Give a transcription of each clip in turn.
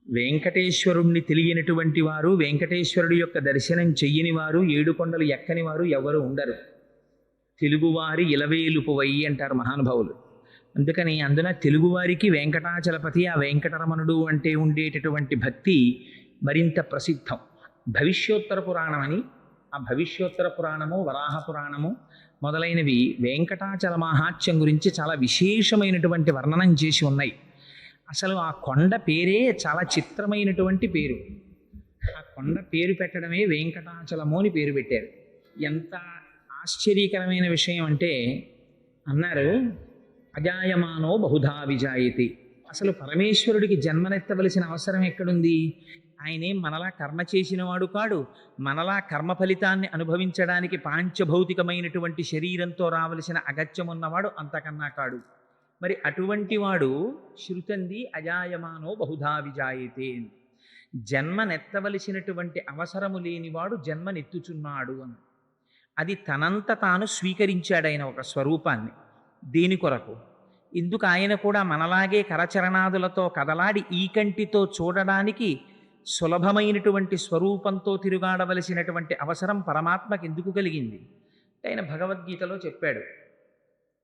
వెంకటేశ్వరుణ్ణి తెలియనటువంటి వారు, వెంకటేశ్వరుడి యొక్క దర్శనం చెయ్యని వారు, ఏడుకొండలు ఎక్కని వారు ఎవరు ఉండరు. తెలుగువారి ఇలవేలుపువై అంటారు మహానుభావులు. అందుకని అందున తెలుగువారికి వెంకటాచలపతి, ఆ వెంకటరమణుడు అంటే ఉండేటటువంటి భక్తి మరింత ప్రసిద్ధం. భవిష్యోత్తర పురాణం అని, ఆ భవిష్యోత్తర పురాణము, వరాహ పురాణము మొదలైనవి వెంకటాచల మహాత్యం గురించి చాలా విశేషమైనటువంటి వర్ణనం చేసి ఉన్నాయి. అసలు ఆ కొండ పేరే చాలా చిత్రమైనటువంటి పేరు. ఆ కొండ పేరు పెట్టడమే వెంకటాచలము అని పేరు పెట్టారు. ఎంత ఆశ్చర్యకరమైన విషయం అంటే, అన్నారు అజాయమానో బహుధా విజాయతి. అసలు పరమేశ్వరుడికి జన్మనెత్తవలసిన అవసరం ఎక్కడుంది? ఆయనేం మనలా కర్మ చేసినవాడు కాడు, మనలా కర్మ ఫలితాన్ని అనుభవించడానికి పాంచభౌతికమైనటువంటి శరీరంతో రావలసిన అగత్యం ఉన్నవాడు అంతకన్నా కాడు. మరి అటువంటి వాడు శృతంది అజాయమానో బహుధా విజాయతే. జన్మనెత్తవలసినటువంటి అవసరము లేనివాడు జన్మనెత్తుచున్నాడు అని. అది తనంత తాను స్వీకరించాడైన ఒక స్వరూపాన్ని. దేని కొరకు? ఇందుకు ఆయన కూడా మనలాగే కరచరణాదులతో కదలాడి ఈ కంటితో చూడడానికి సులభమైనటువంటి స్వరూపంతో తిరుగాడవలసినటువంటి అవసరం పరమాత్మకి ఎందుకు కలిగింది? ఆయన భగవద్గీతలో చెప్పాడు,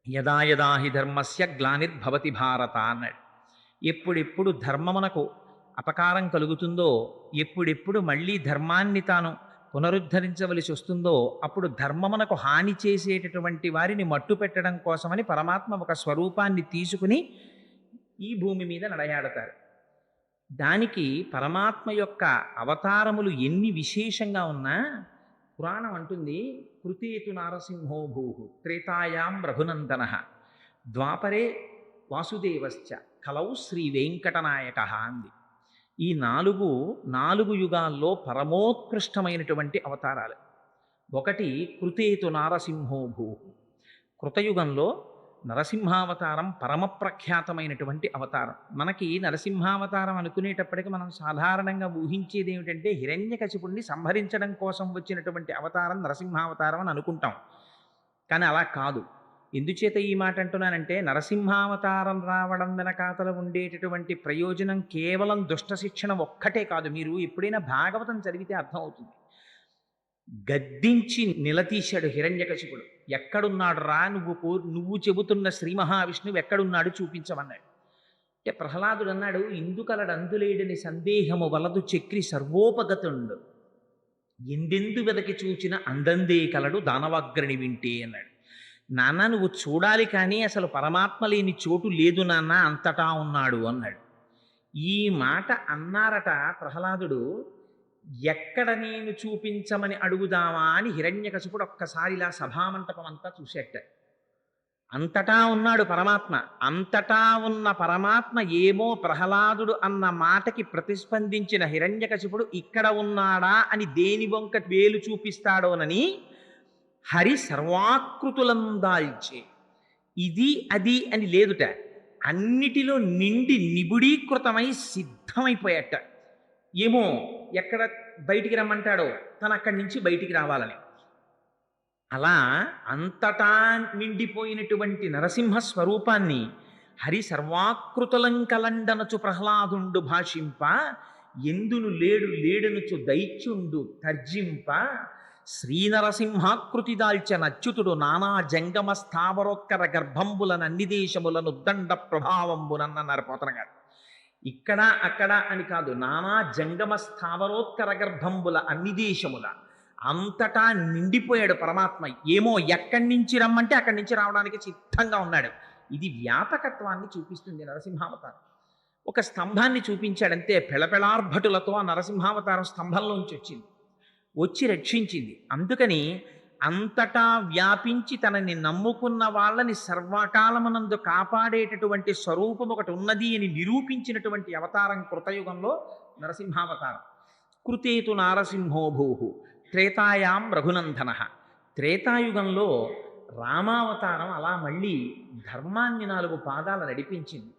యదా యదా హి ధర్మస్య గ్లానిర్భవతి భారత అన్నాడు. ఎప్పుడెప్పుడు ధర్మమునకు అపకారం కలుగుతుందో, ఎప్పుడెప్పుడు మళ్ళీ ధర్మాన్ని తాను పునరుద్ధరించవలసి వస్తుందో, అప్పుడు ధర్మమునకు హాని చేసేటటువంటి వారిని మట్టు పెట్టడం కోసమని పరమాత్మ ఒక స్వరూపాన్ని తీసుకుని ఈ భూమి మీద నడయాడతారు. దానికి పరమాత్మ యొక్క అవతారములు ఎన్ని విశేషంగా ఉన్నా పురాణం అంటుంది, కృతేతు నారసింహో భూహు త్రేతాయాం రఘునందన ద్వాపరే వాసుదేవశ్చ కలౌ శ్రీ వెంకటనాయక అంది. ఈ నాలుగు యుగాల్లో పరమోత్కృష్టమైనటువంటి అవతారాలు. ఒకటి కృతేతు నారసింహో భూహు. కృతయుగంలో నరసింహావతారం పరమప్రఖ్యాతమైనటువంటి అవతారం. మనకి నరసింహావతారం అనుకునేటప్పటికీ మనం సాధారణంగా ఊహించేది ఏమిటంటే, హిరణ్యకశిపుణ్ణి సంహరించడం కోసం వచ్చినటువంటి అవతారం నరసింహావతారం అని అనుకుంటాం. కానీ అలా కాదు. ఎందుచేత ఈ మాట అంటున్నానంటే, నరసింహావతారం రావడం వెనకాతల ఉండేటటువంటి ప్రయోజనం కేవలం దుష్ట శిక్షణ ఒక్కటే కాదు. మీరు ఎప్పుడైనా భాగవతం చదివితే అర్థమవుతుంది. గద్దించి నిలదీశాడు హిరణ్యకశిపుడు. ఎక్కడున్నాడు రా, నువ్వు చెబుతున్న శ్రీ మహావిష్ణువు ఎక్కడున్నాడు చూపించమన్నాడు. అంటే ప్రహ్లాదుడు అన్నాడు, ఇందుకలడు అందులేడని సందేహము వలదు చక్రి సర్వోపగతుండు, ఎందెందు వెదకి చూచిన అందందే కలడు దానవాగ్రణి వింటే అన్నాడు. నాన్న నువ్వు చూడాలి, కానీ అసలు పరమాత్మ లేని చోటు లేదు నాన్న, అంతటా ఉన్నాడు అన్నాడు. ఈ మాట అన్నారట ప్రహ్లాదుడు. ఎక్కడ నేను చూపించమని అడుగుదామా అని హిరణ్యకశిపుడు ఒక్కసారి ఇలా సభామంటపం అంతా చూసేట. అంతటా ఉన్నాడు పరమాత్మ. అంతటా ఉన్న పరమాత్మ ఏమో ప్రహ్లాదుడు అన్న మాటకి ప్రతిస్పందించిన హిరణ్యకశిపుడు ఇక్కడ ఉన్నాడా అని దేని వంక వేలు చూపిస్తాడోనని హరి సర్వాకృతులందాల్చే, ఇది అది అని లేదుట, అన్నిటిలో నిండి నిబుడీకృతమై సిద్ధమైపోయాట. ఏమో ఎక్కడ బయటికి రమ్మంటాడో తను అక్కడి నుంచి బయటికి రావాలని. అలా అంతటా నిండిపోయినటువంటి నరసింహ స్వరూపాన్ని హరి సర్వాకృతులంకలండనచు ప్రహ్లాదుండు భాషింప, ఎందును లేడు లేడనుచు దైత్యుండు తర్జింప, శ్రీనరసింహాకృతి దాల్చిన అచ్యుతుడు నానా జంగమ స్థావరోత్కర గర్భంబుల నన్నిదేశములను దండ ప్రభావంబునన్నారు పోతన గారు. ఇక్కడ అక్కడ అని కాదు, నానా జంగమ స్థావరోత్కర గర్భంబుల అన్ని దేశముల అంతటా నిండిపోయాడు పరమాత్మ. ఏమో ఎక్కడి నుంచి రమ్మంటే అక్కడి నుంచి రావడానికి సిద్ధంగా ఉన్నాడు. ఇది వ్యాపకత్వాన్ని చూపిస్తుంది నరసింహావతారం. ఒక స్తంభాన్ని చూపించాడంతే, పెళపెళార్భటులతో ఆ నరసింహావతారం స్తంభంలోంచి వచ్చి రక్షించింది. అందుకని అంతటా వ్యాపించి తనని నమ్ముకున్న వాళ్ళని సర్వకాలమునందు కాపాడేటటువంటి స్వరూపం ఒకటి ఉన్నది అని నిరూపించినటువంటి అవతారం కృతయుగంలో నరసింహావతారం. కృతేతు నారసింహో భూహు త్రేతాయాం రఘునందన. త్రేతాయుగంలో రామావతారం అలా మళ్ళీ ధర్మాన్ని 4 పాదాలు నడిపించింది.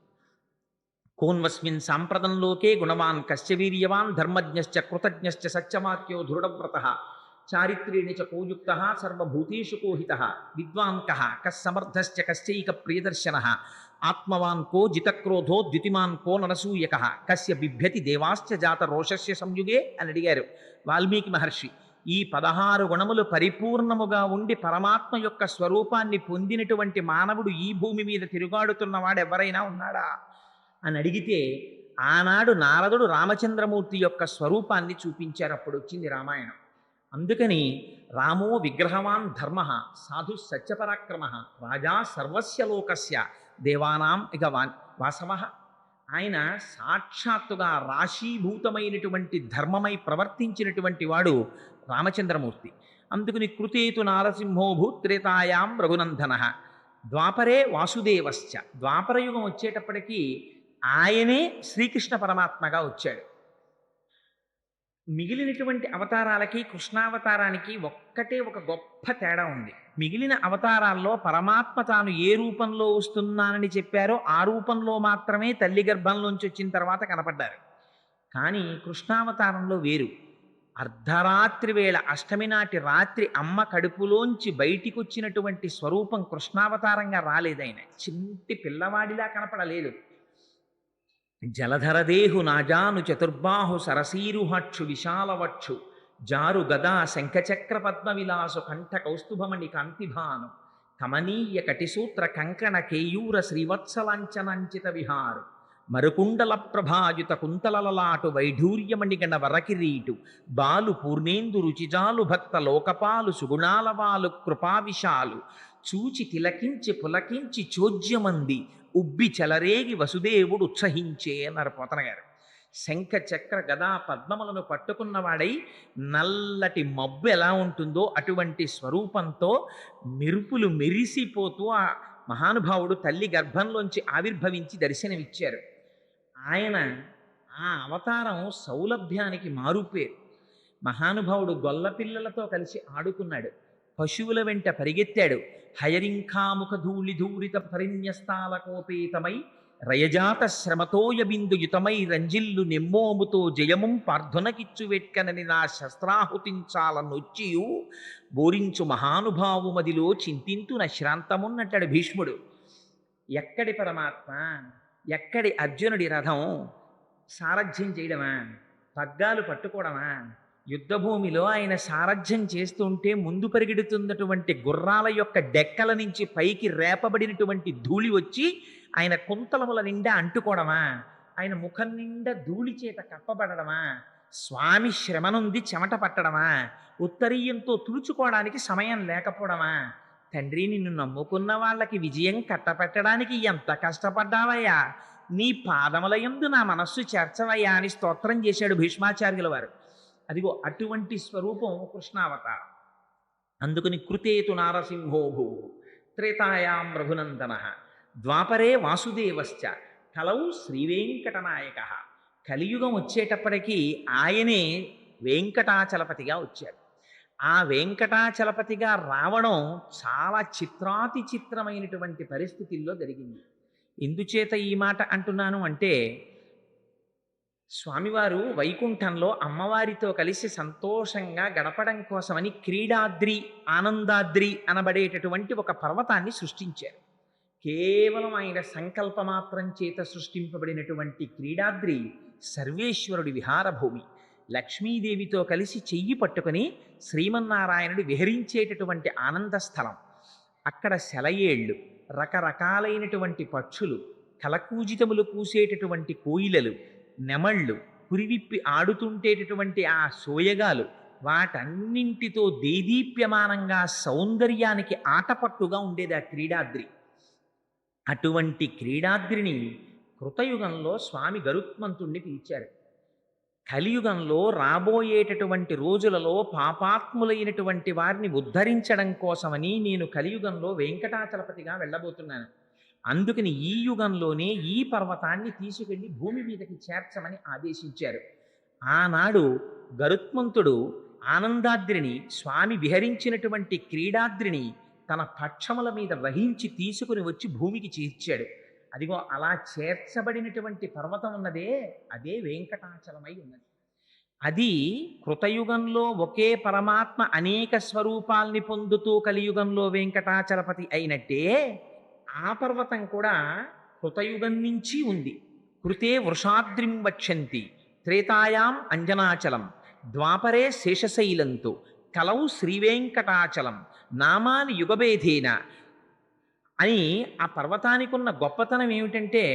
కోన్వస్మిన్ సాంప్రదంలోకే గుణవాన్ కశ్చ వీర్యవాన్ ధర్మజ్ఞశ్చ కృతజ్ఞశ్చ సత్యవాక్యో దృఢవ్రతః చారిత్రేణ చ కోయుక్తః సర్వభూతేషు కోహితః విద్వాన్ కః కస్సమర్థశ్చ కశ్చైక ప్రియదర్శనః ఆత్మవాన్ కో జితక్రోధో ద్యుతిమాన్ కో నరసూయక కస్య బిభ్యతి దేవాశ్చ జాత రోషస్య సంయుగే అని అడిగారు వాల్మీకి మహర్షి. ఈ 16 గుణములు పరిపూర్ణముగా ఉండి పరమాత్మ యొక్క స్వరూపాన్ని పొందినటువంటి మానవుడు ఈ భూమి మీద తిరుగాడుతున్నవాడు ఎవరైనా ఉన్నాడా అని అడిగితే ఆనాడు నారదుడు రామచంద్రమూర్తి యొక్క స్వరూపాన్ని చూపించారు. అప్పుడు వచ్చింది రామాయణం. అందుకని రామో విగ్రహవాన్ ధర్మ సాధు సత్యపరాక్రమ రాజా సర్వస్య లోకస్య దేవానాం ఇక వాసవ. ఆయన సాక్షాత్తుగా రాశీభూతమైనటువంటి ధర్మమై ప్రవర్తించినటువంటి వాడు రామచంద్రమూర్తి. అందుకని కృతేతు నారసింహోభూ త్రేతాయాం రఘునందన ద్వాపరే వాసుదేవశ్చ. ద్వాపరయుగం వచ్చేటప్పటికీ ఆయనే శ్రీకృష్ణ పరమాత్మగా వచ్చాడు. మిగిలినటువంటి అవతారాలకి కృష్ణావతారానికి ఒక్కటే ఒక గొప్ప తేడా ఉంది. మిగిలిన అవతారాల్లో పరమాత్మ తాను ఏ రూపంలో వస్తున్నానని చెప్పారో ఆ రూపంలో మాత్రమే తల్లి గర్భంలోంచి వచ్చిన తర్వాత కనపడ్డారు. కానీ కృష్ణావతారంలో వేరు. అర్ధరాత్రి వేళ అష్టమి నాటి రాత్రి అమ్మ కడుపులోంచి బయటికి వచ్చినటువంటి స్వరూపం కృష్ణావతారంగా రాలేదైన. చింటి పిల్లవాడిలా కనపడలేదు. జలధరదేహు నాజాను చతుర్బాహు సరసీరుహక్షు విశాలవక్షు జారు గదా శంఖచక్ర పద్మ విలాసు కంఠ కౌస్తుభమణి కాంతిభాను కమనీయ కటిసూత్ర కంకణ కేయూర శ్రీవత్సలాంఛనంచిత విహారు మరుకుండల ప్రభాయుత కుంతలలలాటు వైఢూర్యమణిగణ వరకిరీటు బాలు పూర్ణేందు రుచిజాలు భక్త లోకపాలు సుగుణాలవాలు కృపావిశాలు చూచి తిలకించి పులకించి చోజ్యమంది ఉబ్బి చెలరేగి వసుదేవుడు ఉత్సహించే అన్నారు పోతన గారు. శంఖ చక్ర గదా పద్మములను పట్టుకున్నవాడై నల్లటి మబ్బు ఎలా ఉంటుందో అటువంటి స్వరూపంతో మెరుపులు మెరిసిపోతూ ఆ మహానుభావుడు తల్లి గర్భంలోంచి ఆవిర్భవించి దర్శనమిచ్చారు. ఆయన ఆ అవతారం సౌలభ్యానికి మారుపేరు. మహానుభావుడు గొల్లపిల్లలతో కలిసి ఆడుకున్నాడు, పశువుల వెంట పరిగెత్తాడు. హయరింఖాముఖ ధూళి ధూరిత పరిన్యస్తాలకోపేతమై రయజాత శ్రమతోయబిందుయుతమై రంజిల్లు నెమ్మోముతో జయముం పార్థునకిచ్చు వెట్కనని నా శస్త్రాహుతించాల నొచ్చియు బోరించు మహానుభావు మదిలో చింతింతు నశ్రాంతమున్నట్టాడు భీష్ముడు. ఎక్కడి పరమాత్మ, ఎక్కడి అర్జునుడి రథం సారథ్యం చేయడమా, పగ్గాలు పట్టుకోవడమా? యుద్ధభూమిలో ఆయన సారథ్యం చేస్తుంటే ముందు పరిగెడుతున్నటువంటి గుర్రాల యొక్క డెక్కల నుంచి పైకి రేపబడినటువంటి ధూళి వచ్చి ఆయన కుంతలముల నిండా అంటుకోవడమా? ఆయన ముఖం నిండా ధూళి చేత కప్పబడడమా? స్వామి శ్రమనుంది చెమట పట్టడమా? ఉత్తరీయంతో తుడుచుకోవడానికి సమయం లేకపోవడమా? తండ్రి, నిన్ను నమ్ముకున్న వాళ్ళకి విజయం కట్టపెట్టడానికి ఎంత కష్టపడ్డావయ్యా, నీ పాదముల యందు నా మనస్సు చేర్చవయ్యా అని స్తోత్రం చేశాడు భీష్మాచార్యుల వారు. అదిగో అటువంటి స్వరూపం కృష్ణావతారం. అందుకని కృతేతు నారసింహోభూ త్రేతాయాం రఘునందన ద్వాపరే వాసుదేవశ్చ కలౌ శ్రీవేంకటనాయక. కలియుగం వచ్చేటప్పటికీ ఆయనే వెంకటాచలపతిగా వచ్చాడు. ఆ వెంకటాచలపతిగా రావడం చాలా చిత్రాతి చిత్రమైనటువంటి పరిస్థితుల్లో జరిగింది. ఎందుచేత ఈ మాట అంటున్నాను అంటే, స్వామివారు వైకుంఠంలో అమ్మవారితో కలిసి సంతోషంగా గడపడం కోసమని క్రీడాద్రి, ఆనందాద్రి అనబడేటటువంటి ఒక పర్వతాన్ని సృష్టించారు. కేవలం ఆయన సంకల్పమాత్రం చేత సృష్టింపబడినటువంటి క్రీడాద్రి సర్వేశ్వరుడి విహారభూమి. లక్ష్మీదేవితో కలిసి చెయ్యి పట్టుకుని శ్రీమన్నారాయణుడు విహరించేటటువంటి ఆనంద స్థలం. అక్కడ సెలయేళ్ళు, రకరకాలైనటువంటి పక్షులు, కలకూజితములు కూసేటటువంటి కోయిలలు, నెమళ్ళు, పురివిప్పి ఆడుతుంటేటటువంటి ఆ సోయగాలు, వాటన్నింటితో దేదీప్యమానంగా సౌందర్యానికి ఆటపట్టుగా ఉండేది ఆ క్రీడాద్రి. అటువంటి క్రీడాద్రిని కృతయుగంలో స్వామి గరుత్మంతుణ్ణి పిలిచారు. కలియుగంలో రాబోయేటటువంటి రోజులలో పాపాత్ములైనటువంటి వారిని ఉద్ధరించడం కోసమని నేను కలియుగంలో వెంకటాచలపతిగా వెళ్ళబోతున్నాను. అందుకని ఈ యుగంలోనే ఈ పర్వతాన్ని తీసుకెళ్లి భూమి మీదకి చేర్చమని ఆదేశించారు. ఆనాడు గరుత్మంతుడు ఆనందాద్రిని, స్వామి విహరించినటువంటి క్రీడాద్రిని తన పక్షముల మీద వహించి తీసుకుని వచ్చి భూమికి చేర్చాడు. అదిగో అలా చేర్చబడినటువంటి పర్వతం ఉన్నదే, అదే వెంకటాచలమై ఉన్నది. అది కృతయుగంలో ఒకే పరమాత్మ అనేక స్వరూపాల్ని పొందుతూ కలియుగంలో వెంకటాచలపతి అయినట్టే, ఆ పర్వతం కూడా కృతయుగం నుంచి ఉంది. కృతే వృషాద్రిం వక్షంతి త్రేతాయాం అంజనాచలం ద్వాపరే శేషశైలంతో కలౌ శ్రీవేంకటాచలం నామాని యుగభేదేన అని ఆ పర్వతానికి ఉన్న గొప్పతనం ఏమిటంటే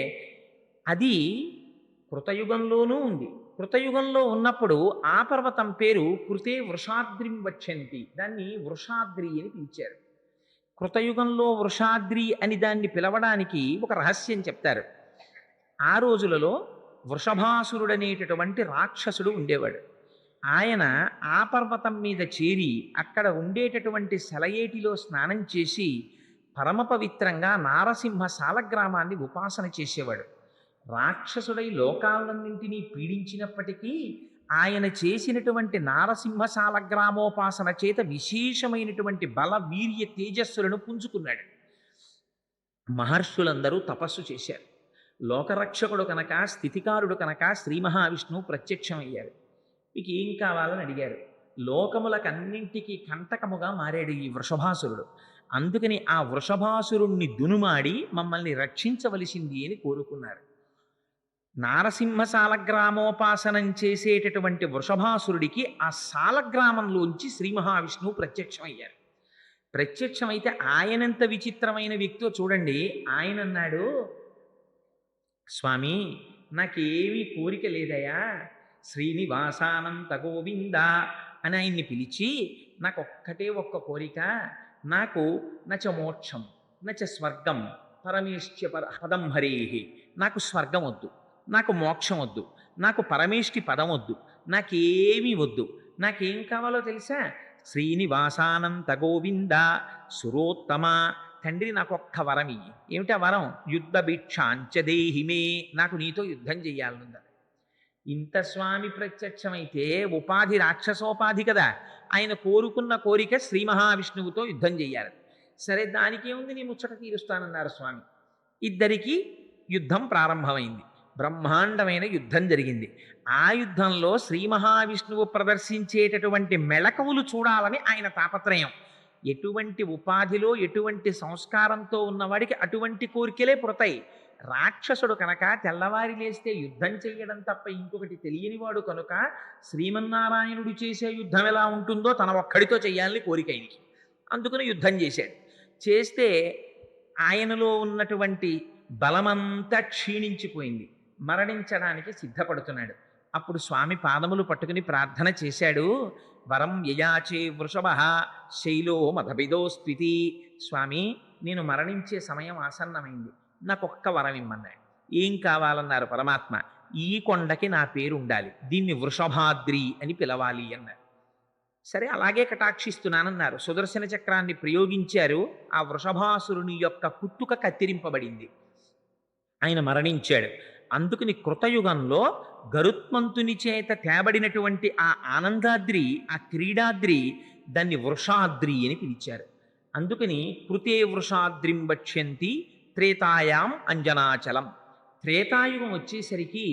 అది కృతయుగంలోనూ ఉంది. కృతయుగంలో ఉన్నప్పుడు ఆ పర్వతం పేరు కృతే వృషాద్రిం వక్షంతి, దాన్ని వృషాద్రి అని పిలిచారు. కృతయుగంలో వృషాద్రి అని దాన్ని పిలవడానికి ఒక రహస్యం చెప్తారు. ఆ రోజులలో వృషభాసురుడనేటటువంటి రాక్షసుడు ఉండేవాడు. ఆయన ఆ పర్వతం మీద చేరి అక్కడ ఉండేటటువంటి సెలయేటిలో స్నానం చేసి పరమ పవిత్రంగా నారసింహ సాలగ్రామాన్ని ఉపాసన చేసేవాడు. రాక్షసుడై లోకాలన్నింటినీ పీడించినప్పటికీ ఆయన చేసినటువంటి నారసింహ సాలగ్రామోపాసన చేత విశేషమైనటువంటి బల వీర్య తేజస్సులను పుంజుకున్నాడు. మహర్షులందరూ తపస్సు చేశారు. లోకరక్షకుడు కనుక, స్థితికారుడు కనుక శ్రీ మహావిష్ణువు ప్రత్యక్షమయ్యాడు. మీకు ఏం కావాలని అడిగారు. లోకములకన్నింటికీ కంటకముగా మారాడు ఈ వృషభాసురుడు. అందుకని ఆ వృషభాసురుణ్ణి దునుమాడి మమ్మల్ని రక్షించవలసింది అని కోరుకున్నారు. నారసింహ సాలగ్రామోపాసనం చేసేటటువంటి వృషభాసురుడికి ఆ సాలగ్రామంలోంచి శ్రీ మహావిష్ణువు ప్రత్యక్షమయ్యారు. ప్రత్యక్షమైతే ఆయనంత విచిత్రమైన వ్యక్తో చూడండి. ఆయన అన్నాడు, స్వామి నాకేమీ కోరిక లేదయా, శ్రీనివాసానంత గోవింద అని ఆయన్ని పిలిచి నాకు ఒక్క కోరిక, నాకు నచ మోక్షం నచ స్వర్గం పరమేష్ట్య పదం హరేహి, నాకు స్వర్గం వద్దు, నాకు మోక్షం వద్దు, నాకు పరమేష్టి పదం వద్దు, నాకేమీ వద్దు, నాకేం కావాలో తెలుసా? శ్రీనివాసానంత గోవింద సురోత్తమ, తండ్రి నాకు ఒక్క వరం ఇయ్యి. ఏమిటా వరం? యుద్ధ భిక్షాంచదేహిమే, నాకు నీతో యుద్ధం చెయ్యాలనుందా. ఇంత స్వామి ప్రత్యక్షమైతే ఉపాధి రాక్షసోపాధి కదా. ఆయన కోరుకున్న కోరిక శ్రీ మహావిష్ణువుతో యుద్ధం చెయ్యాలి. సరే, దానికేముంది, నీ ముచ్చట తీరుస్తానన్నారు స్వామి. ఇద్దరికీ యుద్ధం ప్రారంభమైంది. బ్రహ్మాండమైన యుద్ధం జరిగింది. ఆ యుద్ధంలో శ్రీ మహావిష్ణువు ప్రదర్శించేటటువంటి మెళకువలు చూడాలని ఆయన తాపత్రయం. ఎటువంటి ఉపాధిలో ఎటువంటి సంస్కారంతో ఉన్నవాడికి అటువంటి కోరికలే పుడతాయి. రాక్షసుడు కనుక తెల్లవారి లేస్తే యుద్ధం చెయ్యడం తప్ప ఇంకొకటి తెలియనివాడు కనుక శ్రీమన్నారాయణుడు చేసే యుద్ధం ఎలా ఉంటుందో తన ఒక్కడితో చెయ్యాలని కోరిక ఆయనకి. అందుకని యుద్ధం చేశాడు. చేస్తే ఆయనలో ఉన్నటువంటి బలమంతా క్షీణించిపోయింది. మరణించడానికి సిద్ధపడుతున్నాడు. అప్పుడు స్వామి పాదములు పట్టుకుని ప్రార్థన చేశాడు. వరం యయాచే వృషభ శైలో మధబిదో స్థితి. స్వామి, నేను మరణించే సమయం ఆసన్నమైంది, నాకొక్క వరం ఇమ్మన్నాడు. ఏం కావాలన్నారు పరమాత్మ? ఈ కొండకి నా పేరు ఉండాలి, దీన్ని వృషభాద్రి అని పిలవాలి అన్నారు. సరే, అలాగే కటాక్షిస్తున్నానన్నారు. సుదర్శన చక్రాన్ని ప్రయోగించారు. ఆ వృషభాసురుని యొక్క కుత్తుక కత్తిరింపబడింది. ఆయన మరణించాడు. అందుకని కృతయుగంలో గరుత్మంతుని చేత తేబడినటువంటి ఆ ఆనందాద్రి, ఆ క్రీడాద్రి, దాన్ని వృషాద్రి అని పిలిచారు. అందుకని కృతే వృషాద్రిం వక్ష్యంతి త్రేతాయాం అంజనాచలం. త్రేతాయుగం వచ్చేసరికి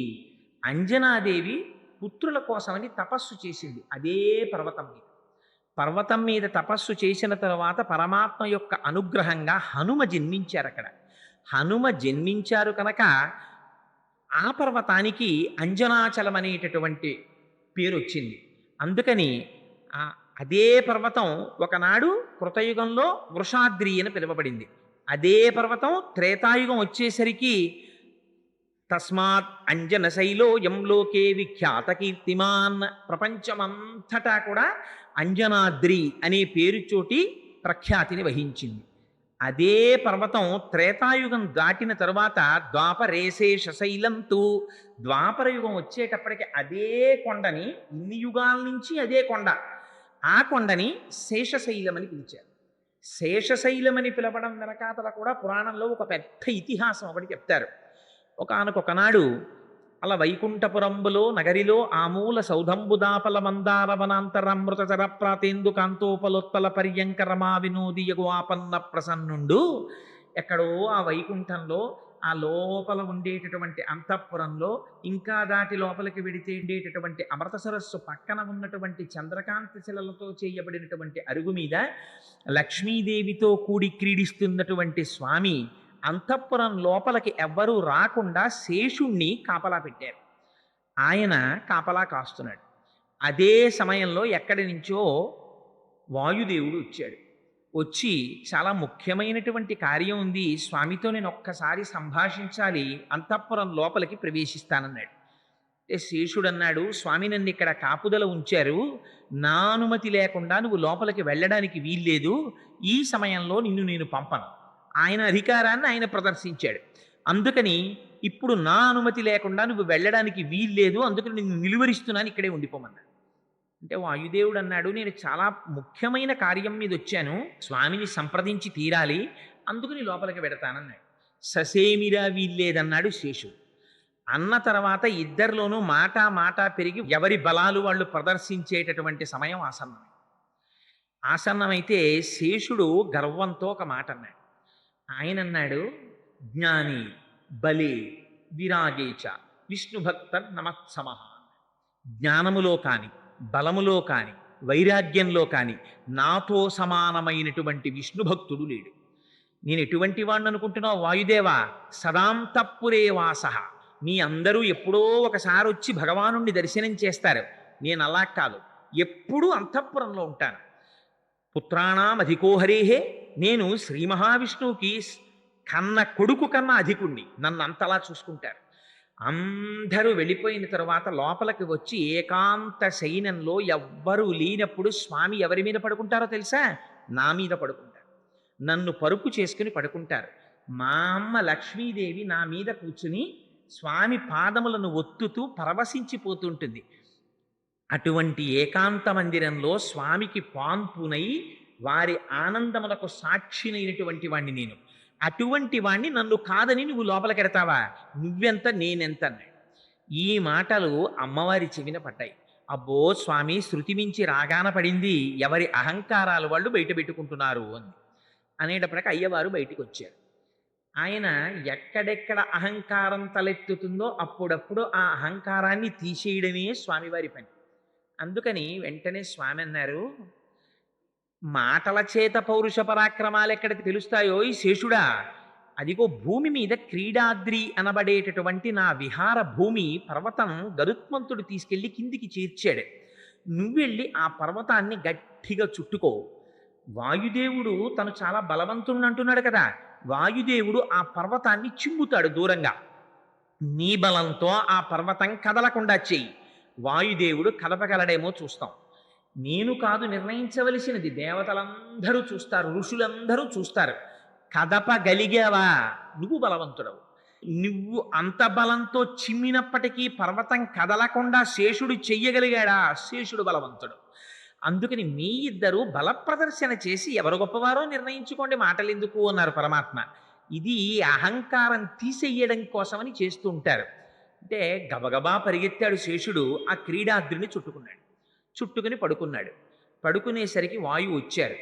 అంజనాదేవి పుత్రుల కోసమని తపస్సు చేసింది అదే పర్వతం మీద. పర్వతం మీద తపస్సు చేసిన తరువాత పరమాత్మ యొక్క అనుగ్రహంగా హనుమ జన్మించారు అక్కడ. హనుమ జన్మించారు కనుక ఆ పర్వతానికి అంజనాచలం అనేటటువంటి పేరు వచ్చింది. అందుకని అదే పర్వతం ఒకనాడు కృతయుగంలో వృషాద్రి అని పిలువబడింది. అదే పర్వతం త్రేతాయుగం వచ్చేసరికి తస్మాత్ అంజనశైలో యం లోకే విఖ్యాత కీర్తిమాన్, ప్రపంచమంతటా కూడా అంజనాద్రి అనే పేరుచోటి ప్రఖ్యాతిని వహించింది. అదే పర్వతం త్రేతాయుగం దాటిన తరువాత ద్వాపరేశేషశైలంతు, ద్వాపరయుగం వచ్చేటప్పటికి అదే కొండని, ఇన్ని యుగాల నుంచి అదే కొండ, ఆ కొండని శేషశైలం అని పిలిచారు. శేషశైలమని పిలవడం వెనకాతల కూడా పురాణంలో ఒక పెద్ద ఇతిహాసం ఒకటి చెప్తారు. ఒకానొకనాడు అలా వైకుంఠపురంబులో నగరిలో ఆమూల సౌధంబుదాపల మందార వనాంతరామృత చర ప్రాతేందు కాంతోపలోత్తల పర్యంకరమా వినోదియగు ఆపన్న ప్రసన్నుండు. ఎక్కడో ఆ వైకుంఠంలో ఆ లోపల ఉండేటటువంటి అంతఃపురంలో, ఇంకా దాటి లోపలికి వెడితే ఉండేటటువంటి అమృత సరస్సు పక్కన ఉన్నటువంటి చంద్రకాంతి శిలలతో చేయబడినటువంటి అరుగు మీద లక్ష్మీదేవితో కూడి క్రీడిస్తున్నటువంటి స్వామి అంతఃపురం లోపలికి ఎవ్వరూ రాకుండా శేషుణ్ణి కాపలా పెట్టారు. ఆయన కాపలా కాస్తున్నాడు. అదే సమయంలో ఎక్కడి నుంచో వాయుదేవుడు వచ్చాడు. వచ్చి చాలా ముఖ్యమైనటువంటి కార్యం ఉంది, స్వామితో నేను ఒక్కసారి సంభాషించాలి, అంతఃపురం లోపలికి ప్రవేశిస్తానన్నాడు. అంటే శేషుడు అన్నాడు, స్వామి నన్ను ఇక్కడ కాపుదల ఉంచారు, నా అనుమతి లేకుండా నువ్వు లోపలికి వెళ్ళడానికి వీల్లేదు, ఈ సమయంలో నిన్ను నేను పంపను. ఆయన అధికారాన్ని ఆయన ప్రదర్శించాడు. అందుకని ఇప్పుడు నా అనుమతి లేకుండా నువ్వు వెళ్ళడానికి వీల్లేదు, అందుకని నిన్ను నిలువరిస్తున్నాను, ఇక్కడే ఉండిపోమన్నాడు. అంటే వాయుదేవుడు అన్నాడు, నేను చాలా ముఖ్యమైన కార్యం మీద వచ్చాను, స్వామిని సంప్రదించి తీరాలి, అందుకని లోపలికి వెడతానన్నాడు. ససేమిరా వీల్లేదన్నాడు శేషుడు. అన్న తర్వాత ఇద్దరిలోనూ మాట పెరిగి ఎవరి బలాలు వాళ్ళు ప్రదర్శించేటటువంటి సమయం ఆసన్నమైతే శేషుడు గర్వంతో ఒక మాట అన్నాడు. ఆయన అన్నాడు, జ్ఞాని బలే విరాగేచ విష్ణుభక్త నమత్సమ. జ్ఞానములో కాని, బలములో కాని, వైరాగ్యంలో కాని నాతో సమానమైనటువంటి విష్ణుభక్తుడు లేడు. నేను ఎటువంటి వాడిని అనుకుంటున్నావు వాయుదేవా? సదాంతఃపురే వాసః. మీ అందరూ ఎప్పుడో ఒకసారి వచ్చి భగవానుణ్ణి దర్శనం చేస్తారు, నేను అలా కాదు, ఎప్పుడూ అంతఃపురంలో ఉంటాను. పుత్రాణం అధికోహరేహే, నేను శ్రీ మహావిష్ణువుకి కన్న కొడుకు కన్నా అధికుణ్ణి, నన్ను అంతలా చూసుకుంటారు. అందరూ వెళ్ళిపోయిన తర్వాత లోపలికి వచ్చి ఏకాంత శయనంలో ఎవ్వరూ లేనప్పుడు స్వామి ఎవరి మీద పడుకుంటారో తెలుసా? నా మీద పడుకుంటారు, నన్ను పరుపు చేసుకుని పడుకుంటారు. మా అమ్మ లక్ష్మీదేవి నా మీద కూర్చుని స్వామి పాదములను ఒత్తుతూ పరవశించిపోతుంటుంది. అటువంటి ఏకాంత మందిరంలో స్వామికి పాన్పునై వారి ఆనందములకు సాక్షినైనటువంటి వాణ్ణి నేను. అటువంటి వాణ్ణి నన్ను కాదని నువ్వు లోపలికెడతావా? నువ్వెంత నేనెంత అన్నాడు. ఈ మాటలు అమ్మవారి చెవిన పడ్డాయి. అబ్బో స్వామి, శృతి మించి రాగాన పడింది, ఎవరి అహంకారాలు వాళ్ళు బయట పెట్టుకుంటున్నారు అని అనేటప్పటికి అయ్యవారు బయటికి వచ్చారు. ఆయన ఎక్కడెక్కడ అహంకారం తలెత్తుతుందో అప్పుడప్పుడు ఆ అహంకారాన్ని తీసేయడమే స్వామివారి పని. అందుకని వెంటనే స్వామి అన్నారు, మాటల చేత పౌరుష పరాక్రమాలు ఎక్కడ తెలుస్తాయో ఈ శేషుడా, అదిగో భూమి మీద క్రీడాద్రి అనబడేటటువంటి నా విహార భూమి పర్వతం గరుత్మంతుడు తీసుకెళ్లి కిందికి చేర్చాడు. నువ్వెళ్ళి ఆ పర్వతాన్ని గట్టిగా చుట్టుకో. వాయుదేవుడు తను చాలా బలవంతుడు అంటున్నాడు కదా, వాయుదేవుడు ఆ పర్వతాన్ని చిమ్ముతాడు దూరంగా. నీ బలంతో ఆ పర్వతం కదలకుండా చెయ్యి. వాయుదేవుడు కదపగలడేమో చూస్తాం. నేను కాదు నిర్ణయించవలసినది, దేవతలందరూ చూస్తారు, ఋషులందరూ చూస్తారు. కదపగలిగావా నువ్వు బలవంతుడవు. నువ్వు అంత బలంతో చిమ్మినప్పటికీ పర్వతం కదలకుండా శేషుడు చెయ్యగలిగాడా? శేషుడు బలవంతుడు. అందుకని మీ ఇద్దరు బల ప్రదర్శన చేసి ఎవరు గొప్పవారో నిర్ణయించుకోండి, మాటలు ఎందుకు అన్నారు పరమాత్మ. ఇది అహంకారం తీసేయడం కోసమని చేస్తూ ఉంటారు. అంటే గబగబా పరిగెత్తాడు శేషుడు, ఆ క్రీడాద్రిని చుట్టుకున్నాడు. చుట్టుకుని పడుకున్నాడు. పడుకునేసరికి వాయువు వచ్చారు,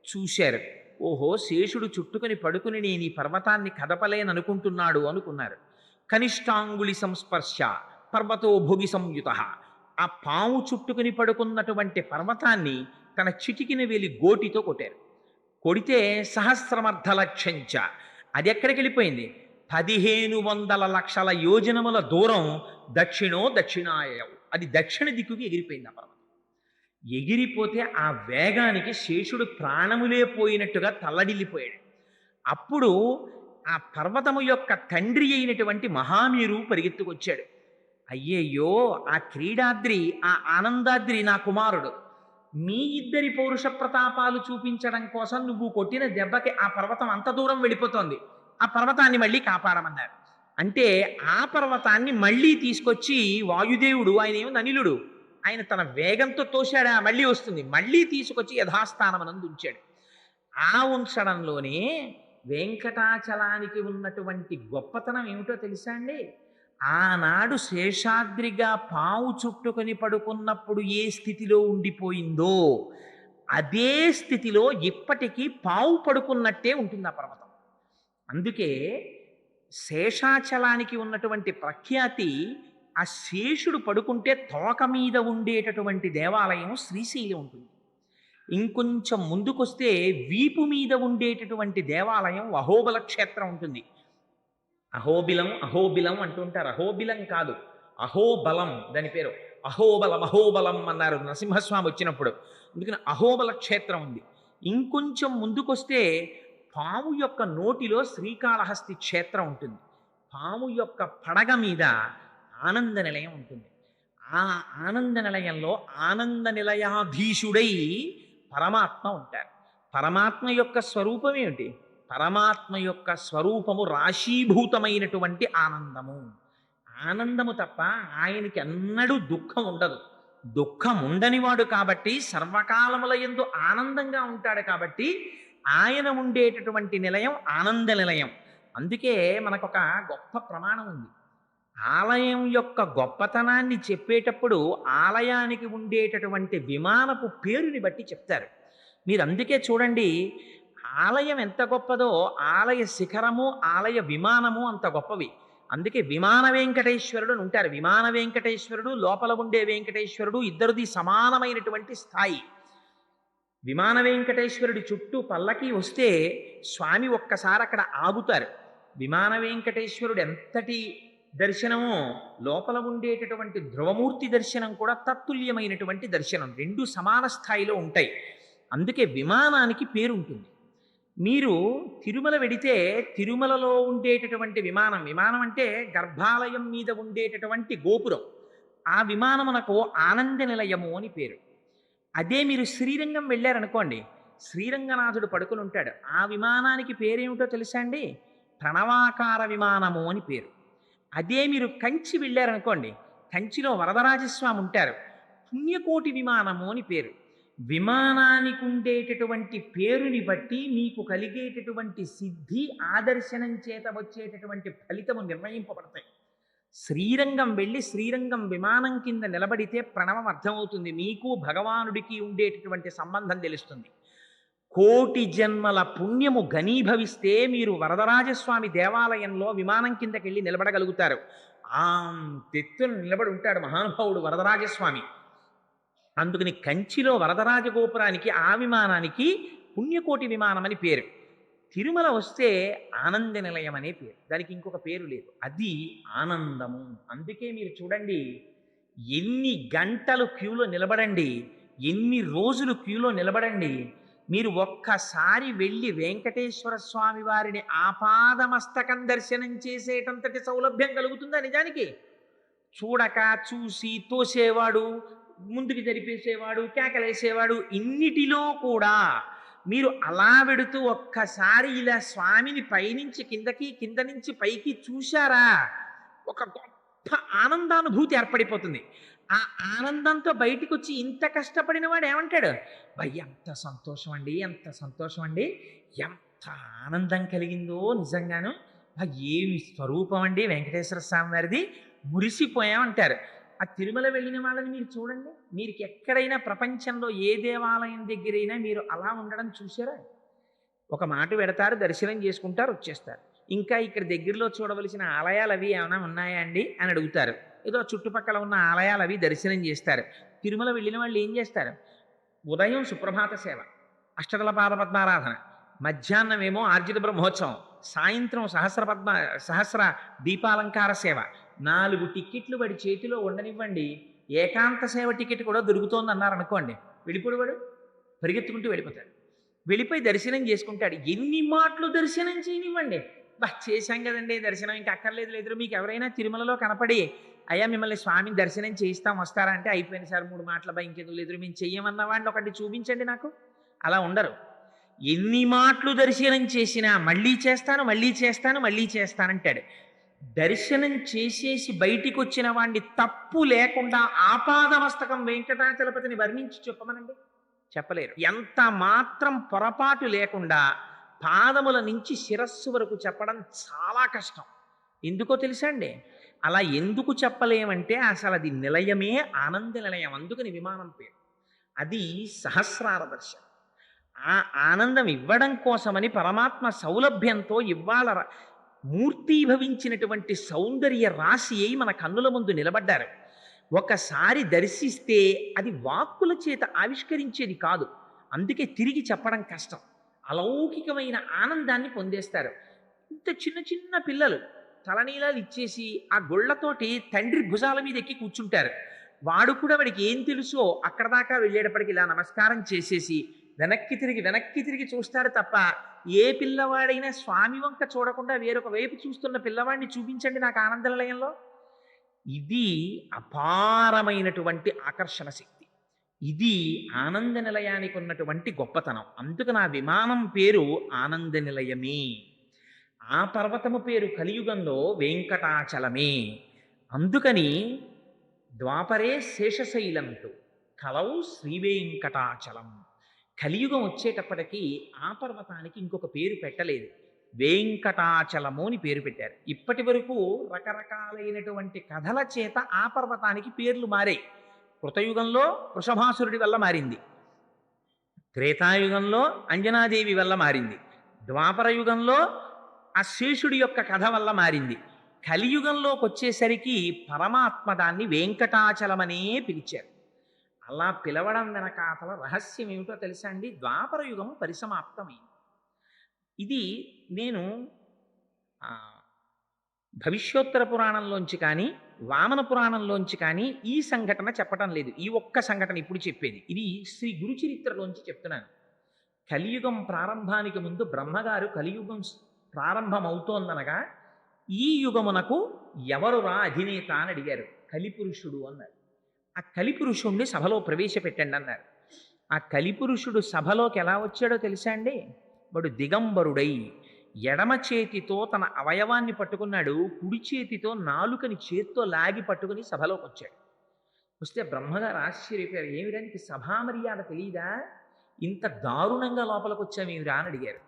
చూశారు. ఓహో, శేషుడు చుట్టుకుని పడుకుని నేను ఈ పర్వతాన్ని కదపలేననుకుంటున్నాడు అనుకున్నారు. కనిష్టాంగుళి సంస్పర్శ పర్వతో భోగి సంయుత. ఆ పాము చుట్టుకుని పడుకున్నటువంటి పర్వతాన్ని తన చిటికిన వేలి గోటితో కొట్టారు. కొడితే సహస్రమర్ధలక్షంచ, అది ఎక్కడికి వెళ్ళిపోయింది? 1500 లక్షల యోజనముల దూరం దక్షిణాయవు, అది దక్షిణ దిక్కుకి ఎగిరిపోయింది ఆ పర్వతం. ఎగిరిపోతే ఆ వేగానికి శేషుడు ప్రాణములే పోయినట్టుగా తల్లడిల్లిపోయాడు. అప్పుడు ఆ పర్వతము యొక్క తండ్రి అయినటువంటి మహామీరు పరిగెత్తుకొచ్చాడు. అయ్యయ్యో, ఆ క్రీడాద్రి, ఆ ఆనందాద్రి నా కుమారుడు. మీ ఇద్దరి పౌరుష ప్రతాపాలు చూపించడం కోసం నువ్వు కొట్టిన దెబ్బకి ఆ పర్వతం అంత దూరం వెళ్ళిపోతోంది, ఆ పర్వతాన్ని మళ్ళీ కాపాడమన్నారు. అంటే ఆ పర్వతాన్ని మళ్ళీ తీసుకొచ్చి వాయుదేవుడు, ఆయన ఏమో అనిలుడు, ఆయన తన వేగంతో తోశాడా, మళ్ళీ వస్తుంది, మళ్ళీ తీసుకొచ్చి యథాస్థానమనందు ఉంచాడు. ఆ ఉంచడంలోనే వెంకటాచలానికి ఉన్నటువంటి గొప్పతనం ఏమిటో తెలుసా అండి? ఆనాడు శేషాద్రిగా పావు చుట్టుకొని పడుకున్నప్పుడు ఏ స్థితిలో ఉండిపోయిందో అదే స్థితిలో ఇప్పటికీ పావు పడుకున్నట్టే ఉంటుంది ఆ పర్వతం. అందుకే శేషాచలానికి ఉన్నటువంటి ప్రఖ్యాతి, ఆ శేషుడు పడుకుంటే తోక మీద ఉండేటటువంటి దేవాలయం శ్రీశైలం ఉంటుంది. ఇంకొంచెం ముందుకొస్తే వీపు మీద ఉండేటటువంటి దేవాలయం అహోబల క్షేత్రం ఉంటుంది. అహోబిలం అహోబిలం అంటుంటారు. అహోబిలం కాదు, అహోబలం దాని పేరు. అహోబలం అహోబలం అన్నారు నరసింహస్వామి వచ్చినప్పుడు. అందుకని అహోబల క్షేత్రం ఉంది. ఇంకొంచెం ముందుకొస్తే పాము యొక్క నోటిలో శ్రీకాళహస్తి క్షేత్రం ఉంటుంది. పాము యొక్క పడగ మీద ఆనంద నిలయం ఉంటుంది. ఆ ఆనంద నిలయంలో ఆనంద నిలయాధీశుడై పరమాత్మ ఉంటారు. పరమాత్మ యొక్క స్వరూపం ఏమిటి? పరమాత్మ యొక్క స్వరూపము రాశీభూతమైనటువంటి ఆనందము. ఆనందము తప్ప ఆయనకి అన్నడూ దుఃఖం ఉండదు. దుఃఖం ఉండనివాడు కాబట్టి సర్వకాలముల యందు ఆనందంగా ఉంటాడు కాబట్టి ఆయన ఉండేటటువంటి నిలయం ఆనంద నిలయం. అందుకే మనకొక గొప్ప ప్రమాణం ఉంది. ఆలయం యొక్క గొప్పతనాన్ని చెప్పేటప్పుడు ఆలయానికి ఉండేటటువంటి విమానపు పేరుని బట్టి చెప్తారు. మీరు అందుకే చూడండి, ఆలయం ఎంత గొప్పదో ఆలయ శిఖరము ఆలయ విమానము అంత గొప్పవి. అందుకే విమాన వెంకటేశ్వరుడు అని ఉంటారు. విమాన వెంకటేశ్వరుడు లోపల ఉండే వెంకటేశ్వరుడు ఇద్దరిది సమానమైనటువంటి స్థాయి. విమాన వెంకటేశ్వరుడి చుట్టూ పల్లకి వస్తే స్వామి ఒక్కసారి అక్కడ ఆగుతారు. విమాన వెంకటేశ్వరుడు ఎంతటి దర్శనమో లోపల ఉండేటటువంటి ధ్రువమూర్తి దర్శనం కూడా తత్తుల్యమైనటువంటి దర్శనం. రెండు సమాన స్థాయిలో ఉంటాయి. అందుకే విమానానికి పేరు ఉంటుంది. మీరు తిరుమల వెడితే తిరుమలలో ఉండేటటువంటి విమానం, విమానం అంటే గర్భాలయం మీద ఉండేటటువంటి గోపురం, ఆ విమానమునకు ఆనంద నిలయము అని పేరు. అదే మీరు శ్రీరంగం వెళ్ళారనుకోండి, శ్రీరంగనాథుడు పడుకుని ఉంటాడు. ఆ విమానానికి పేరేమిటో తెలుసా అండి? ప్రణవాకార విమానము అని పేరు. అదే మీరు కంచి వెళ్ళారనుకోండి, కంచిలో వరదరాజస్వామి ఉంటారు, పుణ్యకోటి విమానము అని పేరు. విమానానికి ఉండేటటువంటి పేరుని బట్టి మీకు కలిగేటటువంటి సిద్ధి, ఆదర్శనం చేత వచ్చేటటువంటి ఫలితము నిర్ణయింపబడతాయి. శ్రీరంగం వెళ్ళి శ్రీరంగం విమానం కింద నిలబడితే ప్రణవం అర్థమవుతుంది. మీకు భగవానుడికి ఉండేటటువంటి సంబంధం తెలుస్తుంది. కోటి జన్మల పుణ్యము ఘనీభవిస్తే మీరు వరదరాజస్వామి దేవాలయంలో విమానం కిందకి వెళ్ళి నిలబడగలుగుతారు. ఆ తెత్తును నిలబడి ఉంటాడు మహానుభావుడు వరదరాజస్వామి. అందుకని కంచిలో వరదరాజ గోపురానికి ఆ విమానానికి పుణ్యకోటి విమానం అని పేరు. తిరుమల వస్తే ఆనంద నిలయం అనే పేరు. దానికి ఇంకొక పేరు లేదు, అది ఆనందము. అందుకే మీరు చూడండి, ఎన్ని గంటలు క్యూలో నిలబడండి, ఎన్ని రోజులు క్యూలో నిలబడండి, మీరు ఒక్కసారి వెళ్ళి వెంకటేశ్వర స్వామి వారిని ఆపాదమస్తకం దర్శనం చేసేటంతటి సౌలభ్యం కలుగుతుందా నిజానికి? చూడక చూసి తోసేవాడు, ముందుకు జరిపేసేవాడు, కేకలేసేవాడు, ఇన్నిటిలో కూడా మీరు అలా వెడుతూ ఒక్కసారి ఇలా స్వామిని పైనుంచి కిందకి, కింద నుంచి పైకి చూశారా, ఒక గొప్ప ఆనందానుభూతి ఏర్పడిపోతుంది. ఆ ఆనందంతో బయటికి వచ్చి ఇంత కష్టపడిన వాడు ఏమంటాడు? భయ్య ఎంత సంతోషం అండి, ఎంత సంతోషం అండి, ఎంత ఆనందం కలిగిందో నిజంగాను, ఏమి స్వరూపం అండి వెంకటేశ్వర స్వామి వారిది, మురిసిపోయామంటారు. ఆ తిరుమల వెళ్ళిన వాళ్ళని మీరు చూడండి, మీరు ఎక్కడైనా ప్రపంచంలో ఏ దేవాలయం దగ్గరైనా మీరు అలా ఉండడం చూసారా? ఒక మాట పెడతారు, దర్శనం చేసుకుంటారు, వచ్చేస్తారు. ఇంకా ఇక్కడ దగ్గరలో చూడవలసిన ఆలయాలు అవి ఏమైనా ఉన్నాయా అండి అని అడుగుతారు. ఏదో చుట్టుపక్కల ఉన్న ఆలయాలు అవి దర్శనం చేస్తారు. తిరుమల వెళ్ళిన వాళ్ళు ఏం చేస్తారు? ఉదయం సుప్రభాత సేవ, అష్టదళ పాద పద్మారాధన, మధ్యాహ్నం ఏమో ఆర్జిత బ్రహ్మోత్సవం, సాయంత్రం సహస్ర దీపాలంకార సేవ, 4 టిక్కెట్లు వాడి చేతిలో ఉండనివ్వండి, ఏకాంత సేవ టికెట్ కూడా దొరుకుతోంది అన్నారనుకోండి, వెళ్ళిపోడు, పరిగెత్తుకుంటూ వెళ్ళిపోతాడు. వెళ్ళిపోయి దర్శనం చేసుకుంటాడు. ఎన్ని మాటలు దర్శనం చేయనివ్వండి, చేశాం కదండి దర్శనం, ఇంకా అక్కర్లేదు లేదు. మీకు ఎవరైనా తిరుమలలో కనపడి అయ్యా మిమ్మల్ని స్వామిని దర్శనం చేయిస్తాం వస్తారా అంటే, అయిపోయింది సార్ 3 మాటల ఇంకెందుకు లేదు, మేము చెయ్యమన్న వాడిని ఒకటి చూపించండి నాకు. అలా ఉండరు. ఎన్ని మాటలు దర్శనం చేసినా మళ్ళీ చేస్తాను, మళ్ళీ చేస్తాను, మళ్ళీ చేస్తానంటాడు. దర్శనం చేసేసి బయటికి వచ్చిన వాడిని తప్పు లేకుండా ఆపాదమస్తకం వెంకటాచలపతిని వర్ణించి చెప్పమనండి, చెప్పలేరు. ఎంత మాత్రం పొరపాటు లేకుండా పాదముల నుంచి శిరస్సు వరకు చెప్పడం చాలా కష్టం. ఎందుకో తెలుసా అండి? అలా ఎందుకు చెప్పలేమంటే అసలు అది నిలయమే ఆనంద నిలయం. అందుకని విమానం పేరు. అది సహస్రార దర్శనం. ఆ ఆనందం ఇవ్వడం కోసమని పరమాత్మ సౌలభ్యంతో ఇవ్వాల మూర్తీభవించినటువంటి సౌందర్య రాశి అయి మన కన్నుల ముందు నిలబడ్డారు. ఒకసారి దర్శిస్తే అది వాక్కుల చేత ఆవిష్కరించేది కాదు, అందుకే తిరిగి చెప్పడం కష్టం. అలౌకికమైన ఆనందాన్ని పొందేస్తారు. ఇంత చిన్న చిన్న పిల్లలు తలనీలాలు ఇచ్చేసి ఆ గుళ్ళతోటి తండ్రి భుజాల మీద ఎక్కి కూర్చుంటారు. వాడు కూడా వాడికి ఏం తెలుసో అక్కడ దాకా వెళ్ళేటప్పటికి ఇలా నమస్కారం చేసేసి వెనక్కి తిరిగి చూస్తాడు తప్ప, ఏ పిల్లవాడైనా స్వామి వంక చూడకుండా వేరొక వైపు చూస్తున్న పిల్లవాడిని చూపించండి నాకు ఆనంద నిలయంలో. ఇది అపారమైనటువంటి ఆకర్షణ శక్తి. ఇది ఆనంద నిలయానికి ఉన్నటువంటి గొప్పతనం. అందుకు నా విమానం పేరు ఆనంద నిలయమే. ఆ పర్వతము పేరు కలియుగంలో వెంకటాచలమే. అందుకని ద్వాపరే శేషశైలంతో కలౌ శ్రీవేంకటాచలం. కలియుగం వచ్చేటప్పటికీ ఆ పర్వతానికి ఇంకొక పేరు పెట్టలేదు, వెంకటాచలము అని పేరు పెట్టారు. ఇప్పటి వరకు రకరకాలైనటువంటి కథల చేత ఆ పర్వతానికి పేర్లు మారాయి. కృతయుగంలో వృషభాసురుడి వల్ల మారింది, త్రేతాయుగంలో అంజనాదేవి వల్ల మారింది, ద్వాపర యుగంలో ఆ శేషుడి యొక్క కథ వల్ల మారింది. కలియుగంలోకి వచ్చేసరికి పరమాత్మ దాన్ని వెంకటాచలమనే పిలిచారు. అలా పిలవడం వెనకాతల రహస్యం ఏమిటో తెలుసా అండి? ద్వాపర యుగం పరిసమాప్తమైంది. ఇది నేను భవిష్యోత్తర పురాణంలోంచి కానీ వామన పురాణంలోంచి కానీ ఈ సంఘటన చెప్పటం లేదు. ఈ ఒక్క సంఘటన ఇప్పుడు చెప్పేది. ఇది శ్రీ గురు చరిత్రలోంచి చెప్తున్నాను. కలియుగం ప్రారంభానికి ముందు బ్రహ్మగారు కలియుగం ప్రారంభమవుతోందనగా ఈ యుగమునకు ఎవరురా అధినేత అని అడిగారు. కలిపురుషుడు అన్నారు. ఆ కలిపురుషుణ్ణి సభలో ప్రవేశపెట్టండి అన్నారు. ఆ కలిపురుషుడు సభలోకి ఎలా వచ్చాడో తెలుసా అండి? వాడు దిగంబరుడై ఎడమ చేతితో తన అవయవాన్ని పట్టుకున్నాడు, కుడి చేతితో నాలుకని చేత్తో లాగి పట్టుకుని సభలోకి వచ్చాడు. వస్తే బ్రహ్మగారు ఆశ్చర్యపోయారు. ఏమిడానికి సభామర్యాద తెలియదా? ఇంత దారుణంగా లోపలికి వచ్చామేమిరా అని అడిగారు.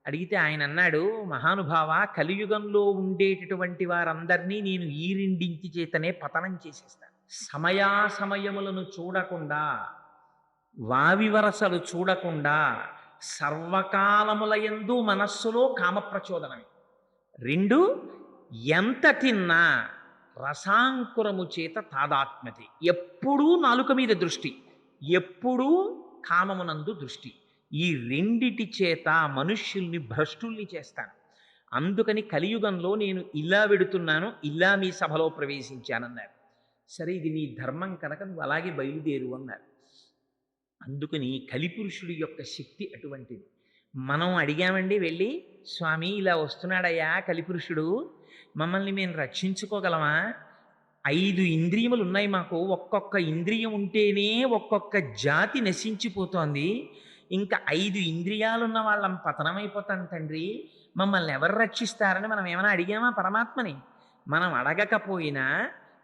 అడిగితే ఆయన అన్నాడు, మహానుభావ, కలియుగంలో ఉండేటటువంటి వారందరినీ నేను ఈ రెండింటి చేతనే పతనం చేసేస్తాను. సమయాసమయములను చూడకుండా, వావివరసలు చూడకుండా, సర్వకాలములయందు మనస్సులో కామప్రచోదనమే. రెండు, ఎంత తిన్నా రసాంకురము చేత తాదాత్మ్యతే. ఎప్పుడూ నాలుక మీద దృష్టి, ఎప్పుడూ కామమునందు దృష్టి. ఈ రెండిటి చేత మనుష్యుల్ని భ్రష్టుల్ని చేస్తాను. అందుకని కలియుగంలో నేను ఇలా వెడుతున్నాను, ఇలా మీ సభలో ప్రవేశించానన్నారు. సరే, ఇది నీ ధర్మం కనుక నువ్వు అలాగే బయలుదేరు అన్నారు. అందుకని కలిపురుషుడి యొక్క శక్తి అటువంటిది. మనం అడిగామండి వెళ్ళి, స్వామి ఇలా వస్తున్నాడయ్యా కలిపురుషుడు, మమ్మల్ని మేము రక్షించుకోగలమా? 5 ఇంద్రియములు ఉన్నాయి మాకు, ఒక్కొక్క ఇంద్రియం ఉంటేనే ఒక్కొక్క జాతి నశించిపోతోంది. ఇంకా 5 ఇంద్రియాలున్న వాళ్ళం పతనమైపోతాం తండ్రి, మమ్మల్ని ఎవరు రక్షిస్తారని మనం ఏమైనా అడిగామా పరమాత్మని? మనం అడగకపోయినా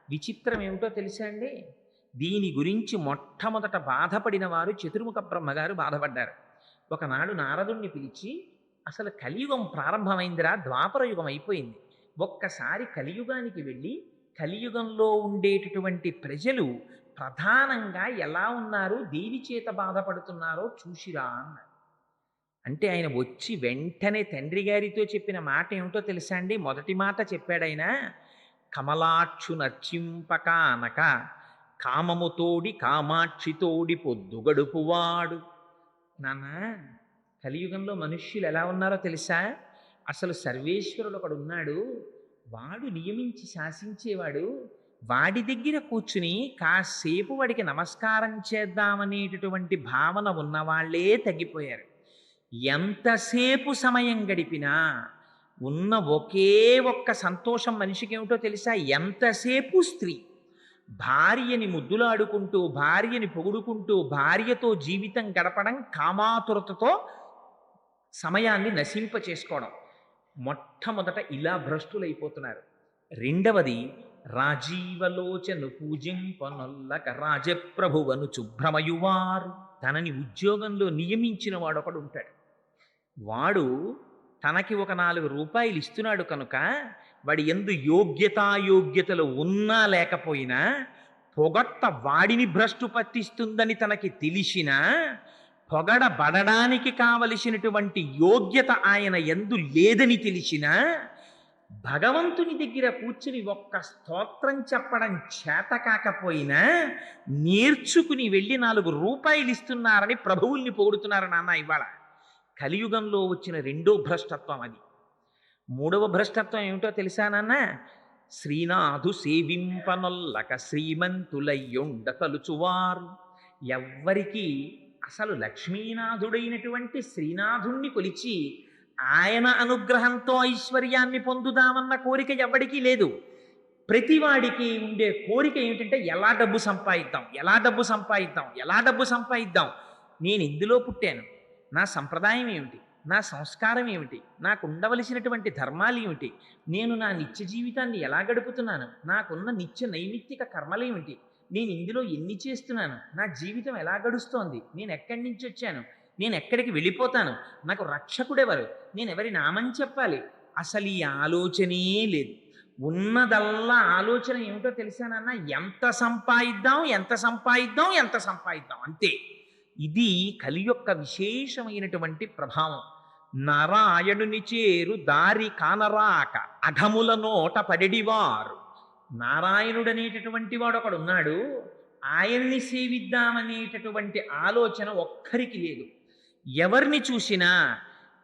విచిత్రం ఏమిటో తెలుసా అండి? దీని గురించి మొట్టమొదట బాధపడిన వారు చతుర్ముఖ బ్రహ్మగారు బాధపడ్డారు. ఒకనాడు నారదుణ్ణి పిలిచి, అసలు కలియుగం ప్రారంభమైందిరా, ద్వాపర యుగం అయిపోయింది, ఒక్కసారి కలియుగానికి వెళ్ళి కలియుగంలో ఉండేటటువంటి ప్రజలు ప్రధానంగా ఎలా ఉన్నారు, దేని చేత బాధపడుతున్నారో చూసిరా అన్నారు. అంటే ఆయన వచ్చి వెంటనే తండ్రి గారితో చెప్పిన మాట ఏమిటో తెలుసా అండి? మొదటి మాట చెప్పాడైనా, కమలాక్షు నర్చింపక అనక కామముతోడి కామాక్షితోడి పొద్దుగడుపువాడు. నాన్న, కలియుగంలో మనుష్యులు ఎలా ఉన్నారో తెలుసా? అసలు సర్వేశ్వరుడు ఒకడు ఉన్నాడు, వాడు నియమించి శాసించేవాడు. వాడి దగ్గర కూర్చుని కాసేపు వాడికి నమస్కారం చేద్దామనేటటువంటి భావన ఉన్నవాళ్లే తగ్గిపోయారు. ఎంతసేపు సమయం గడిపినా ఉన్న ఒకే ఒక్క సంతోషం మనిషికి ఏమిటో తెలుసా? ఎంతసేపు స్త్రీ. భార్యని ముద్దులాడుకుంటూ, భార్యని పొగుడుకుంటూ, భార్యతో జీవితం గడపడం, కామాతురతతో సమయాన్ని నశింప చేసుకోవడం. మొట్టమొదట ఇలా భ్రష్టులైపోతున్నారు. రెండవది, రాజీవలోచను పూజింపనొల్లక రాజప్రభువను శుభ్రమయువారు. తనని ఉద్యోగంలో నియమించిన వాడు ఒకడు ఉంటాడు. వాడు తనకి ఒక 4 రూపాయలు ఇస్తున్నాడు కనుక వాడి యందు యోగ్యతాయోగ్యతలు ఉన్నా లేకపోయినా పొగట్ట వాడిని భ్రష్టు పట్టిస్తుందని తనకి తెలిసినా, పొగడబడడానికి కావలసినటువంటి యోగ్యత ఆయన యందు లేదని తెలిసినా, భగవంతుని దగ్గర కూర్చుని ఒక్క స్తోత్రం చెప్పడం చేత కాకపోయినా నేర్చుకుని వెళ్ళి 4 రూపాయలు ఇస్తున్నారని ప్రభువుల్ని పొగుడుతున్నారు నాన్న ఇవాళ. కలియుగంలో వచ్చిన రెండో భ్రష్టత్వం అది. 3వ భ్రష్టత్వం ఏమిటో తెలుసా నాన్న? శ్రీనాథు సేవింపనొల్లక శ్రీమంతులయ్యుండ తలుచువారు. ఎవ్వరికి అసలు లక్ష్మీనాథుడైనటువంటి శ్రీనాథుణ్ణి కొలిచి ఆయన అనుగ్రహంతో ఐశ్వర్యాన్ని పొందుదామన్న కోరిక ఎవ్వడికి లేదు. ప్రతివాడికి ఉండే కోరిక ఏమిటంటే ఎలా డబ్బు సంపాదిద్దాం, ఎలా డబ్బు సంపాదిద్దాం, ఎలా డబ్బు సంపాదిద్దాం. నేను ఇందులో పుట్టాను, నా సంప్రదాయం ఏమిటి, నా సంస్కారం ఏమిటి, నాకు ఉండవలసినటువంటి ధర్మాలు ఏమిటి, నేను నా నిత్య జీవితాన్ని ఎలా గడుపుతున్నాను, నాకున్న నిత్య నైమిత్తిక కర్మలేమిటి, నేను ఇందులో ఎన్ని చేస్తున్నాను, నా జీవితం ఎలా గడుస్తోంది, నేను ఎక్కడి నుంచి వచ్చాను, నేను ఎక్కడికి వెళ్ళిపోతాను, నాకు రక్షకుడెవరు, నేను ఎవరి నామం చెప్పాలి, అసలు ఈ ఆలోచనే లేదు. ఉన్నదల్లా ఆలోచన ఏమిటో తెలిసానన్నా, ఎంత సంపాదిద్దాం, ఎంత సంపాదిద్దాం, ఎంత సంపాదిద్దాం, అంతే. ఇది కలి యొక్క విశేషమైనటువంటి ప్రభావం. నారాయణుని చేరు దారి కానరాక అఘముల నోట పడెడివారు. నారాయణుడనేటటువంటి వాడు ఒకడు ఉన్నాడు, ఆయన్ని సేవిద్దామనేటటువంటి ఆలోచన ఒక్కరికి లేదు. ఎవరిని చూసినా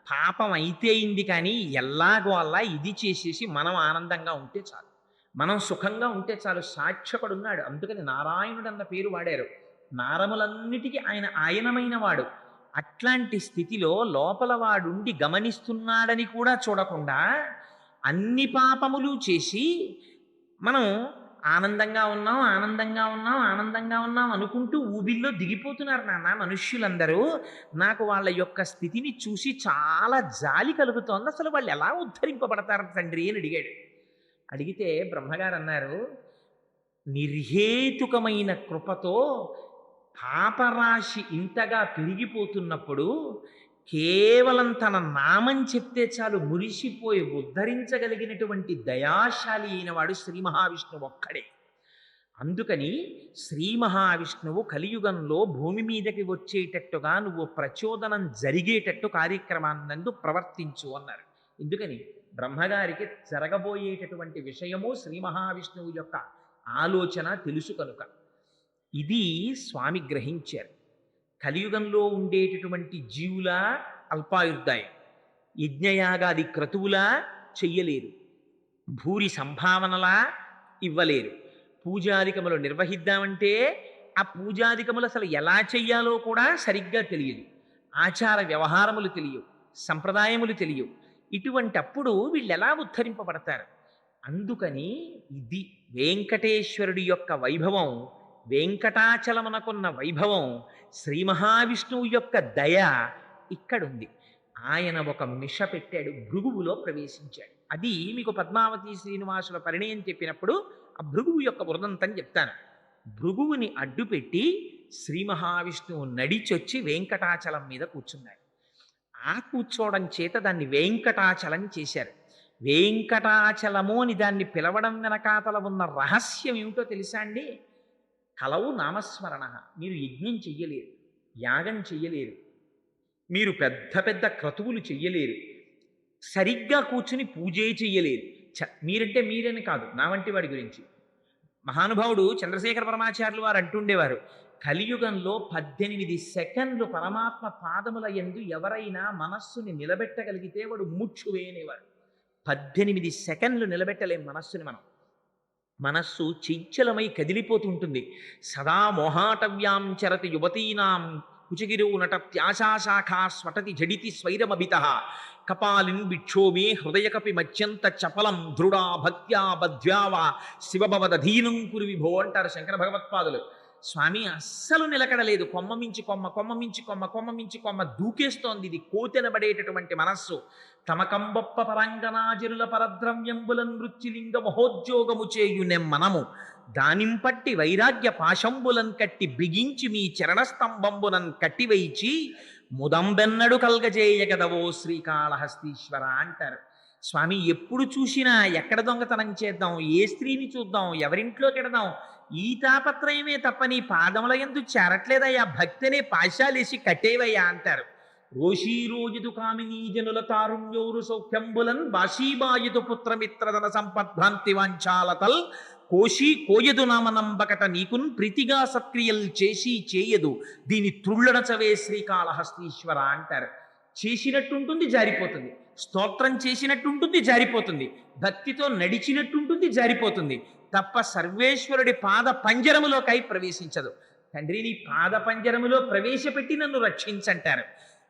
పాపం అయితే అయింది, కానీ ఎల్లాగో అలా ఇది చేసేసి మనం ఆనందంగా ఉంటే చాలు, మనం సుఖంగా ఉంటే చాలు. సాక్షకుడు ఉన్నాడు, అందుకని నారాయణుడు అన్న పేరు వాడారు. నారములన్నిటికీ ఆయన ఆయనమైన వాడు. అట్లాంటి స్థితిలో లోపల వాడుండి గమనిస్తున్నాడని కూడా చూడకుండా అన్ని పాపములు చేసి మనం ఆనందంగా ఉన్నాం, ఆనందంగా ఉన్నాం, ఆనందంగా ఉన్నాం అనుకుంటూ ఊబిల్లో దిగిపోతున్నారు నాన్న మనుష్యులందరూ. నాకు వాళ్ళ యొక్క స్థితిని చూసి చాలా జాలి కలుగుతోంది. అసలు వాళ్ళు ఎలా ఉద్ధరింపబడతారు తండ్రి అని అడిగాడు. అడిగితే బ్రహ్మగారు అన్నారు, నిర్హేతుకమైన కృపతో పాపరాశి ఇంతగా పెరిగిపోతున్నప్పుడు కేవలం తన నామం చెప్తే చాలు మురిసిపోయి ఉద్ధరించగలిగినటువంటి దయాశాలి అయిన వాడు శ్రీ మహావిష్ణువు ఒక్కడే. అందుకని శ్రీ మహావిష్ణువు కలియుగంలో భూమి మీదకి వచ్చేటట్టుగా నువ్వు ప్రచోదనం జరిగేటట్టు కార్యక్రమాన్నందు ప్రవర్తించు అన్నారు. ఎందుకని? బ్రహ్మగారికి జరగబోయేటటువంటి విషయము శ్రీ మహావిష్ణువు యొక్క ఆలోచన తెలుసు కనుక. ఇది స్వామి గ్రహించారు. కలియుగంలో ఉండేటటువంటి జీవుల అల్పాయుర్దాయం, యజ్ఞయాగాది క్రతువులా చెయ్యలేరు, భూరి సంభావనలా ఇవ్వలేరు. పూజాదికములు నిర్వహిద్దామంటే ఆ పూజాదికములు అసలు ఎలా చెయ్యాలో కూడా సరిగ్గా తెలియదు, ఆచార వ్యవహారములు తెలియవు, సంప్రదాయములు తెలియవు. ఇటువంటప్పుడు వీళ్ళు ఎలా ఉద్ధరింపబడతారు? అందుకని ఇది వెంకటేశ్వరుడి యొక్క వైభవం, వెంకటాచలమునకున్న వైభవం, శ్రీ మహావిష్ణువు యొక్క దయ ఇక్కడుంది. ఆయన ఒక మిష పెట్టాడు, భృగువులో ప్రవేశించాడు. అది మీకు పద్మావతి శ్రీనివాసుల పరిణయం చెప్పినప్పుడు ఆ భృగువు యొక్క వృదంతం చెప్తాను. భృగువుని అడ్డుపెట్టి శ్రీ మహావిష్ణువు నడిచొచ్చి వెంకటాచలం మీద కూర్చున్నాడు. ఆ కూర్చోవడం చేత దాన్ని వెంకటాచలం చేశారు. వెంకటాచలము అని దాన్ని పిలవడం వెనకాతల ఉన్న రహస్యం ఏమిటో తెలుసా అండి? కలవు నామస్మరణ. మీరు యజ్ఞం చెయ్యలేరు, యాగం చెయ్యలేరు, మీరు పెద్ద పెద్ద క్రతువులు చెయ్యలేరు, సరిగ్గా కూర్చుని పూజే చెయ్యలేరు. మీరంటే మీరని కాదు, నా వంటి వాడి గురించి మహానుభావుడు చంద్రశేఖర పరమాచార్యులు వారు అంటుండేవారు, కలియుగంలో 18 సెకండ్లు పరమాత్మ పాదముల యందు ఎవరైనా మనస్సుని నిలబెట్టగలిగితే వాడు ముచ్చువే అనేవారు. 18 సెకండ్లు నిలబెట్టలేం మనస్సుని మనం. మనస్సు చంచలమై కదిలిపోతుంటుంది. సదా మోహాటవ్యాం చరతి యువతీనాం కుచగిరో నటత్యాశాఖా స్వటతి జడితి స్వైరమభిత కపాలిన్ బిక్షోమే హృదయకపి మత్యంత చపలం దృఢా భక్త్యా బధ్యావా శివభవదధీనం కురు విభో అంటారు శంకర భగవత్పాదులు. స్వామి అస్సలు నిలకడలేదు, కొమ్మ మించి కొమ్మ, కొమ్మ మించి కొమ్మ, కొమ్మ మించి కొమ్మ దూకేస్తోంది. ఇది కోతెనబడేటటువంటి మనస్సు. తమకంబొప్ప పరంగనాజనుల పరద్రవ్యంబులన్ మృత్యులింగ మహోద్యోగము చేయునెం మనము దానింపట్టి వైరాగ్య పాశంబులన్ కట్టి బిగించి మీ చరణస్తంభంబునన్ కట్టివైచి ముదంబెన్నడు కల్గజేయగదవో శ్రీకాళహస్తీశ్వర అంటారు. స్వామి ఎప్పుడు చూసినా ఎక్కడ దొంగతనం చేద్దాం, ఏ స్త్రీని చూద్దాం, ఎవరింట్లోకి ఎడదాం, ఈ తాపత్రయమే తప్ప నీ పాదముల యందు చేరట్లేదయ్యా, భక్తినే పాశాలేసి కట్టేవయ్యా అంటారు. రోషీరోజితు కామినీ జనుల తారుణ్యోరు సౌఖ్యంబులన్ బాషీబాయుతు పుత్రమిత్రధన సంపద్భ్రాంతి వాంఛాలతల్ కోయదు నామనంబకట నీకున్ ప్రీతిగా సత్క్రియలు చేసి చేయదు దీని త్రుళ్ళడచవే శ్రీకాళహస్తీశ్వర అంటారు. చేసినట్టుంటుంది జారిపోతుంది, స్తోత్రం చేసినట్టుంటుంది జారిపోతుంది, భక్తితో నడిచినట్టుంటుంది జారిపోతుంది, తప్ప సర్వేశ్వరుడి పాద పంజరములోకై ప్రవేశించదు. తండ్రి నీ పాద పంజరములో ప్రవేశపెట్టి నన్ను రక్షించంటారు.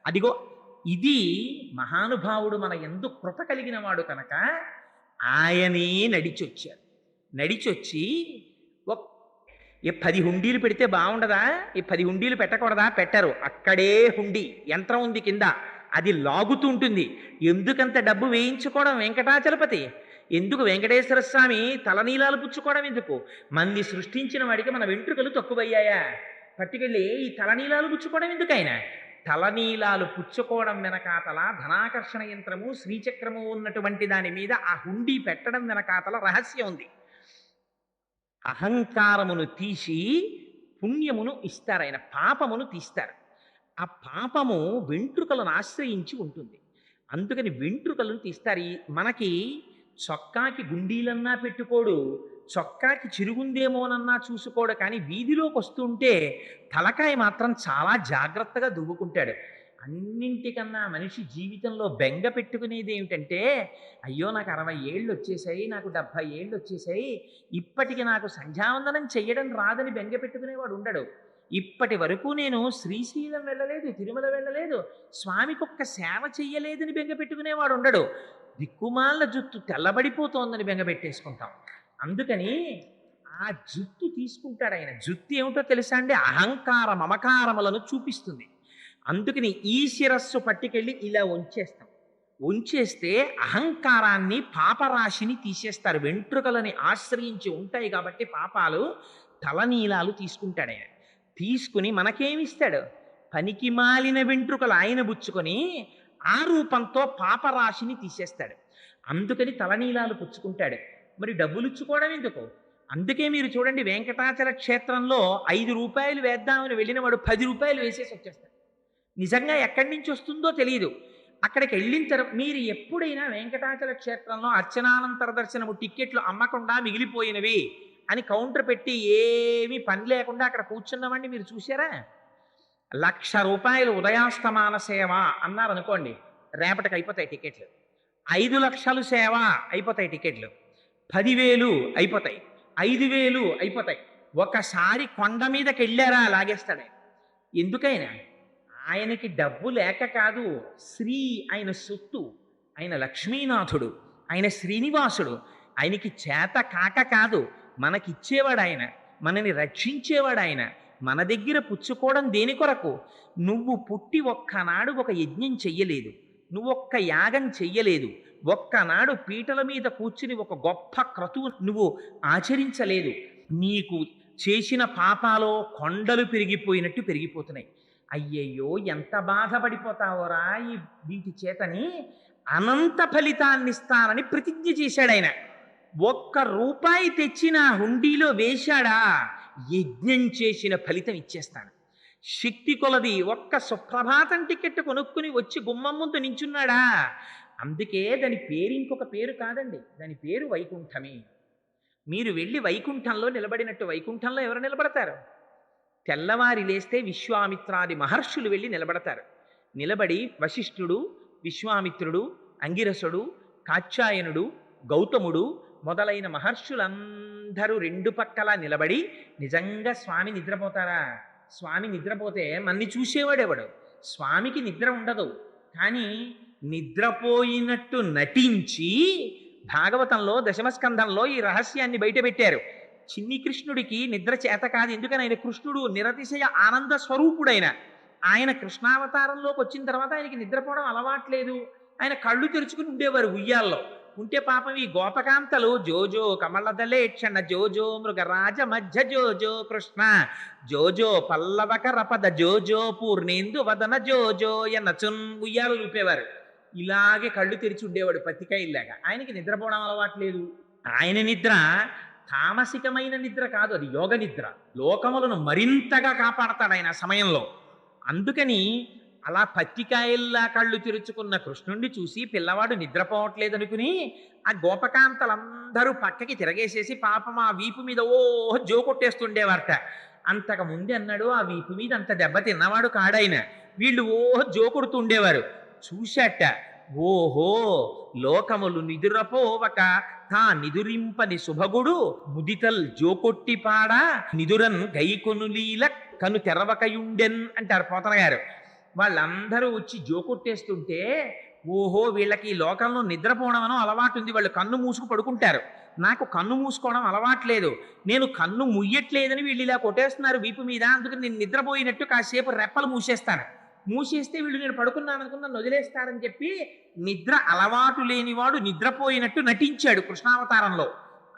అదిగో ఇది మహానుభావుడు మన యందు కృప కలిగిన వాడు కనుక ఆయనే నడిచొచ్చారు. నడిచొచ్చి ఏ 10 హుండీలు పెడితే బాగుండదా? ఈ 10 హుండీలు పెట్టకూడదా? పెట్టరు. అక్కడే హుండీ యంత్రం ఉంది కింద, అది లాగుతుంటుంది. ఎందుకంత డబ్బు వేయించుకోవడం వెంకటాచలపతి? ఎందుకు వెంకటేశ్వర స్వామి తలనీలాలు పుచ్చుకోవడం ఎందుకు? మంది సృష్టించిన వాడికి మన వెంట్రుకలు తక్కువయ్యాయా? పట్టుకెళ్ళి ఈ తలనీలాలు పుచ్చుకోవడం ఎందుకు? ఆయన తలనీలాలు పుచ్చుకోవడం వెనకాతల ధనాకర్షణ యంత్రము శ్రీచక్రము ఉన్నటువంటి దాని మీద ఆ హుండీ పెట్టడం వెనకాతల రహస్యం ఉంది. అహంకారమును తీసి పుణ్యమును ఇస్తారు, ఆయన పాపమును తీస్తారు. ఆ పాపము వెంట్రుకలను ఆశ్రయించి ఉంటుంది, అందుకని వెంట్రుకలను తీస్తారు. మనకి చొక్కాకి గుండీలన్నా పెట్టుకోడు, చొక్కాకి చిరుగుందేమోనన్నా చూసుకోడు, కానీ వీధిలోకి వస్తుంటే తలకాయ మాత్రం చాలా జాగ్రత్తగా దువ్వుకుంటాడు. అన్నింటికన్నా మనిషి జీవితంలో బెంగ పెట్టుకునేది ఏమిటంటే, అయ్యో నాకు 60 ఏళ్ళు వచ్చేసాయి, నాకు 70 ఏళ్ళు వచ్చేసాయి, ఇప్పటికి నాకు సంధ్యావందనం చెయ్యడం రాదని బెంగ పెట్టుకునేవాడు ఉండడు. ఇప్పటి వరకు నేను శ్రీశైలం వెళ్ళలేదు, తిరుమల వెళ్ళలేదు, స్వామికి ఒక్క సేవ చెయ్యలేదని బెంగ పెట్టుకునేవాడు ఉండడు. దిక్కుమాల జుట్టు తెల్లబడిపోతోందని బెంగ పెట్టేసుకుంటాం. అందుకని ఆ జుట్టు తీసుకుంటాడు ఆయన. జుట్టు ఏమిటో తెలుసా అండి? అహంకార మమకారములను చూపిస్తుంది. అందుకని ఈ శిరస్సు పట్టుకెళ్ళి ఇలా ఉంచేస్తాం. ఉంచేస్తే అహంకారాన్ని పాపరాశిని తీసేస్తారు. వెంట్రుకలని ఆశ్రయించి ఉంటాయి కాబట్టి పాపాలు, తలనీలాలు తీసుకుంటాడు ఆయన. తీసుకుని మనకేమిస్తాడు? పనికి మాలిన వెంట్రుకలు ఆయన బుచ్చుకొని ఆ రూపంతో పాపరాశిని తీసేస్తాడు. అందుకని తలనీలాలు పుచ్చుకుంటాడు. మరి డబ్బులు ఇచ్చుకోవడం ఎందుకు? అందుకే మీరు చూడండి, వెంకటాచల క్షేత్రంలో 5 రూపాయలు వేద్దామని వెళ్ళిన వాడు 10 రూపాయలు వేసేసి వచ్చేస్తాడు. నిజంగా ఎక్కడి నుంచి వస్తుందో తెలియదు. అక్కడికి వెళ్ళిన తర్వాత మీరు ఎప్పుడైనా వెంకటాచల క్షేత్రంలో అర్చనానంతర దర్శనము టిక్కెట్లు అమ్మకుండా మిగిలిపోయినవి అని కౌంటర్ పెట్టి ఏమీ పని లేకుండా అక్కడ కూర్చున్నామండి మీరు చూసారా? 1,00,000 రూపాయలు ఉదయాస్తమాన సేవ అన్నారనుకోండి, రేపటికి అయిపోతాయి టికెట్లు. 5 లక్షలు సేవ అయిపోతాయి టికెట్లు. 10,000 అయిపోతాయి, 5,000 అయిపోతాయి. ఒకసారి కొండ మీదకి వెళ్ళారా లాగేస్తాడు. ఎందుకైనా ఆయనకి డబ్బు లేక కాదు, శ్రీ ఆయన సొత్తు, ఆయన లక్ష్మీనాథుడు, ఆయన శ్రీనివాసుడు. ఆయనకి చేత కాక కాదు, మనకిచ్చేవాడు ఆయన, మనని రక్షించేవాడు ఆయన. మన దగ్గర పుచ్చుకోవడం దేని కొరకు? నువ్వు పుట్టి ఒక్కనాడు ఒక యజ్ఞం చెయ్యలేదు, నువ్వు ఒక్క యాగం చెయ్యలేదు, ఒక్కనాడు పీటల మీద కూర్చుని ఒక గొప్ప క్రతువు నువ్వు ఆచరించలేదు. నీకు చేసిన పాపాలో కొండలు పెరిగిపోయినట్టు పెరిగిపోతున్నాయి. అయ్యయ్యో ఎంత బాధపడిపోతావోరా ఈ వీటి చేతని అనంత ఫలితాన్ని ఇస్తానని ప్రతిజ్ఞ చేశాడు ఆయన. 1 రూపాయి తెచ్చిన హుండీలో వేశాడా, యజ్ఞం చేసిన ఫలితం ఇచ్చేస్తాను. శక్తి కొలది ఒక్క సుప్రభాతం టికెట్ కొనుక్కుని వచ్చి గుమ్మం ముందు నించున్నాడా, అందుకే దాని పేరు ఇంకొక పేరు కాదండి, దాని పేరు వైకుంఠమే. మీరు వెళ్ళి వైకుంఠంలో నిలబడినట్టు వైకుంఠంలో ఎవరు నిలబడతారు? తెల్లవారి లేస్తే విశ్వామిత్రాది మహర్షులు వెళ్ళి నిలబడతారు. నిలబడి వశిష్ఠుడు, విశ్వామిత్రుడు, అంగిరసుడు, కాత్యాయనుడు, గౌతముడు మొదలైన మహర్షులందరూ 2 పక్కలా నిలబడి, నిజంగా స్వామి నిద్రపోతారా? స్వామి నిద్రపోతే మన్ని చూసేవాడెవడు? స్వామికి నిద్ర ఉండదు, కానీ నిద్రపోయినట్టు నటించి భాగవతంలో దశమస్కంధంలో ఈ రహస్యాన్ని బయటపెట్టారు. చిన్ని కృష్ణుడికి నిద్ర చేత కాదు. ఎందుకని? ఆయన కృష్ణుడు నిరతిశయ ఆనంద స్వరూపుడైన ఆయన కృష్ణావతారంలోకి వచ్చిన తర్వాత ఆయనకి నిద్రపోవడం అలవాట్లేదు. ఆయన కళ్ళు తెరుచుకుని ఉండేవారు ఉయ్యాల్లో. ఉంటే పాపం ఈ గోపకాంతలు జోజో కమలదలేక్షణ జోజో మృగరాజ మధ్య జోజో కృష్ణ జోజో పల్లవకర పద జోజో పూర్ణేందు వదన జోజో ఎన్నచున్ ఉయ్యాలు ఊపేవారు. ఇలాగే కళ్ళు తెరిచి ఉండేవాడు పత్తికాయలాగా. ఆయనకి నిద్రపోవడం అలవాట్లేదు. ఆయన నిద్ర తామసికమైన నిద్ర కాదు, అది యోగ నిద్ర. లోకములను మరింతగా కాపాడతాడు ఆయన సమయంలో. అందుకని అలా పత్తికాయల్లా కళ్ళు తెరుచుకున్న కృష్ణుణ్ణి చూసి పిల్లవాడు నిద్రపోవట్లేదనుకుని ఆ గోపకాంతలందరూ పక్కకి తిరగేసేసి పాపం ఆ వీపు మీద ఓ జోకొట్టేస్తుండేవారట. అంతకు ముందు అన్నాడు ఆ వీపు మీద అంత దెబ్బ తిన్నవాడు కాడాయన. వీళ్ళు జోకొడుతుండేవారు. చూశాట, ఓహో లోకములు నిదురపోవక తా నిదురింపని శుభగుడు ముదితల్ జోకొట్టిపాడా నిదురన్ గైకొనులీల కను తెరవకయుండెన్ అంటారు పోతన గారు. వాళ్ళందరూ వచ్చి జోకొట్టేస్తుంటే ఓహో వీళ్ళకి ఈ లోకంలో నిద్రపోవడం అలవాటు ఉంది, వాళ్ళు కన్ను మూసుకు పడుకుంటారు. నాకు కన్ను మూసుకోవడం అలవాట్లేదు, నేను కన్ను ముయ్యట్లేదని వీళ్ళు ఇలా కొట్టేస్తున్నారు వీపు మీద, అందుకని నేను నిద్రపోయినట్టు కాసేపు రెప్పలు మూసేస్తాను, మూసేస్తే వీళ్ళు నేను పడుకున్నాను అనుకుని నన్ను వదిలేస్తారని చెప్పి నిద్ర అలవాటు లేనివాడు నిద్రపోయినట్టు నటించాడు కృష్ణావతారంలో.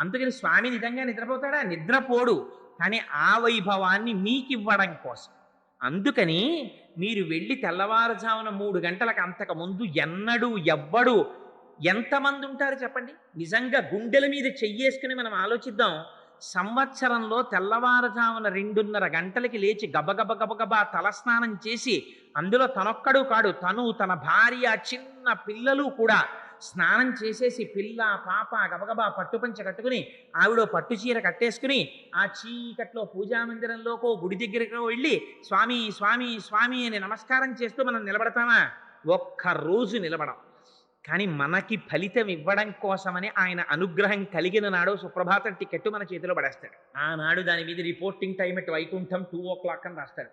అందుకని స్వామి నిజంగా నిద్రపోతాడా? నిద్రపోడు, కానీ ఆ వైభవాన్ని మీకివ్వడం కోసం. అందుకని మీరు వెళ్ళి తెల్లవారుజామున 3 గంటలకు అంతకుముందు ఎన్నడూ ఎవ్వడు ఎంతమంది ఉంటారు చెప్పండి? నిజంగా గుండెల మీద చెయ్యేసుకుని మనం ఆలోచిద్దాం. సంవత్సరంలో తెల్లవారుజామున 2:30 గంటలకి లేచి గబగబా తలస్నానం చేసి, అందులో తనొక్కడు కాడు, తను తన భార్య చిన్న పిల్లలు కూడా స్నానం చేసేసి పిల్ల పాప గబగబా పట్టుపంచ కట్టుకుని ఆవిడ పట్టు చీర కట్టేసుకుని ఆ చీకట్లో పూజామందిరంలోకో గుడి దగ్గరకు వెళ్ళి స్వామి స్వామి స్వామి అని నమస్కారం చేస్తూ మనం నిలబడతామా? ఒక్కరోజు నిలబడం. కానీ మనకి ఫలితం ఇవ్వడం కోసమని ఆయన అనుగ్రహం కలిగిన నాడు సుప్రభాతం టికెట్ మన చేతిలో పడేస్తాడు. ఆనాడు దాని మీద reporting time at Vaikuntham 2 o'clock అని రాస్తాడు.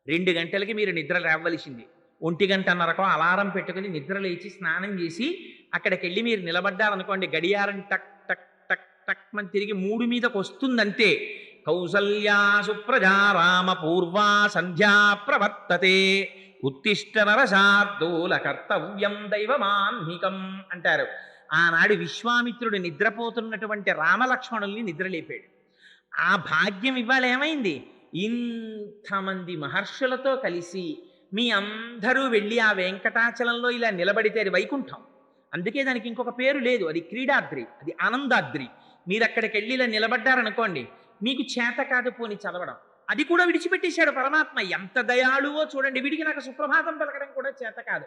2 గంటలకి మీరు నిద్ర లేవలసింది. 1 గంటన్నరకు అలారం పెట్టుకుని నిద్ర లేచి స్నానం చేసి అక్కడికి వెళ్ళి మీరు నిలబడ్డారనుకోండి, గడియారం టక్ టక్ టక్ టక్ అని తిరిగి 3 మీదకి వస్తుందంతే. కౌసల్యా సుప్రజా రామ పూర్వా సంధ్యా ప్రవర్తతే ఉత్తిష్ట నరశార్దూల కర్తవ్యం దైవమాన్నికం అంటారు. ఆనాడు విశ్వామిత్రుడు నిద్రపోతున్నటువంటి రామలక్ష్మణుల్ని నిద్రలేపాడు. ఆ భాగ్యం ఇవాళ ఏమైంది? ఇంతమంది మహర్షులతో కలిసి మీ అందరూ వెళ్ళి ఆ వెంకటాచలంలో ఇలా నిలబడితే అది వైకుంఠం. అందుకే దానికి ఇంకొక పేరు లేదు, అది క్రీడాద్రి, అది ఆనందాద్రి. మీరు అక్కడికి వెళ్ళి ఇలా నిలబడ్డారనుకోండి, మీకు చేత కాదు పోని చదవడం, అది కూడా విడిచిపెట్టేశాడు పరమాత్మ. ఎంత దయాళువో చూడండి. వీడికి నాకు సుప్రభాతం పలకడం కూడా చేత కాదు.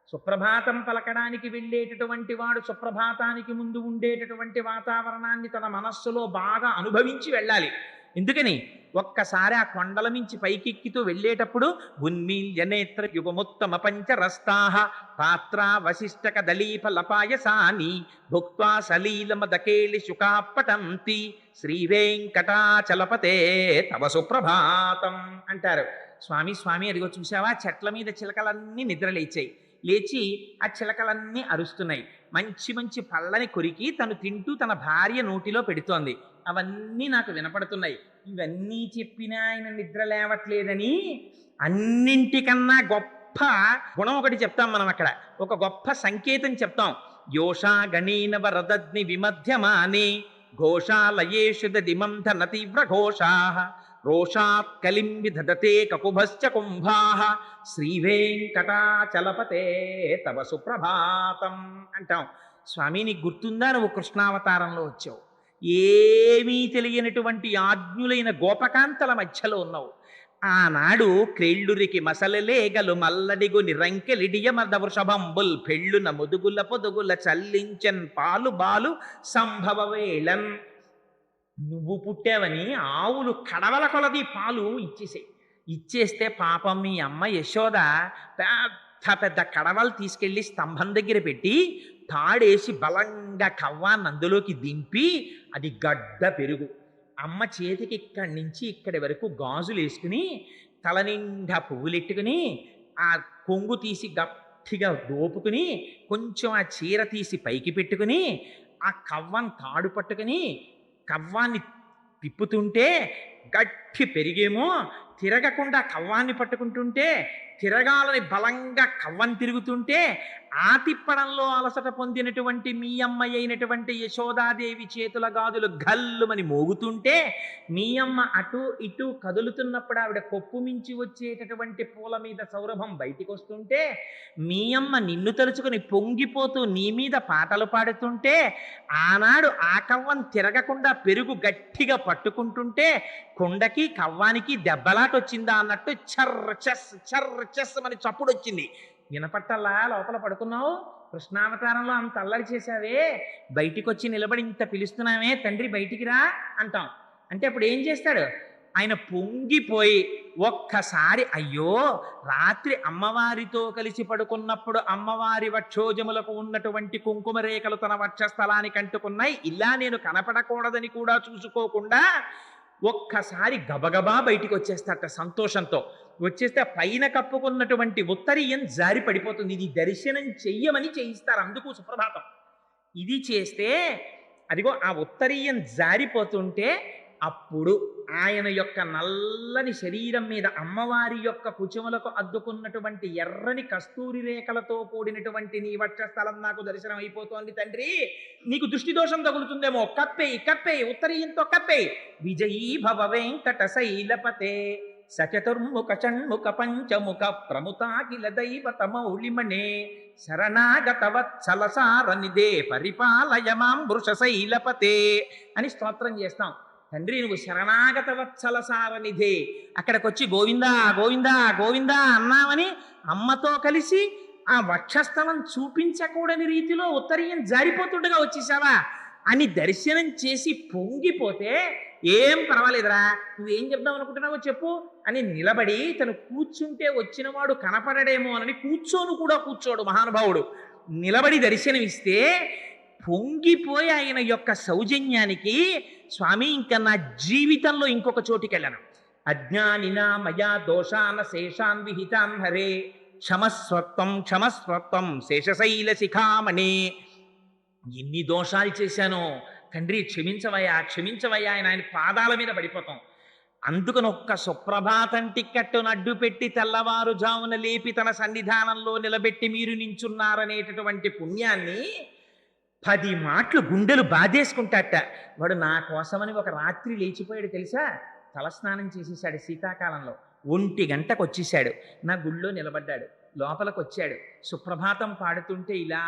సుప్రభాతం పలకడానికి వెళ్ళేటటువంటి వాడు సుప్రభాతానికి ముందు ఉండేటటువంటి వాతావరణాన్ని తన మనస్సులో బాగా అనుభవించి వెళ్ళాలి. ఎందుకని? ఒక్కసారి ఆ కొండల మించి పైకెక్కితూ వెళ్ళేటప్పుడు ఉన్మీల్య నేత్ర యుగముత్తమ పంచరస్తాహ పాత్ర వశిష్టక దళీప లపాయసాని భుక్త్వా సలీలమదకేళి శుకాపటంతి శ్రీ వెంకటాచలపతే తవ సుప్రభాతం అంటారు. స్వామి స్వామి అదిగో చూసావా, చెట్ల మీద చిలకలన్నీ నిద్రలేచాయి. లేచి ఆ చిలకలన్నీ అరుస్తున్నాయి. మంచి మంచి పళ్ళని కొరికి తను తింటూ తన భార్య నోటిలో పెడుతోంది. అవన్నీ నాకు వినపడుతున్నాయి. ఇవన్నీ చెప్పినా ఆయన నిద్ర లేవట్లేదని అన్నింటికన్నా గొప్ప గుణం ఒకటి చెప్తాం మనం అక్కడ. ఒక గొప్ప సంకేతం చెప్తాం. యోషా గణీన వరదగ్ని విమధ్యమానే ఘోషాలయేషు దిమంధన తీవ్ర ఘోషా రోషాత్ కలింబి దదతే కకుభశ్చ కుంభాః శ్రీ వెంకటాచలపతే తవ సుప్రభాతం అంటాం. స్వామి నీకు గుర్తుందా, నువ్వు కృష్ణావతారంలో వచ్చావు, ఏమీ తెలియనటువంటి ఆజ్ఞులైన గోపకాంతల మధ్యలో ఉన్నావు. ఆనాడు క్రేళ్ళురికి మసలలేగలు మల్లడిగు నిరంకెలిడియ మద వృషభంబుల్ పెళ్ళున ముదుగుల పొదుగుల చల్లించన్ పాలు బాలు సంభవ వేళన్. నువ్వు పుట్టావని ఆవులు కడవల కొలది పాలు ఇచ్చేస్తే పాపం మీ అమ్మ యశోద పెద్ద పెద్ద కడవలు తీసుకెళ్ళి స్తంభం దగ్గర పెట్టి తాడేసి బలంగా కవ్వాన్ని అందులోకి దింపి అది గడ్డ పెరుగు. అమ్మ చేతికి ఇక్కడి నుంచి ఇక్కడి వరకు గాజులు వేసుకుని తల నిండా పువ్వులెట్టుకుని ఆ కొంగు తీసి గట్టిగా దోపుకుని కొంచెం ఆ చీర తీసి పైకి పెట్టుకుని ఆ కవ్వాన్ని తాడు పట్టుకుని కవ్వాన్ని తిప్పుతుంటే గట్టి పెరిగేమో తిరగకుండా కవ్వాన్ని పట్టుకుంటుంటే తిరగాలని బలంగా కవ్వం తిరుగుతుంటే ఆ తిప్పడంలో అలసట పొందినటువంటి మీ అమ్మ అయినటువంటి యశోదాదేవి చేతుల గాజులు గల్లుమని మోగుతుంటే మీ అమ్మ అటు ఇటు కదులుతున్నప్పుడు ఆవిడ కొప్పు మించి వచ్చేటటువంటి పూల మీద సౌరభం బయటికి వస్తుంటే మీ అమ్మ నిన్ను తలుచుకుని పొంగిపోతూ నీ మీద పాటలు పాడుతుంటే ఆనాడు ఆ కవ్వం తిరగకుండా పెరుగు గట్టిగా పట్టుకుంటుంటే కుండకి కవ్వానికి దెబ్బలాట వచ్చిందా అన్నట్టు చర్ర చెస్ అని చప్పుడు వచ్చింది. వినపట్టల్లా లోపల పడుకున్నావు, కృష్ణావతారంలో అంత అల్లరి చేశావే, బయటికి వచ్చి నిలబడి ఇంత పిలుస్తున్నావే తండ్రి బయటికి రా అంటాం. అంటే అప్పుడు ఏం చేస్తాడు ఆయన? పొంగిపోయి ఒక్కసారి, అయ్యో రాత్రి అమ్మవారితో కలిసి పడుకున్నప్పుడు అమ్మవారి వక్షోజములకు ఉన్నటువంటి కుంకుమ రేఖలు తన వక్షస్థలానికి అంటుకున్నాయి, ఇలా నేను కనపడకూడదని కూడా చూసుకోకుండా ఒక్కసారి గబగబా బయటికి వచ్చేస్తాట సంతోషంతో. వచ్చేస్తే పైన కప్పుకున్నటువంటి ఉత్తరీయం జారి పడిపోతుంది. ఇది దర్శనం చెయ్యమని చేయిస్తారు, అందుకు సుప్రభాతం. ఇది చేస్తే అదిగో ఆ ఉత్తరీయం జారిపోతుంటే అప్పుడు ఆయన యొక్క నల్లని శరీరం మీద అమ్మవారి యొక్క కుచములకు అద్దుకున్నటువంటి ఎర్రని కస్తూరి రేఖలతో కూడినటువంటి నీ వక్షస్థలం నాకు దర్శనం అయిపోతోంది తండ్రి, నీకు దృష్టి దోషం తగులుతుందేమో, కప్పేయి ఉత్తరీయంతో కప్పేయి. విజయీ భవ వెంకట శైలపతే సచతుర్ముఖ షణ్ముఖ పంచముఖ ప్రముతాకిల దైవత మౌళిమణే శరణాగత వత్సలసారనిదే పరిపాలయ మాం వృష శైలపతే అని స్తోత్రం చేస్తాం. తండ్రి నువ్వు శరణాగత వత్సలసారనిధే, అక్కడికొచ్చి గోవిందా గోవిందా గోవిందా అన్నామని అమ్మతో కలిసి ఆ వక్షస్థలం చూపించకూడని రీతిలో ఉత్తరీయం జారిపోతుండగా వచ్చేసావా అని దర్శనం చేసి పొంగిపోతే, ఏం పర్వాలేదురా నువ్వేం చెప్దాం అనుకుంటున్నావో చెప్పు అని నిలబడి తను కూర్చుంటే వచ్చినవాడు కనపడడేమో అని కూర్చోను కూడా కూర్చోడు మహానుభావుడు, నిలబడి దర్శనమిస్తే పొంగిపోయి ఆయన యొక్క సౌజన్యానికి, స్వామి ఇంకా నా జీవితంలో ఇంకొక చోటికి వెళ్ళను, అజ్ఞానినా మయా దోషాన శేషాన్ విహితాన్ హరే క్షమస్వత్వం శేషశైల శిఖామణి. ఎన్ని దోషాలు చేశానో తండ్రి క్షమించవయ్యా అని ఆయన పాదాల మీద పడిపోతాం. అందుకని ఒక్క సుప్రభాతం టిక్కెట్టును అడ్డు పెట్టి తెల్లవారుజామున లేపి తన సన్నిధానంలో నిలబెట్టి మీరు నించున్నారనేటటువంటి పుణ్యాన్ని 10 మాటలు గుండెలు బాధేసుకుంటాట. వాడు నా కోసమని ఒక రాత్రి లేచిపోయాడు తెలుసా, తలస్నానం చేసేసాడు శీతాకాలంలో, 1 గంటకు వచ్చేసాడు, నా గుళ్ళో నిలబడ్డాడు, లోపలికి వచ్చాడు, సుప్రభాతం పాడుతుంటే ఇలా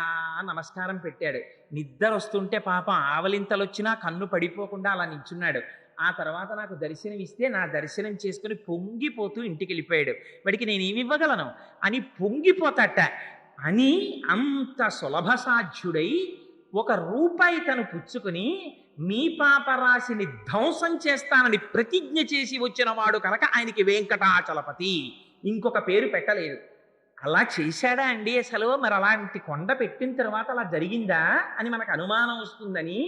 నమస్కారం పెట్టాడు, నిద్ర వస్తుంటే పాపం ఆవలింతలు వచ్చినా కన్ను పడిపోకుండా అలా నించున్నాడు. ఆ తర్వాత నాకు దర్శనం ఇస్తే నా దర్శనం చేసుకుని పొంగిపోతూ ఇంటికి వెళ్ళిపోయాడు. వాడికి నేనేమి ఇవ్వగలను అని పొంగిపోతాట అని అంత సులభ సాధ్యుడై 1 రూపాయి తను పుచ్చుకుని మీ పాపరాశిని ధ్వంసం చేస్తానని ప్రతిజ్ఞ చేసి వచ్చిన వాడు కనుక ఆయనకి వెంకటాచలపతి, ఇంకొక పేరు పెట్టలేదు. అలా చేశాడా అండి అసలు? మరి అలాంటి కొండ పెట్టిన తర్వాత అలా జరిగిందా అని మనకు అనుమానం వస్తుందని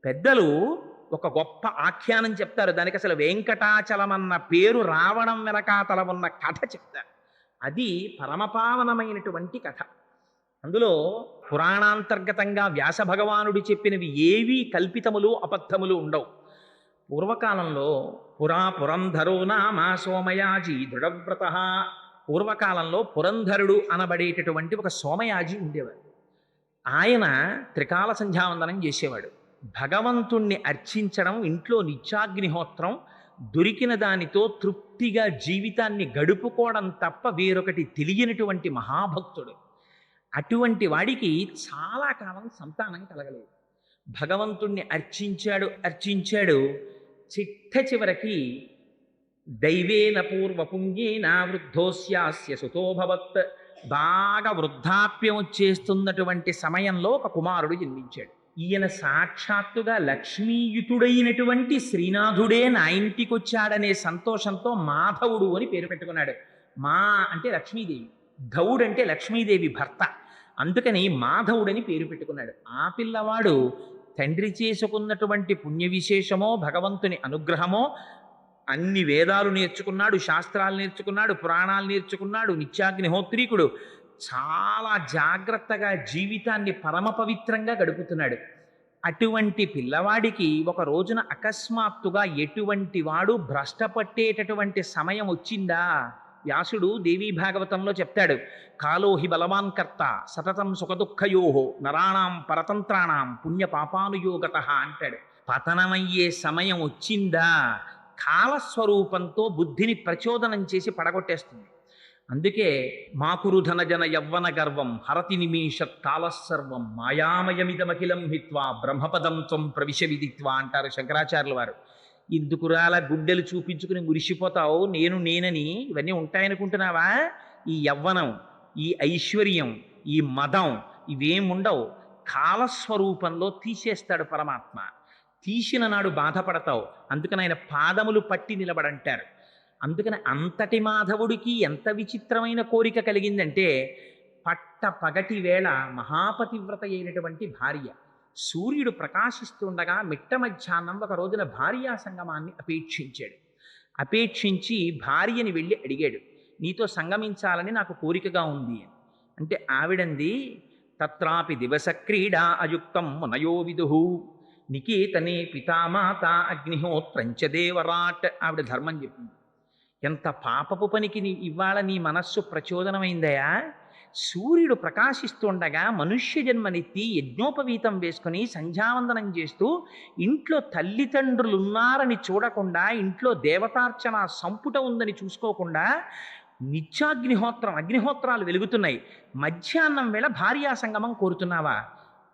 పెద్దలు ఒక గొప్ప ఆఖ్యానం చెప్తారు. దానికి అసలు వెంకటాచలం అన్న పేరు రావడం వెనకాతల ఉన్న కథ చెప్తారు. అది పరమపావనమైనటువంటి కథ. అందులో పురాణాంతర్గతంగా వ్యాస భగవానుడు చెప్పినవి ఏవీ కల్పితములు అబద్ధములు ఉండవు. పూర్వకాలంలో పురంధరో నామ సోమయాజీ దృఢవ్రత, పూర్వకాలంలో పురంధరుడు అనబడేటటువంటి ఒక సోమయాజి ఉండేవాడు. ఆయన త్రికాల సంధ్యావందనం చేసేవాడు. భగవంతుణ్ణి అర్చించడం, ఇంట్లో నిత్యాగ్నిహోత్రం, దొరికిన దానితో తృప్తిగా జీవితాన్ని గడుపుకోవడం తప్ప వేరొకటి తెలియనటువంటి మహాభక్తుడు. అటువంటి వాడికి చాలా కాలం సంతానం కలగలేదు. భగవంతుణ్ణి అర్చించాడు. చిట్ట చివరికి దైవేన పూర్వపుణ్యేన వృద్ధోస్యాస్య సుతోభవత్, బాగా వృద్ధాప్యం వచ్చేస్తున్నటువంటి సమయంలో ఒక కుమారుడు జన్మించాడు. ఈయన సాక్షాత్తుగా లక్ష్మీయుతుడైనటువంటి శ్రీనాథుడే నా ఇంటికి వచ్చాడనే సంతోషంతో మాధవుడు అని పేరు పెట్టుకున్నాడు. మా అంటే లక్ష్మీదేవి, ధవుడు అంటే లక్ష్మీదేవి భర్త, అందుకని మాధవుడని పేరు పెట్టుకున్నాడు. ఆ పిల్లవాడు తండ్రి చేసుకున్నటువంటి పుణ్య విశేషమో భగవంతుని అనుగ్రహమో అన్ని వేదాలు నేర్చుకున్నాడు, శాస్త్రాలు నేర్చుకున్నాడు, పురాణాలు నేర్చుకున్నాడు, నిత్యాగ్నిహోత్రీకుడు, చాలా జాగ్రత్తగా జీవితాన్ని పరమ పవిత్రంగా గడుపుతున్నాడు. అటువంటి పిల్లవాడికి ఒక రోజున అకస్మాత్తుగా ఎటువంటి వాడు భ్రష్టపట్టేటటువంటి సమయం వచ్చిందా? వ్యాసుడు దేవీ భాగవతంలో చెప్తాడు, కాలోహి బలవాన్ కర్త సతతం సుఖదుఃఖయోహో నరాణాం పరతంత్రాణం పుణ్యపాపానుయోగత అంటాడు. పతనమయ్యే సమయం వచ్చిందా కాలస్వరూపంతో బుద్ధిని ప్రచోదనం చేసి పడగొట్టేస్తుంది. అందుకే మాకురు ధనజన యవ్వన గర్వం హరతి నిమేషత్ కాలస్సర్వం మాయామయమిదమఖిలం హిత్వా బ్రహ్మపదం త్వం ప్రవిశ విదిత్వా అంటారు శంకరాచార్యుల వారు. ఇందుకురా అలా గుండెలు చూపించుకుని మురిసిపోతావు నేనని ఇవన్నీ ఉంటాయనుకుంటున్నావా? ఈ యవ్వనం, ఈ ఐశ్వర్యం, ఈ మదం ఇవేం ఉండవు. కాలస్వరూపంలో తీసేస్తాడు పరమాత్మ. తీసిన నాడు బాధపడతావు. అందుకని ఆయన పాదములు పట్టి నిలబడంటారు. అందుకని అంతటి మాధవుడికి ఎంత విచిత్రమైన కోరిక కలిగిందంటే, పట్ట పగటి వేళ మహాపతివ్రత అయినటువంటి భార్య, సూర్యుడు ప్రకాశిస్తుండగా మిట్ట మధ్యాహ్నం ఒక రోజున భార్యా సంగమాన్ని అపేక్షించాడు. అపేక్షించి భార్యని వెళ్ళి అడిగాడు, నీతో సంగమించాలని నాకు కోరికగా ఉంది అని. అంటే ఆవిడంది, తత్రాపి దివస క్రీడా అయుక్తం మునయో విదుహు నికేతనే పితామాత అగ్నిహోత్రంచ దేవరాట్. ఆవిడ ధర్మం చెప్పింది. ఎంత పాపపు పనికి ఇవాళ నీ మనస్సు ప్రచోదనమైందయా? సూర్యుడు ప్రకాశిస్తుండగా మనుష్య జన్మనెత్తి యజ్ఞోపవీతం వేసుకుని సంధ్యావందనం చేస్తూ ఇంట్లో తల్లిదండ్రులున్నారని చూడకుండా, ఇంట్లో దేవతార్చన సంపుట ఉందని చూసుకోకుండా అగ్నిహోత్రాలు వెలుగుతున్నాయి. మధ్యాహ్నం వేళ భార్యా సంగమం కోరుతున్నావా?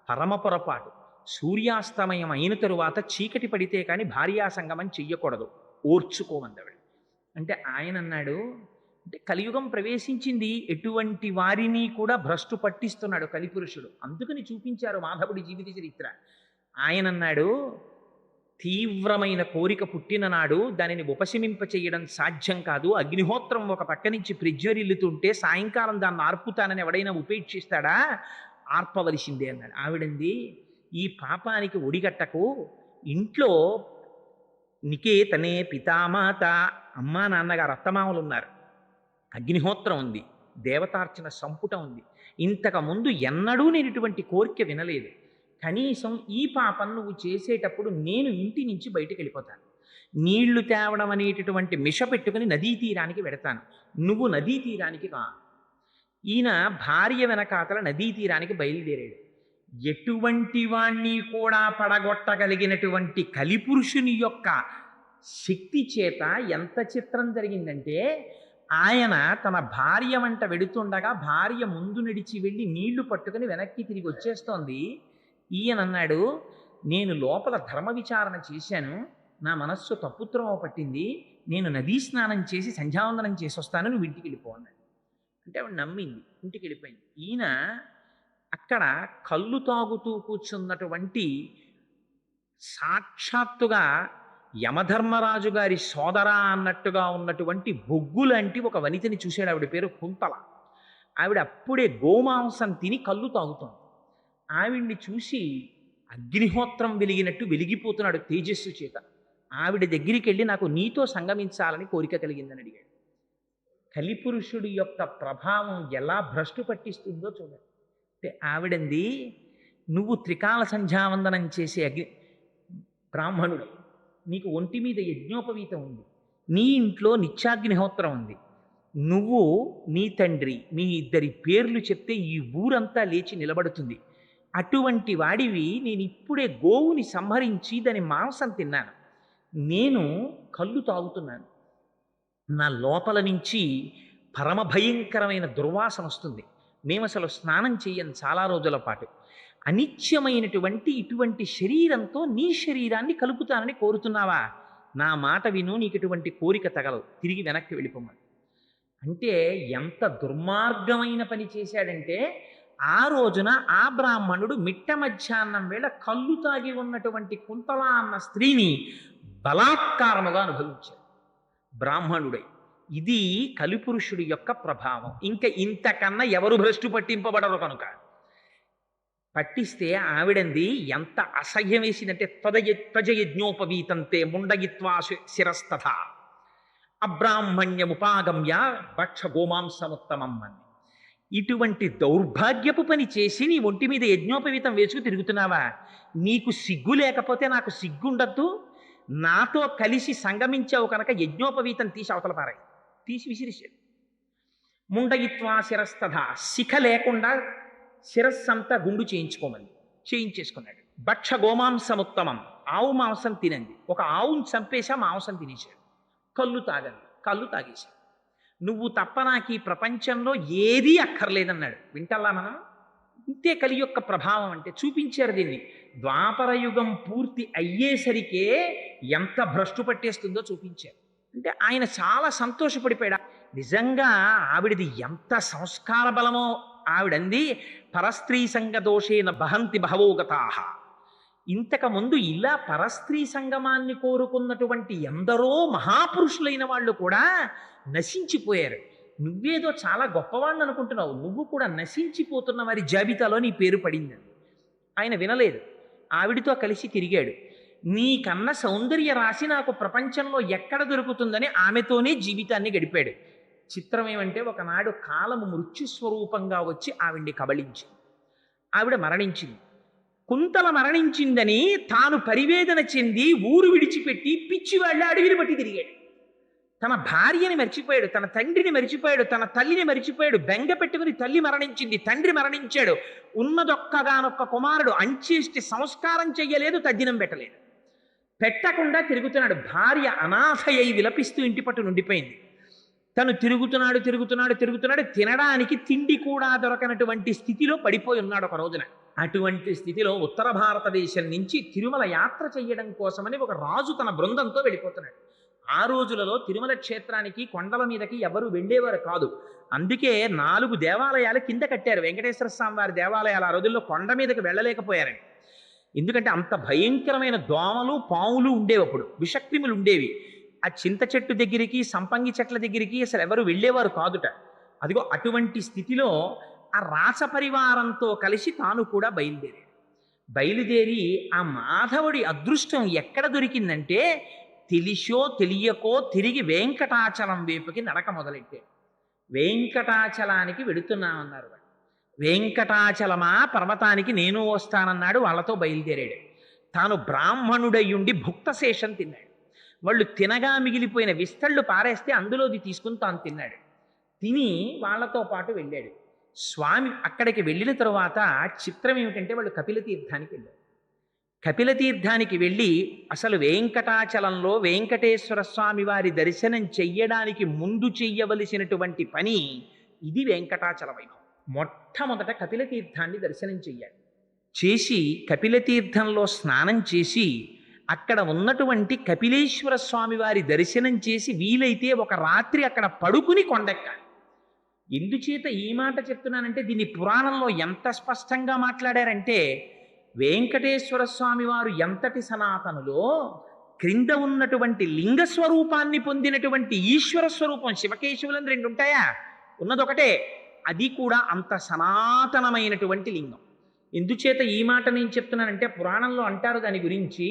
పరమ పొరపాటు. సూర్యాస్తమయం అయిన తరువాత చీకటి పడితే కానీ భార్యా సంగమం చెయ్యకూడదు, ఓర్చుకోమందవిడ. అంటే ఆయన అన్నాడు, అంటే కలియుగం ప్రవేశించింది, ఎటువంటి వారిని కూడా భ్రష్టు పట్టిస్తున్నాడు కలిపురుషుడు. అందుకని చూపించారు మాధవుడి జీవిత చరిత్ర. ఆయన అన్నాడు, తీవ్రమైన కోరిక పుట్టిన నాడు దానిని ఉపశమింప చేయడం సాధ్యం కాదు. అగ్నిహోత్రం ఒక పక్క నుంచి ప్రజ్వరిల్లుతుంటే సాయంకాలం దాన్ని ఆర్పుతానని ఎవడైనా ఉపేక్షిస్తాడా? ఆర్పవలసిందే అన్నాడు. ఆవిడంది, ఈ పాపానికి ఒడిగట్టకు. ఇంట్లో నికేతనే పితామాత, అమ్మా నాన్నగారు అత్తమామలు ఉన్నారు, అగ్నిహోత్రం ఉంది, దేవతార్చన సంపుట ఉంది. ఇంతకుముందు ఎన్నడూ నేను ఇటువంటి కోరిక వినలేదు. కనీసం ఈ పాపం నువ్వు చేసేటప్పుడు నేను ఇంటి నుంచి బయటికి వెళ్ళిపోతాను, నీళ్లు తేవడం అనేటటువంటి మిష పెట్టుకుని నదీ తీరానికి వెడతాను, నువ్వు నదీ తీరానికి రా. ఈయన భార్య వెనకాతల నదీ తీరానికి బయలుదేరాడు. ఎటువంటి వాణ్ణి కూడా పడగొట్టగలిగినటువంటి కలిపురుషుని యొక్క శక్తి చేత ఎంత చిత్రం జరిగిందంటే, ఆయన తన భార్య వెంట వెడుతుండగా భార్య ముందు నడిచి వెళ్ళి నీళ్లు పట్టుకుని వెనక్కి తిరిగి వచ్చేస్తోంది. ఈయన అన్నాడు, నేను లోపల ధర్మ విచారణ చేశాను, నా మనస్సు తప్పుత్రమ పట్టింది, నేను నదీ స్నానం చేసి సంధ్యావందనం చేసి వస్తాను, నువ్వు ఇంటికి వెళ్ళిపో అన్నాడు. అంటే ఆవిడ నమ్మింది, ఇంటికి వెళ్ళిపోయింది. ఈయన అక్కడ కళ్ళు తాగుతూ కూర్చున్నటువంటి సాక్షాత్తుగా యమధర్మరాజు గారి సోదరా అన్నట్టుగా ఉన్నటువంటి బొగ్గు లాంటి ఒక వనితని చూశాడు. ఆవిడ పేరు కుంతల. ఆవిడ అప్పుడే గోమాంసం తిని కళ్ళు తాగుతోంది. ఆవిడ్ని చూసి అగ్నిహోత్రం వెలిగినట్టు వెలిగిపోతున్నాడు తేజస్సు చేత. ఆవిడ దగ్గరికి వెళ్ళి, నాకు నీతో సంగమించాలని కోరిక కలిగిందని అడిగాడు. కలిపురుషుడి యొక్క ప్రభావం ఎలా భ్రష్టు పట్టిస్తుందో చూడండి. అంటే ఆవిడంది, నువ్వు త్రికాల సంధ్యావందనం చేసే బ్రాహ్మణుడు, నీకు ఒంటి మీద యజ్ఞోపవీతం ఉంది, నీ ఇంట్లో నిత్యాగ్నిహోత్రం ఉంది, నువ్వు నీ తండ్రి మీ ఇద్దరి పేర్లు చెప్తే ఈ ఊరంతా లేచి నిలబడుతుంది. అటువంటి వాడివి నేను ఇప్పుడే గోవుని సంహరించి దాని మాంసం తిన్నాను, నేను కళ్ళు తాగుతున్నాను, నా లోపల నుంచి పరమ భయంకరమైన దుర్వాసన వస్తుంది, మేము అసలు స్నానం చెయ్యను చాలా రోజుల పాటు, అనిత్యమైనటువంటి ఇటువంటి శరీరంతో నీ శరీరాన్ని కలుపుతానని కోరుతున్నావా? నా మాట విను, నీకు ఇటువంటి కోరిక తగలవు, తిరిగి వెనక్కి వెళ్ళిపోమని. అంటే ఎంత దుర్మార్గమైన పని చేశాడంటే, ఆ రోజున ఆ బ్రాహ్మణుడు మిట్ట మధ్యాహ్నం వేళ కళ్ళు తాగి ఉన్నటువంటి కుంతల అన్న స్త్రీని బలాత్కారముగా అనుభవించాడు బ్రాహ్మణుడై. ఇది కలిపురుషుడి యొక్క ప్రభావం. ఇంకా ఇంతకన్నా ఎవరు భ్రష్టు పట్టింపబడరు కనుక. పట్టిస్తే ఆవిడంది ఎంత అసహ్యం వేసిందంటే, త్వజయజ్ఞోపవీతంతే ముండయిత్వా శిరస్తథ అబ్రాహ్మణ్యముపాగమ్య భక్ష గోమాంసముత్తమం అని. ఇటువంటి దౌర్భాగ్యపు పని చేసి నీ ఒంటి మీద యజ్ఞోపవీతం వేసుకు తిరుగుతున్నావా? నీకు సిగ్గు లేకపోతే నాకు సిగ్గుండద్దు? నాతో కలిసి సంగమించావు కనుక యజ్ఞోపవీతం తీసి అవతల పారాయి, తీసి విసిరిశాడు. ముండయిత్వా శిరస్తథ, శిఖ లేకుండా శిరస్సంతా గుండు చేయించేసుకున్నాడు. భక్ష గోమాంసముత్తమం, ఆవు మాంసం తినండి. ఒక ఆవును చంపేశా, మాంసం తినేశాడు. కళ్ళు తాగేశాడు. నువ్వు తప్ప నాకు ఈ ప్రపంచంలో ఏదీ అక్కర్లేదన్నాడు. వింటల్లా మనం? ఇంతే కలి యొక్క ప్రభావం అంటే. చూపించారు దీన్ని. ద్వాపరయుగం పూర్తి అయ్యేసరికే ఎంత భ్రష్టు పట్టేస్తుందో చూపించారు. అంటే ఆయన చాలా సంతోషపడిపోయాడు. నిజంగా ఆవిడది ఎంత సంస్కార బలమో. ఆవిడంది పరస్త్రీ సంగ దోషేన బహంతి బహవోగతాహ. ఇంతకుముందు ఇలా పరస్త్రీ సంగమాన్ని కోరుకున్నటువంటి ఎందరో మహాపురుషులైన వాళ్ళు కూడా నశించిపోయారు. నువ్వేదో చాలా గొప్పవాణ్ణి అనుకుంటున్నావు, నువ్వు కూడా నశించిపోతున్న వారి జాబితాలో నీ పేరు పడిందని. ఆయన వినలేదు, ఆవిడితో కలిసి తిరిగాడు. నీకన్న సౌందర్య రాశి నాకు ప్రపంచంలో ఎక్కడ దొరుకుతుందని ఆమెతోనే జీవితాన్ని గడిపాడు. చిత్రం ఏమంటే ఒకనాడు కాలము మృత్యుస్వరూపంగా వచ్చి ఆవిడ్ని కబళించింది. ఆవిడ మరణించింది. కుంతల మరణించిందని తాను పరివేదన చెంది ఊరు విడిచిపెట్టి పిచ్చివాళ్ళ అడవిని బట్టి తిరిగాడు. తన భార్యని మర్చిపోయాడు, తన తండ్రిని మర్చిపోయాడు, తన తల్లిని మర్చిపోయాడు. బెంగ పెట్టుకుని తల్లి మరణించింది, తండ్రి మరణించాడు. ఉన్నదొక్కగానొక్క కుమారుడు, అంచేష్టి సంస్కారం చెయ్యలేదు, తద్దినం పెట్టలేదు, పెట్టకుండా తిరుగుతున్నాడు. భార్య అనాథయ్యి విలపిస్తూ ఇంటి పట్టు నుండిపోయింది. తను తిరుగుతున్నాడు. తినడానికి తిండి కూడా దొరకనటువంటి స్థితిలో పడిపోయి ఉన్నాడు ఒక రోజున. అటువంటి స్థితిలో ఉత్తర భారతదేశం నుంచి తిరుమల యాత్ర చెయ్యడం కోసమని ఒక రాజు తన బృందంతో వెళ్ళిపోతున్నాడు. ఆ రోజులలో తిరుమల క్షేత్రానికి కొండల మీదకి ఎవరు వెళ్ళేవారు కాదు. అందుకే 4 దేవాలయాలు కింద కట్టారు. వెంకటేశ్వర స్వామి వారి దేవాలయాలు ఆ రోజుల్లో కొండ మీదకి వెళ్ళలేకపోయారని. ఎందుకంటే అంత భయంకరమైన దోమలు పాములు ఉండేవి, అప్పుడు విషక్రిములు ఉండేవి. ఆ చింత చెట్టు దగ్గరికి, సంపంగి చెట్ల దగ్గరికి అసలు ఎవరు వెళ్ళేవారు కాదుట. అదిగో అటువంటి స్థితిలో ఆ రాస పరివారంతో కలిసి తాను కూడా బయలుదేరి ఆ మాధవుడి అదృష్టం ఎక్కడ దొరికిందంటే తెలిసో తెలియకో తిరిగి వెంకటాచలం వైపుకి నడక మొదలెట్టాడు. వెంకటాచలానికి వెడుతున్నామన్నారు. వెంకటాచలమా పర్వతానికి నేను వస్తానన్నాడు. వాళ్ళతో బయలుదేరాడు. తాను బ్రాహ్మణుడయ్యుండి భుక్తశేషం తిన్నాడు. వాళ్ళు తినగా మిగిలిపోయిన విస్తళ్ళు పారేస్తే అందులోది తీసుకుని తాను తిన్నాడు. తిని వాళ్ళతో పాటు వెళ్ళాడు. స్వామి అక్కడికి వెళ్ళిన తరువాత చిత్రం ఏమిటంటే వాళ్ళు కపిలతీర్థానికి వెళ్ళారు. కపిలతీర్థానికి వెళ్ళి అసలు వెంకటాచలంలో వెంకటేశ్వర స్వామి వారి దర్శనం చెయ్యడానికి ముందు చెయ్యవలసినటువంటి పని ఇది. వెంకటాచల వైభవం మొట్టమొదట కపిలతీర్థాన్ని దర్శనం చెయ్యాలి. చేసి కపిలతీర్థంలో స్నానం చేసి అక్కడ ఉన్నటువంటి కపిలేశ్వర స్వామి వారి దర్శనం చేసి వీలైతే ఒక రాత్రి అక్కడ పడుకుని కొండెక్కాలి. ఎందుచేత ఈ మాట చెప్తున్నానంటే దీన్ని పురాణంలో ఎంత స్పష్టంగా మాట్లాడారంటే వెంకటేశ్వర స్వామి వారు ఎంతటి సనాతనులో క్రింద ఉన్నటువంటి లింగ స్వరూపాన్ని పొందినటువంటి ఈశ్వర స్వరూపం శివకేశవులని 2 ఉంటాయా? ఉన్నదొకటే. అది కూడా అంత సనాతనమైనటువంటి లింగం. ఎందుచేత ఈ మాట నేను చెప్తున్నానంటే పురాణంలో అంటారు దాని గురించి,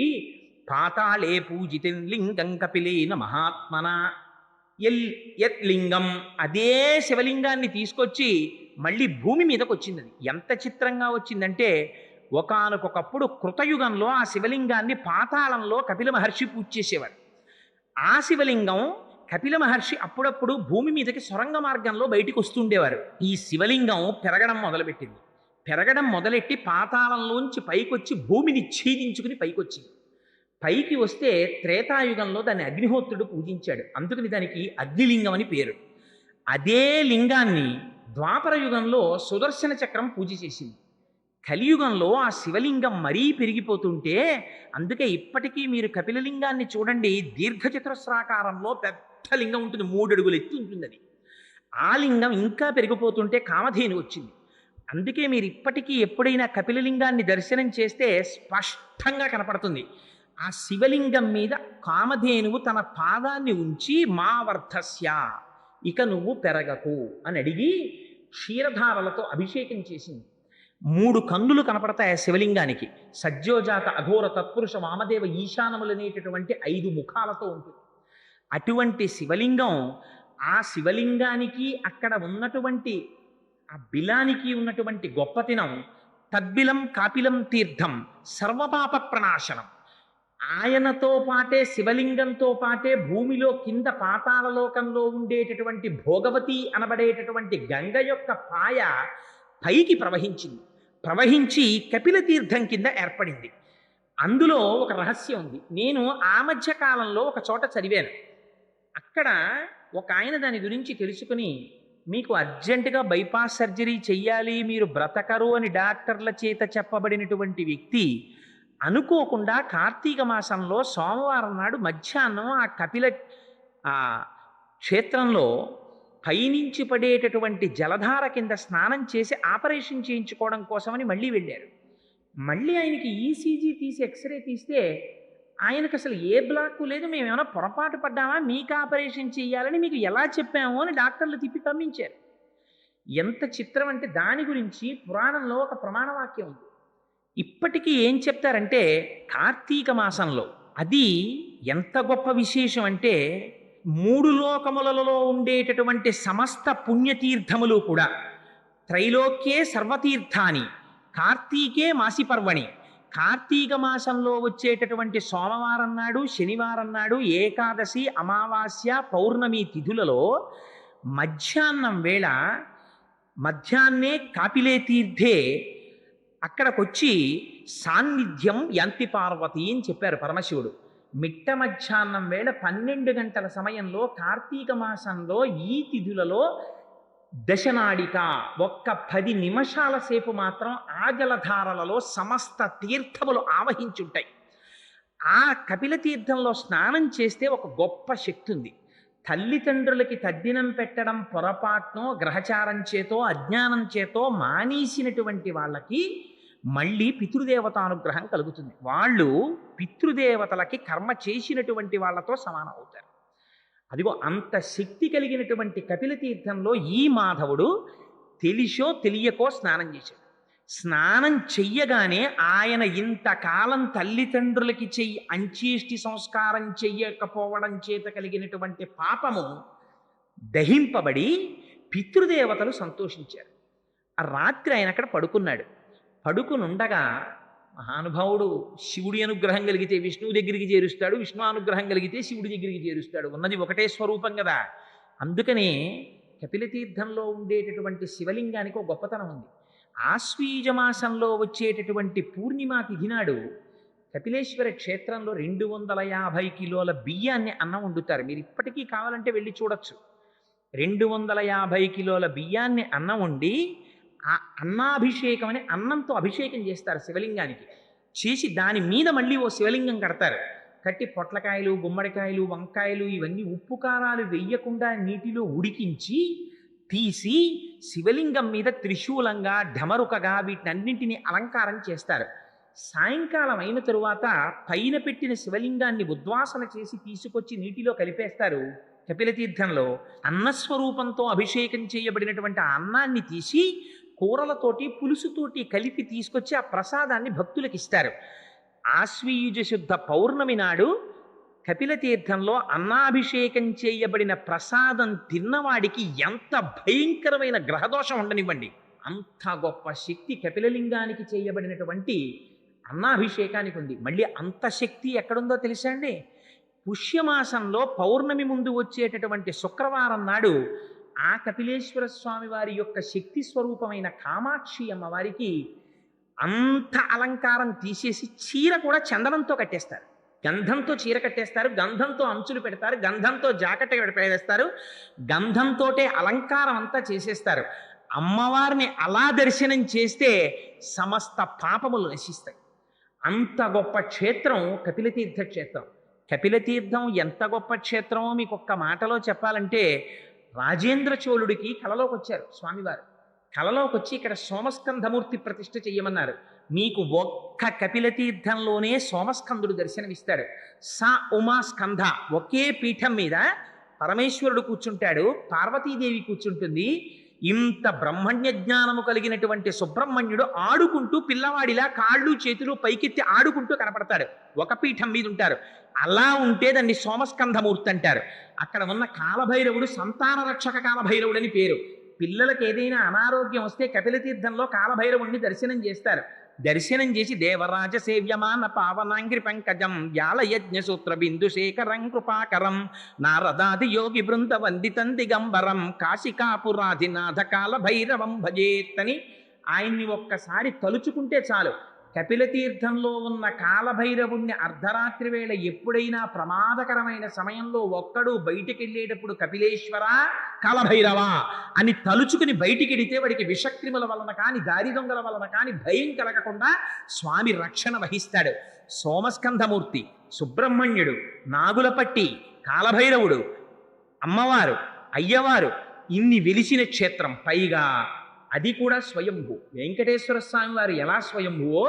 పాతాళే పూజితం లింగం కపిలేన మహాత్మన యత్ లింగం. అదే శివలింగాన్ని తీసుకొచ్చి మళ్ళీ భూమి మీదకి వచ్చింది. అది ఎంత చిత్రంగా వచ్చిందంటే ఒకానొకప్పుడు కృతయుగంలో ఆ శివలింగాన్ని పాతాళంలో కపిల మహర్షి పూజ చేసేవారు. ఆ శివలింగం కపిల మహర్షి అప్పుడప్పుడు భూమి మీదకి సొరంగ మార్గంలో బయటికి వస్తుండేవారు. ఈ శివలింగం పెరగడం మొదలుపెట్టింది. పెరగడం మొదలెట్టి పాతాళంలోంచి పైకొచ్చి భూమిని ఛేదించుకుని పైకొచ్చింది. పైకి వస్తే త్రేతాయుగంలో దాన్ని అగ్నిహోత్రుడు పూజించాడు. అందుకని దానికి అగ్నిలింగం అని పేరు. అదే లింగాన్ని ద్వాపర యుగంలో సుదర్శన చక్రం పూజ చేసింది. కలియుగంలో ఆ శివలింగం మరీ పెరిగిపోతుంటే అందుకే ఇప్పటికీ మీరు కపిలలింగాన్ని చూడండి, దీర్ఘచతురస్రాకారంలో పెద్ద లింగం ఉంటుంది, 3 అడుగులు ఎత్తు ఉంటుంది. అది ఆ లింగం ఇంకా పెరిగిపోతుంటే కామధేను వచ్చింది. అందుకే మీరు ఇప్పటికీ ఎప్పుడైనా కపిలలింగాన్ని దర్శనం చేస్తే స్పష్టంగా కనపడుతుంది. ఆ శివలింగం మీద కామధేనువు తన పాదాన్ని ఉంచి మా వర్ధస్య, ఇక నువ్వు పెరగకు అని అడిగి క్షీరధారలతో అభిషేకం చేసింది. 3 కన్నులు కనపడతాయి ఆ శివలింగానికి. సజ్జోజాత అఘోర తత్పురుష వామదేవ ఈశానములనేటటువంటి 5 ముఖాలతో ఉంటుంది. అటువంటి శివలింగం, ఆ శివలింగానికి అక్కడ ఉన్నటువంటి ఆ బిలానికి ఉన్నటువంటి గొప్పతనం, తద్బిలం కాపిలం తీర్థం సర్వపాప ప్రణాశనం. ఆయనతో పాటే శివలింగంతో పాటే భూమిలో కింద పాతాళలోకంలో ఉండేటటువంటి భోగవతి అనబడేటటువంటి గంగ యొక్క పాయ పైకి ప్రవహించి కపిల తీర్థం కింద ఏర్పడింది. అందులో ఒక రహస్యం ఉంది. నేను ఆ మధ్య కాలంలో ఒక చోట చదివాను. అక్కడ ఒక ఆయన దాని గురించి తెలుసుకుని, మీకు అర్జెంటుగా బైపాస్ సర్జరీ చెయ్యాలి, మీరు బ్రతకరు అని డాక్టర్ల చేత చెప్పబడినటువంటి వ్యక్తి అనుకోకుండా కార్తీక మాసంలో సోమవారం నాడు మధ్యాహ్నం ఆ కపిల ఆ క్షేత్రంలో పైనుంచి పడేటటువంటి జలధార కింద స్నానం చేసి ఆపరేషన్ చేయించుకోవడం కోసమని మళ్ళీ వెళ్ళారు. మళ్ళీ ఆయనకి ఈసీజీ తీసి ఎక్స్రే తీస్తే ఆయనకు అసలు ఏ బ్లాక్ లేదు, మేము ఏమైనా పొరపాటు పడ్డామా, మీకు ఆపరేషన్ చేయాలని మీకు ఎలా చెప్పాము అని డాక్టర్లు తిప్పి పంపించారు. ఎంత చిత్రం అంటే దాని గురించి పురాణంలో ఒక ప్రమాణవాక్యం ఉంది. ఇప్పటికీ ఏం చెప్తారంటే కార్తీక మాసంలో అది ఎంత గొప్ప విశేషం అంటే 3 లోకములలో ఉండేటటువంటి సమస్త పుణ్యతీర్థములు కూడా త్రైలోక్యే సర్వతీర్థాని కార్తీకే మాసి పర్వణి, కార్తీక మాసంలో వచ్చేటటువంటి సోమవారం నాడు, శనివారం నాడు, ఏకాదశి, అమావాస్య, పౌర్ణమి తిథులలో మధ్యాహ్నం వేళ మధ్యాహ్నే కాపిలే తీర్థే అక్కడికొచ్చి సాన్నిధ్యం యాంతి పార్వతి అని చెప్పారు పరమశివుడు. మిట్ట మధ్యాహ్నం వేళ 12 గంటల సమయంలో కార్తీక మాసంలో ఈ తిథులలో దశనాడిక ఒక్క 10 నిమిషాల సేపు మాత్రం ఆ జలధారలలో సమస్త తీర్థములు ఆవహించుంటాయి. ఆ కపిల తీర్థంలో స్నానం చేస్తే ఒక గొప్ప శక్తి ఉంది. తల్లిదండ్రులకి తద్దినం పెట్టడం పొరపాటునో గ్రహచారం చేతో అజ్ఞానం చేతో మానేసినటువంటి వాళ్ళకి మళ్ళీ పితృదేవతానుగ్రహం కలుగుతుంది. వాళ్ళు పితృదేవతలకి కర్మ చేసినటువంటి వాళ్ళతో సమానం అవుతారు. అదిగో అంత శక్తి కలిగినటువంటి కపిల తీర్థంలో ఈ మాధవుడు తెలిసో తెలియకో స్నానం చేశాడు. స్నానం చెయ్యగానే ఆయన ఇంతకాలం తల్లిదండ్రులకి అంచేష్టి సంస్కారం చెయ్యకపోవడం చేత కలిగినటువంటి పాపము దహింపబడి పితృదేవతలు సంతోషించారు. ఆ రాత్రి ఆయన అక్కడ పడుకున్నాడు. పడుకునుండగా మహానుభావుడు శివుడి అనుగ్రహం కలిగితే విష్ణువు దగ్గరికి చేరుస్తాడు, విష్ణు అనుగ్రహం కలిగితే శివుడి దగ్గరికి చేరుస్తాడు. ఉన్నది ఒకటే స్వరూపం కదా. అందుకనే కపిలతీర్థంలో ఉండేటటువంటి శివలింగానికి ఒక గొప్పతనం ఉంది. ఆశ్వీజ మాసంలో వచ్చేటటువంటి పూర్ణిమా తిథి నాడు కపిలేశ్వర క్షేత్రంలో 250 కిలోల బియ్యాన్ని అన్నం వండుతారు. మీరు ఇప్పటికీ కావాలంటే వెళ్ళి చూడొచ్చు. 250 కిలోల బియ్యాన్ని అన్నం వండి ఆ అన్నాభిషేకం అని అన్నంతో అభిషేకం చేస్తారు శివలింగానికి. చేసి దాని మీద మళ్ళీ ఓ శివలింగం కడతారు. కట్టి పొట్లకాయలు, గుమ్మడికాయలు, వంకాయలు ఇవన్నీ ఉప్పు కారాలు వెయ్యకుండా నీటిలో ఉడికించి తీసి శివలింగం మీద త్రిశూలంగా ఢమరుకగా వీటినన్నింటినీ అలంకారం చేస్తారు. సాయంకాలం అయిన తరువాత పైన పెట్టిన శివలింగాన్ని ఉద్వాసన చేసి తీసుకొచ్చి నీటిలో కలిపేస్తారు. కపిలతీర్థంలో అన్నస్వరూపంతో అభిషేకం చేయబడినటువంటి ఆ అన్నాన్ని తీసి కూరలతోటి పులుసుతోటి కలిపి తీసుకొచ్చి ఆ ప్రసాదాన్ని భక్తులకు ఇస్తారు. ఆశ్వీయుజ శుద్ధ పౌర్ణమి నాడు కపిలతీర్థంలో అన్నాభిషేకం చేయబడిన ప్రసాదం తిన్నవాడికి ఎంత భయంకరమైన గ్రహదోషం ఉండనివ్వండి, అంత గొప్ప శక్తి కపిలలింగానికి చేయబడినటువంటి అన్నాభిషేకానికి ఉంది. మళ్ళీ అంత శక్తి ఎక్కడుందో తెలుసా అండి? పుష్యమాసంలో పౌర్ణమి ముందు వచ్చేటటువంటి శుక్రవారం నాడు ఆ కపిలేశ్వర స్వామి వారి యొక్క శక్తి స్వరూపమైన కామాక్షి అమ్మవారికి అంత అలంకారం తీసేసి చీర కూడా చందనంతో కట్టేస్తారు. గంధంతో చీర కట్టేస్తారు, గంధంతో అంచులు పెడతారు, గంధంతో జాకెట్ పెడేస్తారు, గంధంతోటే అలంకారం అంతా చేసేస్తారు. అమ్మవారిని అలా దర్శనం చేస్తే సమస్త పాపములు నశిస్తాయి. అంత గొప్ప క్షేత్రం కపిలతీర్థ క్షేత్రం. కపిలతీర్థం ఎంత గొప్ప క్షేత్రమో మీకు ఒక్క మాటలో చెప్పాలంటే, రాజేంద్ర చోళుడికి కలలోకి వచ్చారు స్వామివారు. కలలోకి వచ్చి ఇక్కడ సోమస్కంధమూర్తి ప్రతిష్ఠ చెయ్యమన్నారు. మీకు ఒక్క కపిలతీర్థంలోనే సోమస్కందుడు దర్శనమిస్తాడు. సా ఉమా స్కంధ ఒకే పీఠం మీద పరమేశ్వరుడు కూర్చుంటాడు, పార్వతీదేవి కూర్చుంటుంది. ఇంత బ్రహ్మణ్య జ్ఞానము కలిగినటువంటి సుబ్రహ్మణ్యుడు ఆడుకుంటూ పిల్లవాడిలా కాళ్ళు చేతులు పైకెత్తి ఆడుకుంటూ కనపడతాడు. ఒక పీఠం మీద ఉంటారు. అలా ఉంటే దాన్ని సోమస్కంధమూర్తి అంటారు. అక్కడ ఉన్న కాలభైరవుడు సంతాన రక్షక కాలభైరవుడు అని పేరు. పిల్లలకు ఏదైనా అనారోగ్యం వస్తే కపిలతీర్థంలో కాలభైరవుడిని దర్శనం చేస్తారు. దర్శనం చేసి దేవరాజ సేవ్యమాన పావనాంగ్రి పంకజం వ్యాళయజ్ఞ సూత్ర బిందు శేఖరం కృపాకరం నారదాది యోగి బృంద వందితం దిగంబరం కాశికాపురాధినాథ కాలభైరవం భజేత్తని ఆయన్ని ఒక్కసారి తలుచుకుంటే చాలు. కపిలతీర్థంలో ఉన్న కాలభైరవుణ్ణి అర్ధరాత్రి వేళ ఎప్పుడైనా ప్రమాదకరమైన సమయంలో ఒక్కడు బయటికి వెళ్ళేటప్పుడు కపిలేశ్వర కాలభైరవ అని తలుచుకుని బయటికి ఎడితే వాడికి విషక్రిముల వలన కానీ దారి దొంగల వలన కానీ భయం కలగకుండా స్వామి రక్షణ వహిస్తాడు. సోమస్కంధమూర్తి, సుబ్రహ్మణ్యుడు, నాగులపట్టి, కాలభైరవుడు, అమ్మవారు, అయ్యవారు, ఇన్ని వెలిసిన క్షేత్రం. పైగా అది కూడా స్వయంభూ. వెంకటేశ్వర స్వామి వారు ఎలా స్వయంభువో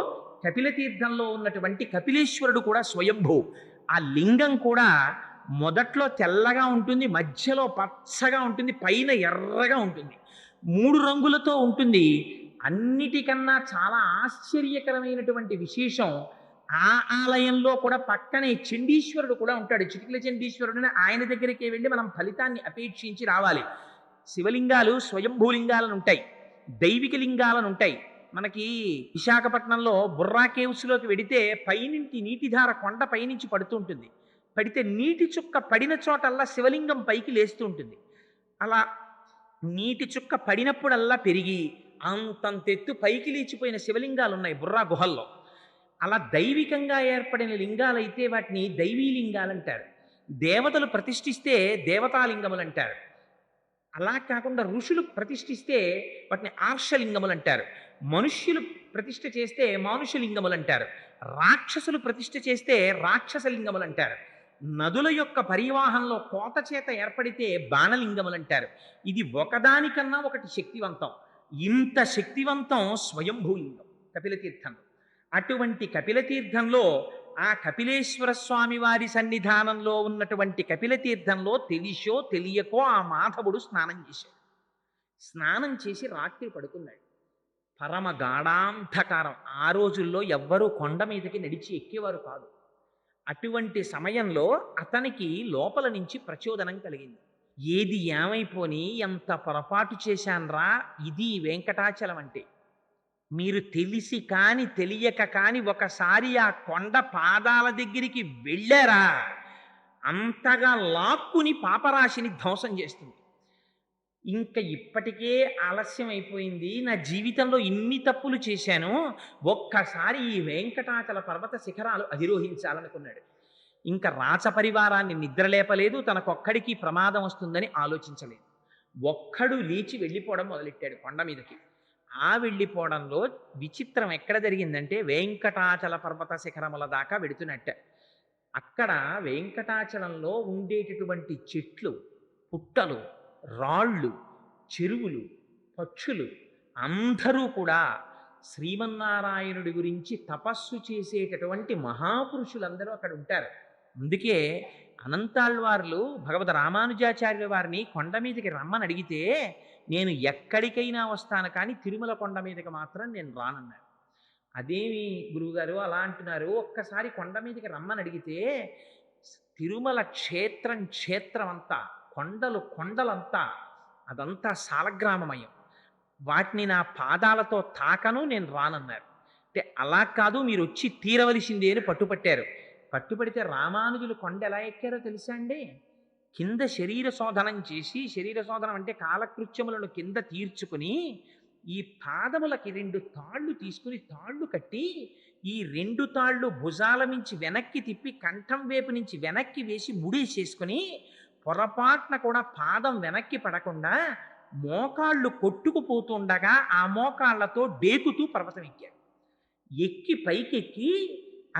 కపిలతీర్థంలో ఉన్నటువంటి కపిలేశ్వరుడు కూడా స్వయంభూ. ఆ లింగం కూడా మొదట్లో తెల్లగా ఉంటుంది, మధ్యలో పచ్చగా ఉంటుంది, పైన ఎర్రగా ఉంటుంది, 3 రంగులతో ఉంటుంది. అన్నిటికన్నా చాలా ఆశ్చర్యకరమైనటువంటి విశేషం, ఆ ఆలయంలో కూడా పక్కనే చండీశ్వరుడు కూడా ఉంటాడు. చిటికల చండీశ్వరుడు, ఆయన దగ్గరికి వెళ్ళి మనం ఫలితాన్ని అపేక్షించి రావాలి. శివలింగాలు స్వయంభూలింగాలను ఉంటాయి, దైవిక లింగాలను ఉంటాయి. మనకి విశాఖపట్నంలో బుర్రా కేవ్స్లోకి వెడితే పైనుంచి నీటిధార కొండ పైనుంచి పడుతూ ఉంటుంది. పడితే నీటి చుక్క పడిన చోటల్లా శివలింగం పైకి లేస్తూ ఉంటుంది. అలా నీటి చుక్క పడినప్పుడల్లా పెరిగి అంతంతెత్తు పైకి లేచిపోయిన శివలింగాలు ఉన్నాయి బుర్రా గుహల్లో. అలా దైవికంగా ఏర్పడిన లింగాలైతే వాటిని దైవీ లింగాలు అంటారు. దేవతలు ప్రతిష్ఠిస్తే దేవతాలింగములు అంటారు. అలా కాకుండా ఋషులు ప్రతిష్ఠిస్తే వాటిని ఆర్షలింగములు అంటారు. మనుష్యులు ప్రతిష్ఠ చేస్తే మానుషలింగములు అంటారు. రాక్షసులు ప్రతిష్ఠ చేస్తే రాక్షసలింగములు అంటారు. నదుల యొక్క పరివాహంలో కోత చేత ఏర్పడితే బాణలింగములు అంటారు. ఇది ఒకదానికన్నా ఒకటి శక్తివంతం. ఇంత శక్తివంతం స్వయంభూలింగం కపిలతీర్థంలో. అటువంటి కపిలతీర్థంలో ఆ కపిలేశ్వర స్వామి వారి సన్నిధానంలో ఉన్నటువంటి కపిలతీర్థంలో తెలిసో తెలియకో ఆ మాధవుడు స్నానం చేశాడు. స్నానం చేసి రాత్రి పడుకున్నాడు. పరమ గాఢాంధకారం. ఆ రోజుల్లో ఎవ్వరూ కొండ మీదకి నడిచి ఎక్కేవారు కాదు. అటువంటి సమయంలో అతనికి లోపల నుంచి ప్రచోదనం కలిగింది. ఏది ఏమైపోని ఎంత పొరపాటు చేశాన్రా, ఇది వెంకటాచలం అంటే. మీరు తెలిసి కాని తెలియక కాని ఒకసారి ఆ కొండ పాదాల దగ్గరికి వెళ్ళారా, అంతగా లాక్కుని పాపరాశిని ధ్వంసం చేస్తుంది. ఇంకా ఇప్పటికే ఆలస్యం అయిపోయింది, నా జీవితంలో ఇన్ని తప్పులు చేశాను, ఒక్కసారి ఈ వెంకటాచల పర్వత శిఖరాలు అధిరోహించాలనుకున్నాడు. ఇంకా రాచపరివారాన్ని నిద్రలేపలేదు, తనకొక్కడికి ప్రమాదం వస్తుందని ఆలోచించలేదు. ఒక్కడు లేచి వెళ్ళిపోవడం మొదలెట్టాడు కొండ మీదకి. ఆ వెళ్ళిపోవడంలో విచిత్రం ఎక్కడ జరిగిందంటే, వెంకటాచల పర్వత శిఖరముల దాకా వెడుతున్నట్ట. అక్కడ వెంకటాచలంలో ఉండేటటువంటి చెట్లు, పుట్టలు, రాళ్ళు, చెరువులు, పక్షులు అందరూ కూడా శ్రీమన్నారాయణుడి గురించి తపస్సు చేసేటటువంటి మహాపురుషులందరూ అక్కడ ఉంటారు. అందుకే అనంతాళ్వార్లు భగవద్ రామానుజాచార్యుల వారిని కొండ మీదకి రమ్మని అడిగితే, నేను ఎక్కడికైనా వస్తాను కానీ తిరుమల కొండ మీదకి మాత్రం నేను రానన్నారు. అదేమి గురువుగారు అలా అంటున్నారు, ఒక్కసారి కొండ మీదకి రమ్మని అడిగితే, తిరుమల క్షేత్రం అంతా, కొండలు కొండలంతా, అదంతా సాలగ్రామమయం, వాటిని నా పాదాలతో తాకను, నేను రానన్నారు. అంటే అలా కాదు, మీరు వచ్చి తీరవలసిందే అని పట్టుపట్టారు. పట్టుపడితే రామానుజులు కొండ ఎలా ఎక్కారో తెలుసా అండి? కింద శరీర శోధనం చేసి, శరీర శోధనం అంటే కాలకృత్యములను కింద తీర్చుకుని, ఈ పాదములకి 2 తాళ్ళు తీసుకుని తాళ్ళు కట్టి, ఈ 2 తాళ్ళు భుజాల నుంచి వెనక్కి తిప్పి కంఠం వైపు నుంచి వెనక్కి వేసి ముడేసేసుకుని, పొరపాటున కూడా పాదం వెనక్కి పడకుండా మోకాళ్ళు కొట్టుకుపోతుండగా ఆ మోకాళ్లతో డేకుతూ పర్వతం ఎక్కారు. ఎక్కి పైకెక్కి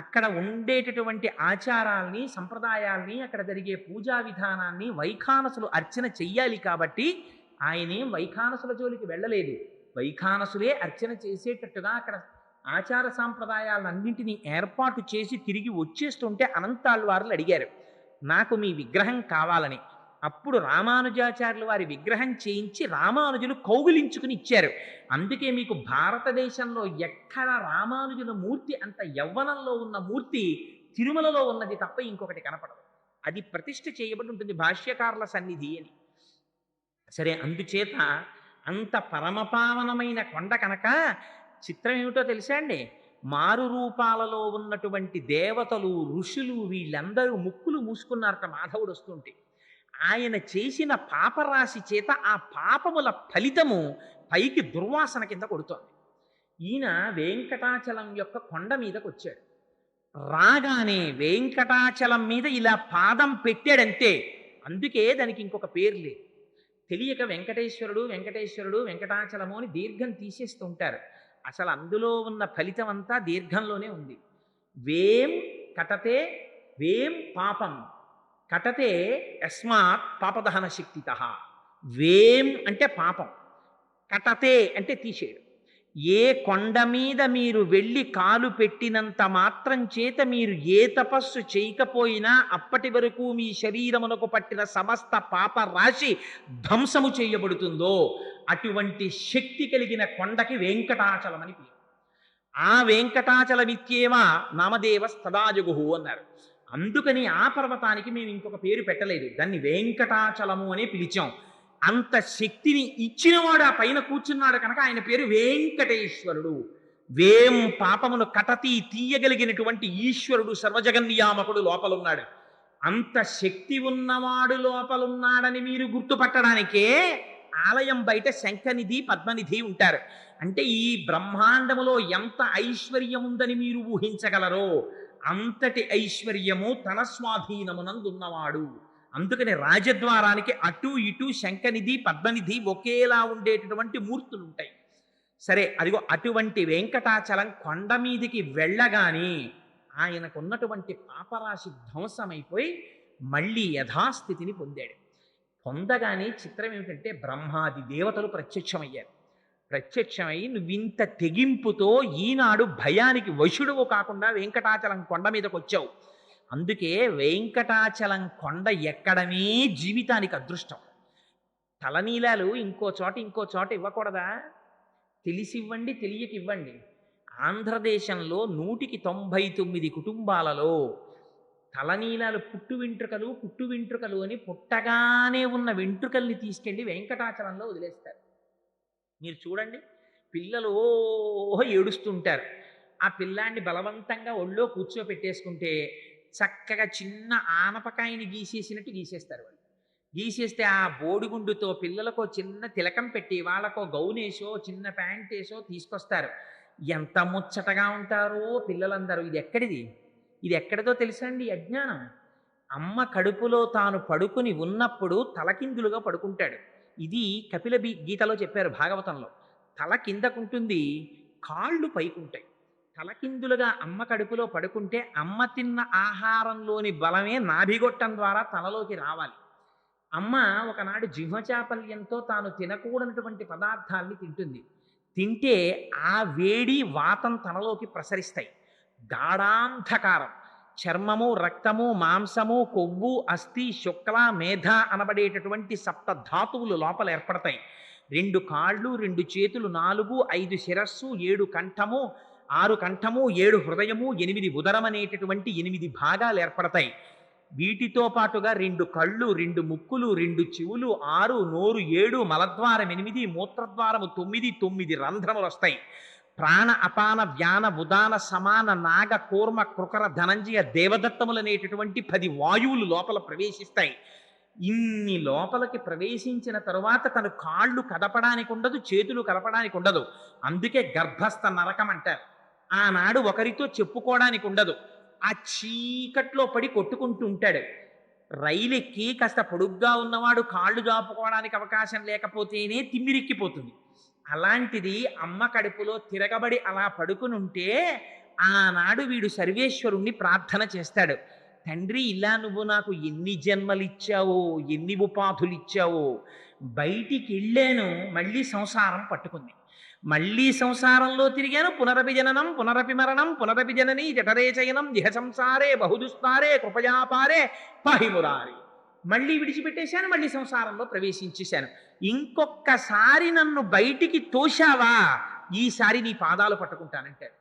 అక్కడ ఉండేటటువంటి ఆచారాల్ని, సంప్రదాయాల్ని, అక్కడ జరిగే పూజా విధానాన్ని, వైఖానసులు అర్చన చెయ్యాలి కాబట్టి ఆయనేం వైఖానసుల జోలికి వెళ్ళలేదు. వైఖానసులే అర్చన చేసేటట్టుగా అక్కడ ఆచార సాంప్రదాయాలన్నింటినీ ఏర్పాటు చేసి తిరిగి వచ్చేస్తుంటే అనంతాళ్వార్లు అడిగారు, నాకు మీ విగ్రహం కావాలని. అప్పుడు రామానుజాచార్యుల వారి విగ్రహం చేయించి రామానుజులు కౌగిలించుకుని ఇచ్చారు. అందుకే మీకు భారతదేశంలో ఎక్కడ రామానుజుల మూర్తి అంత యవ్వనంలో ఉన్న మూర్తి తిరుమలలో ఉన్నది తప్ప ఇంకొకటి కనపడదు. అది ప్రతిష్ఠ చేయబడి ఉంటుంది భాష్యకారుల సన్నిధి అని. సరే, అందుచేత అంత పరమపావనమైన కొండ కనుక చిత్రం ఏమిటో తెలుసా అండి? మారు రూపాలలో ఉన్నటువంటి దేవతలు, ఋషులు వీళ్ళందరూ ముక్కులు మూసుకున్నారట మాధవుడు వస్తుంటే. ఆయన చేసిన పాపరాశి చేత ఆ పాపముల ఫలితము పైకి దుర్వాసన కింద కొడుతోంది. ఈయన వెంకటాచలం యొక్క కొండ మీదకి వచ్చాడు. రాగానే వెంకటాచలం మీద ఇలా పాదం పెట్టాడంతే. అందుకే దానికి ఇంకొక పేరు లేదు. తెలియక వెంకటేశ్వరుడు వెంకటేశ్వరుడు వెంకటాచలము అని దీర్ఘం తీసేస్తూ ఉంటారు. అసలు అందులో ఉన్న ఫలితం అంతా దీర్ఘంలోనే ఉంది. వేం కటతే వేం పాపం కటతే యస్మాత్ పాపదహన శక్తిత. వేం అంటే పాపం, కటతే అంటే తీసేయడం. ఏ కొండ మీద మీరు వెళ్ళి కాలు పెట్టినంత మాత్రం చేత మీరు ఏ తపస్సు చేయకపోయినా అప్పటి వరకు మీ శరీరమునకు పట్టిన సమస్త పాప రాశి ధ్వంసము చేయబడుతుందో అటువంటి శక్తి కలిగిన కొండకి వెంకటాచలం అని పేరు. ఆ వెంకటాచలమిత్యేవ నామదేవ స్తదాజగుహు అన్నారు. అందుకని ఆ పర్వతానికి మేము ఇంకొక పేరు పెట్టలేదు, దాన్ని వెంకటాచలము అనే పిలిచాం. అంత శక్తిని ఇచ్చినవాడు ఆ పైన కూర్చున్నాడు కనుక ఆయన పేరు వెంకటేశ్వరుడు. వేం పాపమును కటతి తీయగలిగినటువంటి ఈశ్వరుడు సర్వజగన్నియామకుడు లోపలున్నాడు. అంత శక్తి ఉన్నవాడు లోపలున్నాడని మీరు గుర్తుపట్టడానికే ఆలయం బయట శంఖనిధి పద్మనిధి ఉంటారు. అంటే ఈ బ్రహ్మాండములో ఎంత ఐశ్వర్యం ఉందని మీరు ఊహించగలరో అంతటి ఐశ్వర్యము తన స్వాధీనమునందున్నవాడు. అందుకని రాజద్వారానికి అటు ఇటు శంఖనిధి పద్మనిధి ఒకేలా ఉండేటటువంటి మూర్తులు ఉంటాయి. సరే, అదిగో అటువంటి వెంకటాచలం కొండ మీదికి వెళ్ళగానే ఆయనకున్నటువంటి పాపరాశి ధ్వంసమైపోయి మళ్ళీ యథాస్థితిని పొందాడు. పొందగానే చిత్రం ఏమిటంటే బ్రహ్మాది దేవతలు ప్రత్యక్షమయ్యారు. ప్రత్యక్షమై నువ్వింత తెగింపుతో ఈనాడు భయానికి వశుడువు కాకుండా వెంకటాచలం కొండ మీదకి వచ్చావు. అందుకే వెంకటాచలం కొండ ఎక్కడమే జీవితానికి అదృష్టం. తలనీలాలు ఇంకో చోట ఇవ్వకూడదా? తెలిసి ఇవ్వండి, తెలియక ఇవ్వండి. ఆంధ్రదేశంలో 199 కుటుంబాలలో తలనీలాలు పుట్టు వెంట్రుకలు అని పుట్టగానే ఉన్న వెంట్రుకల్ని తీసుకెళ్ళి వెంకటాచలంలో వదిలేస్తారు. మీరు చూడండి, పిల్లలు ఏడుస్తుంటారు. ఆ పిల్లాన్ని బలవంతంగా ఒళ్ళో కూర్చోపెట్టేసుకుంటే చక్కగా చిన్న ఆనపకాయని గీసేసినట్టు గీసేస్తారు వాళ్ళు. గీసేస్తే ఆ బోడిగుండుతో పిల్లలకు చిన్న తిలకం పెట్టి వాళ్ళకో గౌనేసో చిన్న ప్యాంటేసో తీసుకొస్తారు. ఎంత ముచ్చటగా ఉంటారో పిల్లలందరూ. ఇది ఎక్కడిదో తెలుసా అండి? అజ్ఞానం. అమ్మ కడుపులో తాను పడుకుని ఉన్నప్పుడు తలకిందులుగా పడుకుంటాడు. ఇది కపిల గీతలో చెప్పారు, భాగవతంలో. తల కిందకుంటుంది, కాళ్ళు పైకుంటాయి. తలకిందులుగా అమ్మ కడుపులో పడుకుంటే అమ్మ తిన్న ఆహారంలోని బలమే నాభిగొట్టం ద్వారా తలలోకి రావాలి. అమ్మ ఒకనాడు జిహ్వచాపల్యంతో తాను తినకూడనటువంటి పదార్థాల్ని తింటే ఆ వేడి వాతం తనలోకి ప్రసరిస్తాయి. గాఢాంధకారం, చర్మము, రక్తము, మాంసము, కొవ్వు, అస్థి, శుక్ల, మేధ అనబడేటటువంటి 7 ధాతువులు లోపల ఏర్పడతాయి. 2 కాళ్ళు, 2 చేతులు, 4, 5 శిరస్సు, 7 కంఠము, 6 కంఠము, 7 హృదయము, 8 ఉదరం అనేటటువంటి 8 భాగాలు ఏర్పడతాయి. వీటితో పాటుగా 2 కళ్ళు, 2 ముక్కులు, 2 చెవులు, 6 నోరు, 7 మలద్వారం, 8 మూత్రద్వారము, 9 రంధ్రములు వస్తాయి. ప్రాణ, అపాన, వ్యాన, ఉదాన, సమాన, నాగ, కూర్మ, కృకర, ధనంజయ, దేవదత్తములు అనేటటువంటి 10 వాయువులు లోపల ప్రవేశిస్తాయి. ఇన్ని లోపలికి ప్రవేశించిన తరువాత తను కాళ్ళు కదపడానికి ఉండదు, చేతులు కలపడానికి ఉండదు. అందుకే గర్భస్థ నరకం అంటారు. ఆనాడు ఒకరితో చెప్పుకోవడానికి ఉండదు. ఆ చీకట్లో పడి కొట్టుకుంటూ ఉంటాడు. రైలు ఎక్కి కాస్త పొడుగ్గా ఉన్నవాడు కాళ్ళు జాపుకోవడానికి అవకాశం లేకపోతేనే తిమ్మిరెక్కిపోతుంది. అలాంటిది అమ్మ కడుపులో తిరగబడి అలా పడుకుని ఉంటే ఆనాడు వీడు సర్వేశ్వరుణ్ణి ప్రార్థన చేస్తాడు. తండ్రి, ఇలా నువ్వు నాకు ఎన్ని జన్మలిచ్చావో, ఎన్ని ఉపాధులు ఇచ్చావో. బయటికి వెళ్ళాను, మళ్ళీ సంసారం పట్టుకుంది. మళ్ళీ సంసారంలో తిరిగాను. పునరపి జననం పునరపి మరణం పునరపి జనని జఠరే చయనం దిహ సంసారే బహుదుస్తారే కృపయాపారే పాహిమురారి. మళ్ళీ విడిచిపెట్టేశాను, మళ్ళీ సంసారంలో ప్రవేశించేశాను. ఇంకొక్కసారి నన్ను బయటికి తోశావా, ఈసారి నీ పాదాలు పట్టుకుంటానంటాడు.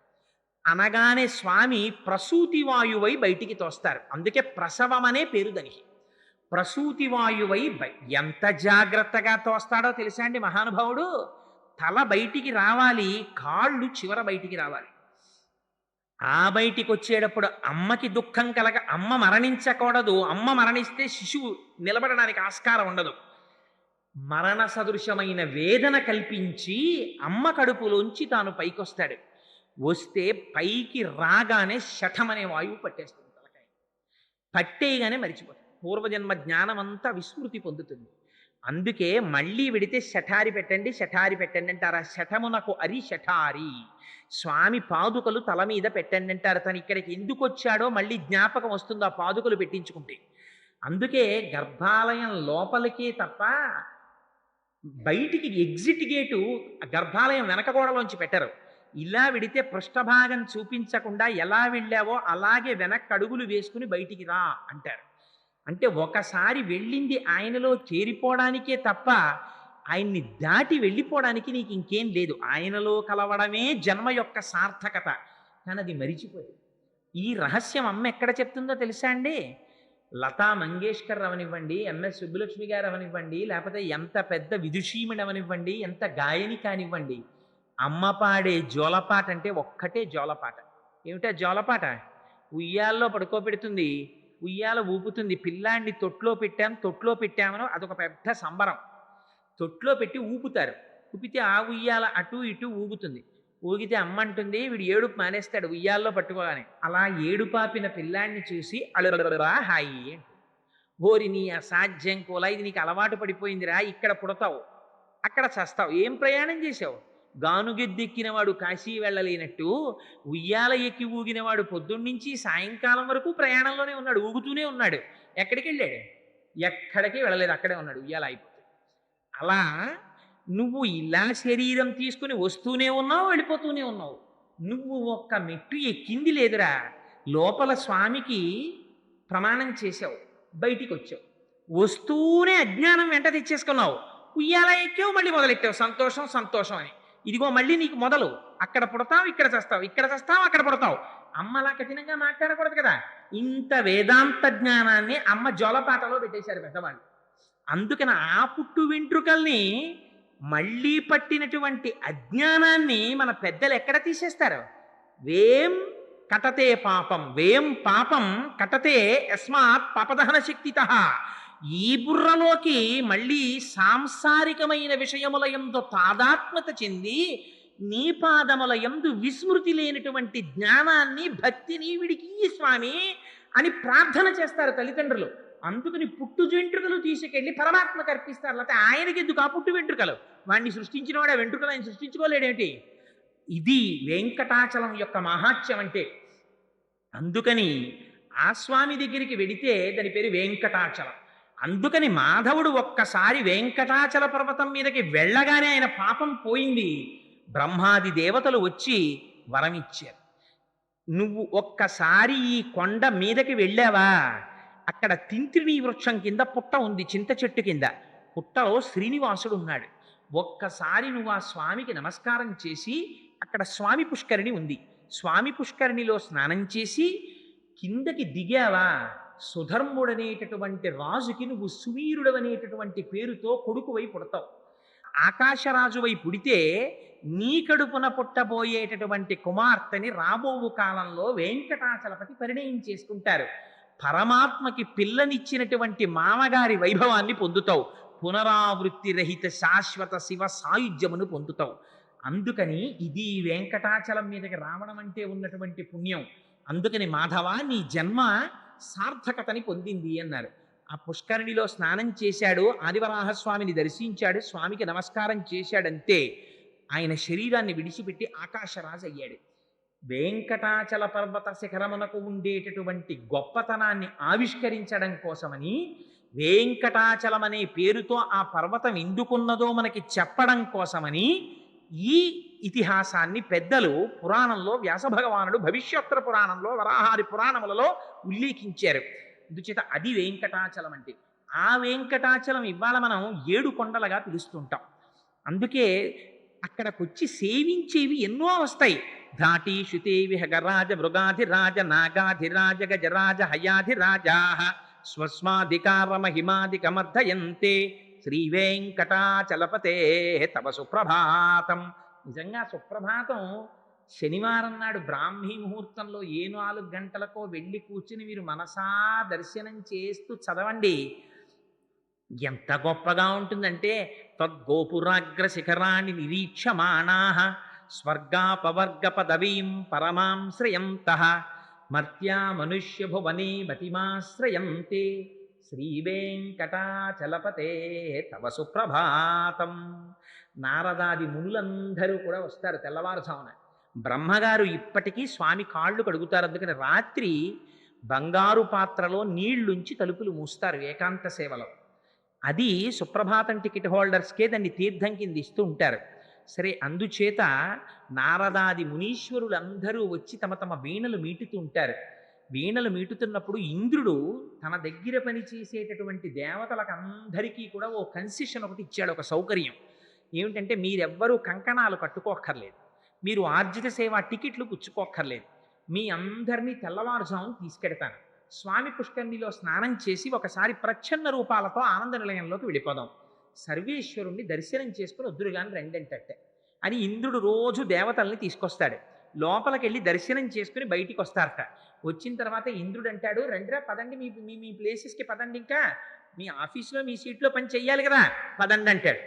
అనగానే స్వామి ప్రసూతి వాయువై బయటికి తోస్తారు. అందుకే ప్రసవం అనే పేరు దానికి. ప్రసూతి వాయువై ఎంత జాగ్రత్తగా తోస్తాడో తెలుసా అండి మహానుభావుడు. తల బయటికి రావాలి, కాళ్ళు చివర బయటికి రావాలి. ఆ బయటికి వచ్చేటప్పుడు అమ్మకి దుఃఖం కలగ, అమ్మ మరణించకూడదు. అమ్మ మరణిస్తే శిశువు నిలబడడానికి ఆస్కారం ఉండదు. మరణ సదృశమైన వేదన కల్పించి అమ్మ కడుపులోంచి తాను పైకొస్తాడు. వస్తే పైకి రాగానే శఠమనే వాయువు పట్టేస్తుంది తలకాయ. పట్టేయగానే మరిచిపోతుంది. పూర్వజన్మ జ్ఞానం అంతా విస్మృతి పొందుతుంది. అందుకే మళ్ళీ విడితే శఠారి పెట్టండి శఠారి పెట్టండి అంటారు. ఆ శఠమునకు అరి శఠారి, స్వామి పాదుకలు తల మీద పెట్టండి అంటారు. తను ఇక్కడికి ఎందుకు వచ్చాడో మళ్ళీ జ్ఞాపకం వస్తుంది ఆ పాదుకలు పెట్టించుకుంటే. అందుకే గర్భాలయం లోపలికే తప్ప బయటికి ఎగ్జిట్ గేటు గర్భాలయం వెనక గోడలోంచి పెట్టరు. ఇలా విడితే పృష్ఠభాగం చూపించకుండా ఎలా వెళ్ళావో అలాగే వెనక్కి అడుగులు వేసుకుని బయటికి రా అంటారు. అంటే ఒకసారి వెళ్ళింది ఆయనలో చేరిపోవడానికే తప్ప ఆయన్ని దాటి వెళ్ళిపోవడానికి నీకు ఇంకేం లేదు. ఆయనలో కలవడమే జన్మ యొక్క సార్థకత. కానీ అది మరిచిపోయి ఈ రహస్యం అమ్మ ఎక్కడ చెప్తుందో తెలుసా అండి? లతా మంగేష్కర్ అవనివ్వండి, ఎంఎస్ సుబ్బులక్ష్మి గారు అవనివ్వండి, లేకపోతే ఎంత పెద్ద విదుషీమణి అవనివ్వండి, ఎంత గాయని కానివ్వండి, అమ్మ పాడే జోలపాట అంటే ఒక్కటే జోలపాట. ఏమిటా జోలపాట? ఉయ్యాల్లో పడుకోబెడుతుంది, ఉయ్యాల ఊపుతుంది, పిల్లాన్ని తొట్లో పెట్టామనో అదొక పెద్ద సంబరం. తొట్లో పెట్టి ఊపుతారు, ఊపితే ఆ ఉయ్యాల అటు ఇటు ఊగుతుంది. ఊగితే అమ్మ అంటుంది వీడు ఏడుపు మానేస్తాడు ఉయ్యాల్లో పట్టుకోగానే. అలా ఏడుపాపిన పిల్లాన్ని చూసి అళరా హాయి అంటుంది. ఓరి నీ అసాధ్యం కోలా, ఇది నీకు అలవాటు పడిపోయిందిరా, ఇక్కడ పుడతావు అక్కడ చస్తావు, ఏం ప్రయాణం చేసావు? గానుగెద్దెక్కినవాడు కాశీ వెళ్ళలేనట్టు ఉయ్యాల ఎక్కి ఊగినవాడు పొద్దున్నుంచి సాయంకాలం వరకు ప్రయాణంలోనే ఉన్నాడు, ఊగుతూనే ఉన్నాడు. ఎక్కడికి వెళ్ళాడు? ఎక్కడికి వెళ్ళలేదు, అక్కడే ఉన్నాడు ఉయ్యాల అయిపోతుంది. అలా నువ్వు ఇలా శరీరం తీసుకుని వస్తూనే ఉన్నావు, వెళ్ళిపోతూనే ఉన్నావు. నువ్వు ఒక్క మెట్టు ఎక్కింది లేదురా. లోపల స్వామికి ప్రమాణం చేసావు, బయటికి వచ్చావు, వస్తూనే అజ్ఞానం వెంట తెచ్చేసుకున్నావు. ఉయ్యాల ఎక్కావు, మళ్ళీ మొదలెట్టావు సంతోషం సంతోషం అని. ఇదిగో మళ్ళీ నీకు మొదలు. అక్కడ పుడతావు, ఇక్కడ చస్తావు, ఇక్కడ చస్తావు, అక్కడ పుడతావు. అమ్మ అలా కఠినంగా మాట్లాడకూడదు కదా. ఇంత వేదాంత జ్ఞానాన్ని అమ్మ జోలపాటలో పెట్టేశారు పెద్దవాళ్ళు. అందుకని ఆ పుట్టు వెంట్రుకల్ని మళ్ళీ పట్టినటువంటి అజ్ఞానాన్ని మన పెద్దలు ఎక్కడ తీసేస్తారు? వేం కటతే పాపం, వేం పాపం కటతే యస్మాత్ పాపదహన శక్తిత. ఈ బుర్రలోకి మళ్ళీ సాంసారికమైన విషయముల యందు తాదాత్మ్యత చెంది నీ పాదముల యందు విస్మృతి లేనటువంటి జ్ఞానాన్ని భక్తిని విడికి స్వామి అని ప్రార్థన చేస్తారు తల్లిదండ్రులు. అందుకని పుట్టు వెంట్రుకలు తీసుకెళ్ళి పరమాత్మకు అర్పిస్తారు. లేకపోతే ఆయనకి ఎందుకు ఆ పుట్టు వెంట్రుకలు? వాడిని సృష్టించినవాడు ఆ వెంట్రుకలు ఆయన సృష్టించుకోలేడేమిటి? ఇది వెంకటాచలం యొక్క మహాత్యం అంటే. అందుకని ఆ స్వామి దగ్గరికి వెడితే దాని పేరు వెంకటాచలం. అందుకని మాధవుడు ఒక్కసారి వెంకటాచల పర్వతం మీదకి వెళ్ళగానే ఆయన పాపం పోయింది. బ్రహ్మాది దేవతలు వచ్చి వరమిచ్చారు. నువ్వు ఒక్కసారి ఈ కొండ మీదకి వెళ్ళావా, అక్కడ తింత్రిణీ వృక్షం కింద పుట్ట ఉంది, చింత చెట్టు కింద. పుట్టలో శ్రీనివాసుడు ఉన్నాడు. ఒక్కసారి నువ్వు ఆ స్వామికి నమస్కారం చేసి, అక్కడ స్వామి పుష్కరిణి ఉంది, స్వామి పుష్కరిణిలో స్నానం చేసి కిందకి దిగావా, సుధర్ముడనేటటువంటి రాజుకి నువ్వు సువీరుడనేటటువంటి పేరుతో కొడుకువై పుడతావు. ఆకాశరాజువై పుడితే నీ కడుపున పుట్టబోయేటటువంటి కుమార్తెని రాబోవు కాలంలో వెంకటాచలపతి పరిణయం చేసుకుంటారు. పరమాత్మకి పిల్లనిచ్చినటువంటి మామగారి వైభవాన్ని పొందుతావు. పునరావృత్తి రహిత శాశ్వత శివ సాయుధ్యమును పొందుతావు. అందుకని ఇది వెంకటాచలం మీదకి రావడం అంటే ఉన్నటువంటి పుణ్యం. అందుకని మాధవ నీ జన్మ సార్థకతని పొందింది అన్నారు. ఆ పుష్కరిణిలో స్నానం చేశాడు, ఆదివరాహస్వామిని దర్శించాడు, స్వామికి నమస్కారం చేశాడంతే ఆయన శరీరాన్ని విడిచిపెట్టి ఆకాశరాజు అయ్యాడు. వెంకటాచల పర్వత శిఖరమునకు ఉండేటటువంటి గొప్పతనాన్ని ఆవిష్కరించడం కోసమని, వెంకటాచలం అనే పేరుతో ఆ పర్వతం ఎందుకున్నదో మనకి చెప్పడం కోసమని ఈ ఇతిహాసాన్ని పెద్దలు పురాణంలో వ్యాసభగవానుడు భవిష్యోత్తర పురాణంలో వరాహారి పురాణములలో ఉల్లేఖించారు. అందుచేత అది వెంకటాచలం అంటే. ఆ వెంకటాచలం ఇవాళ మనం 7 కొండలుగా పిలుస్తుంటాం. అందుకే అక్కడికొచ్చి సేవించేవి ఎన్నో వస్తాయి. ధాటి శుతే విహగరాజ మృగాధిరాజ నాగాధిరాజ గజరాజ హయాధిరాజా స్వస్మాధికార మహిమాధికమర్ధయంతే శ్రీ వెంకటాచలపతే తవ సుప్రభాతం. నిజంగా సుప్రభాతం శనివారం నాడు బ్రాహ్మీ ముహూర్తంలో 4 గంటలకో వెళ్ళి కూర్చుని మీరు మనసా దర్శనం చేస్తూ చదవండి. ఎంత గొప్పగా ఉంటుందంటే, తద్గోపురాగ్ర శిఖరాన్ని నిరీక్షమాణా స్వర్గాపవర్గ పదవీం పరమాం శ్రయంతః మర్త్యా మనుష్య భువనే మతిమాశ్రయంతే శ్రీ వెంకటాచలపతే తవ సుప్రభాతం. నారదాది మునులందరూ కూడా వస్తారు తెల్లవారుజామున. బ్రహ్మగారు ఇప్పటికీ స్వామి కాళ్ళు కడుగుతారు. అందుకని రాత్రి బంగారు పాత్రలో నీళ్లుంచి తలుపులు మూస్తారు ఏకాంత సేవలో. అది సుప్రభాతం టికెట్ హోల్డర్స్కే దాన్ని తీర్థం కింద ఇస్తూ ఉంటారు. సరే, అందుచేత నారదాది మునీశ్వరులందరూ వచ్చి తమ తమ వీణలు మీటుతూ ఉంటారు. వీణలు మీటుతున్నప్పుడు ఇంద్రుడు తన దగ్గర పనిచేసేటటువంటి దేవతలకు అందరికీ కూడా ఓ కన్సెషన్ ఒకటి ఇచ్చాడు, ఒక సౌకర్యం. ఏమిటంటే, మీరెవ్వరూ కంకణాలు కట్టుకోక్కర్లేదు, మీరు ఆర్జిత సేవ టికెట్లు పుచ్చుకోక్కర్లేదు, మీ అందరినీ తెల్లవారుజామున తీసుకెడతాను. స్వామి పుష్కరిణిలో స్నానం చేసి ఒకసారి ప్రచ్ఛన్న రూపాలతో ఆనంద నిలయంలోకి వెళ్ళిపోదాం, సర్వేశ్వరుణ్ణి దర్శనం చేసుకుని వద్దురుగాని రెండంటే అని ఇంద్రుడు రోజు దేవతల్ని తీసుకొస్తాడు. లోపలికి వెళ్ళి దర్శనం చేసుకుని బయటికి వస్తారట. వచ్చిన తర్వాత ఇంద్రుడు అంటాడు, రండిరా పదండి, మీ మీ మీ ప్లేసెస్కి పదండి, ఇంకా మీ ఆఫీస్లో మీ సీట్లో పని చెయ్యాలి కదా, పదండి అంటాడు.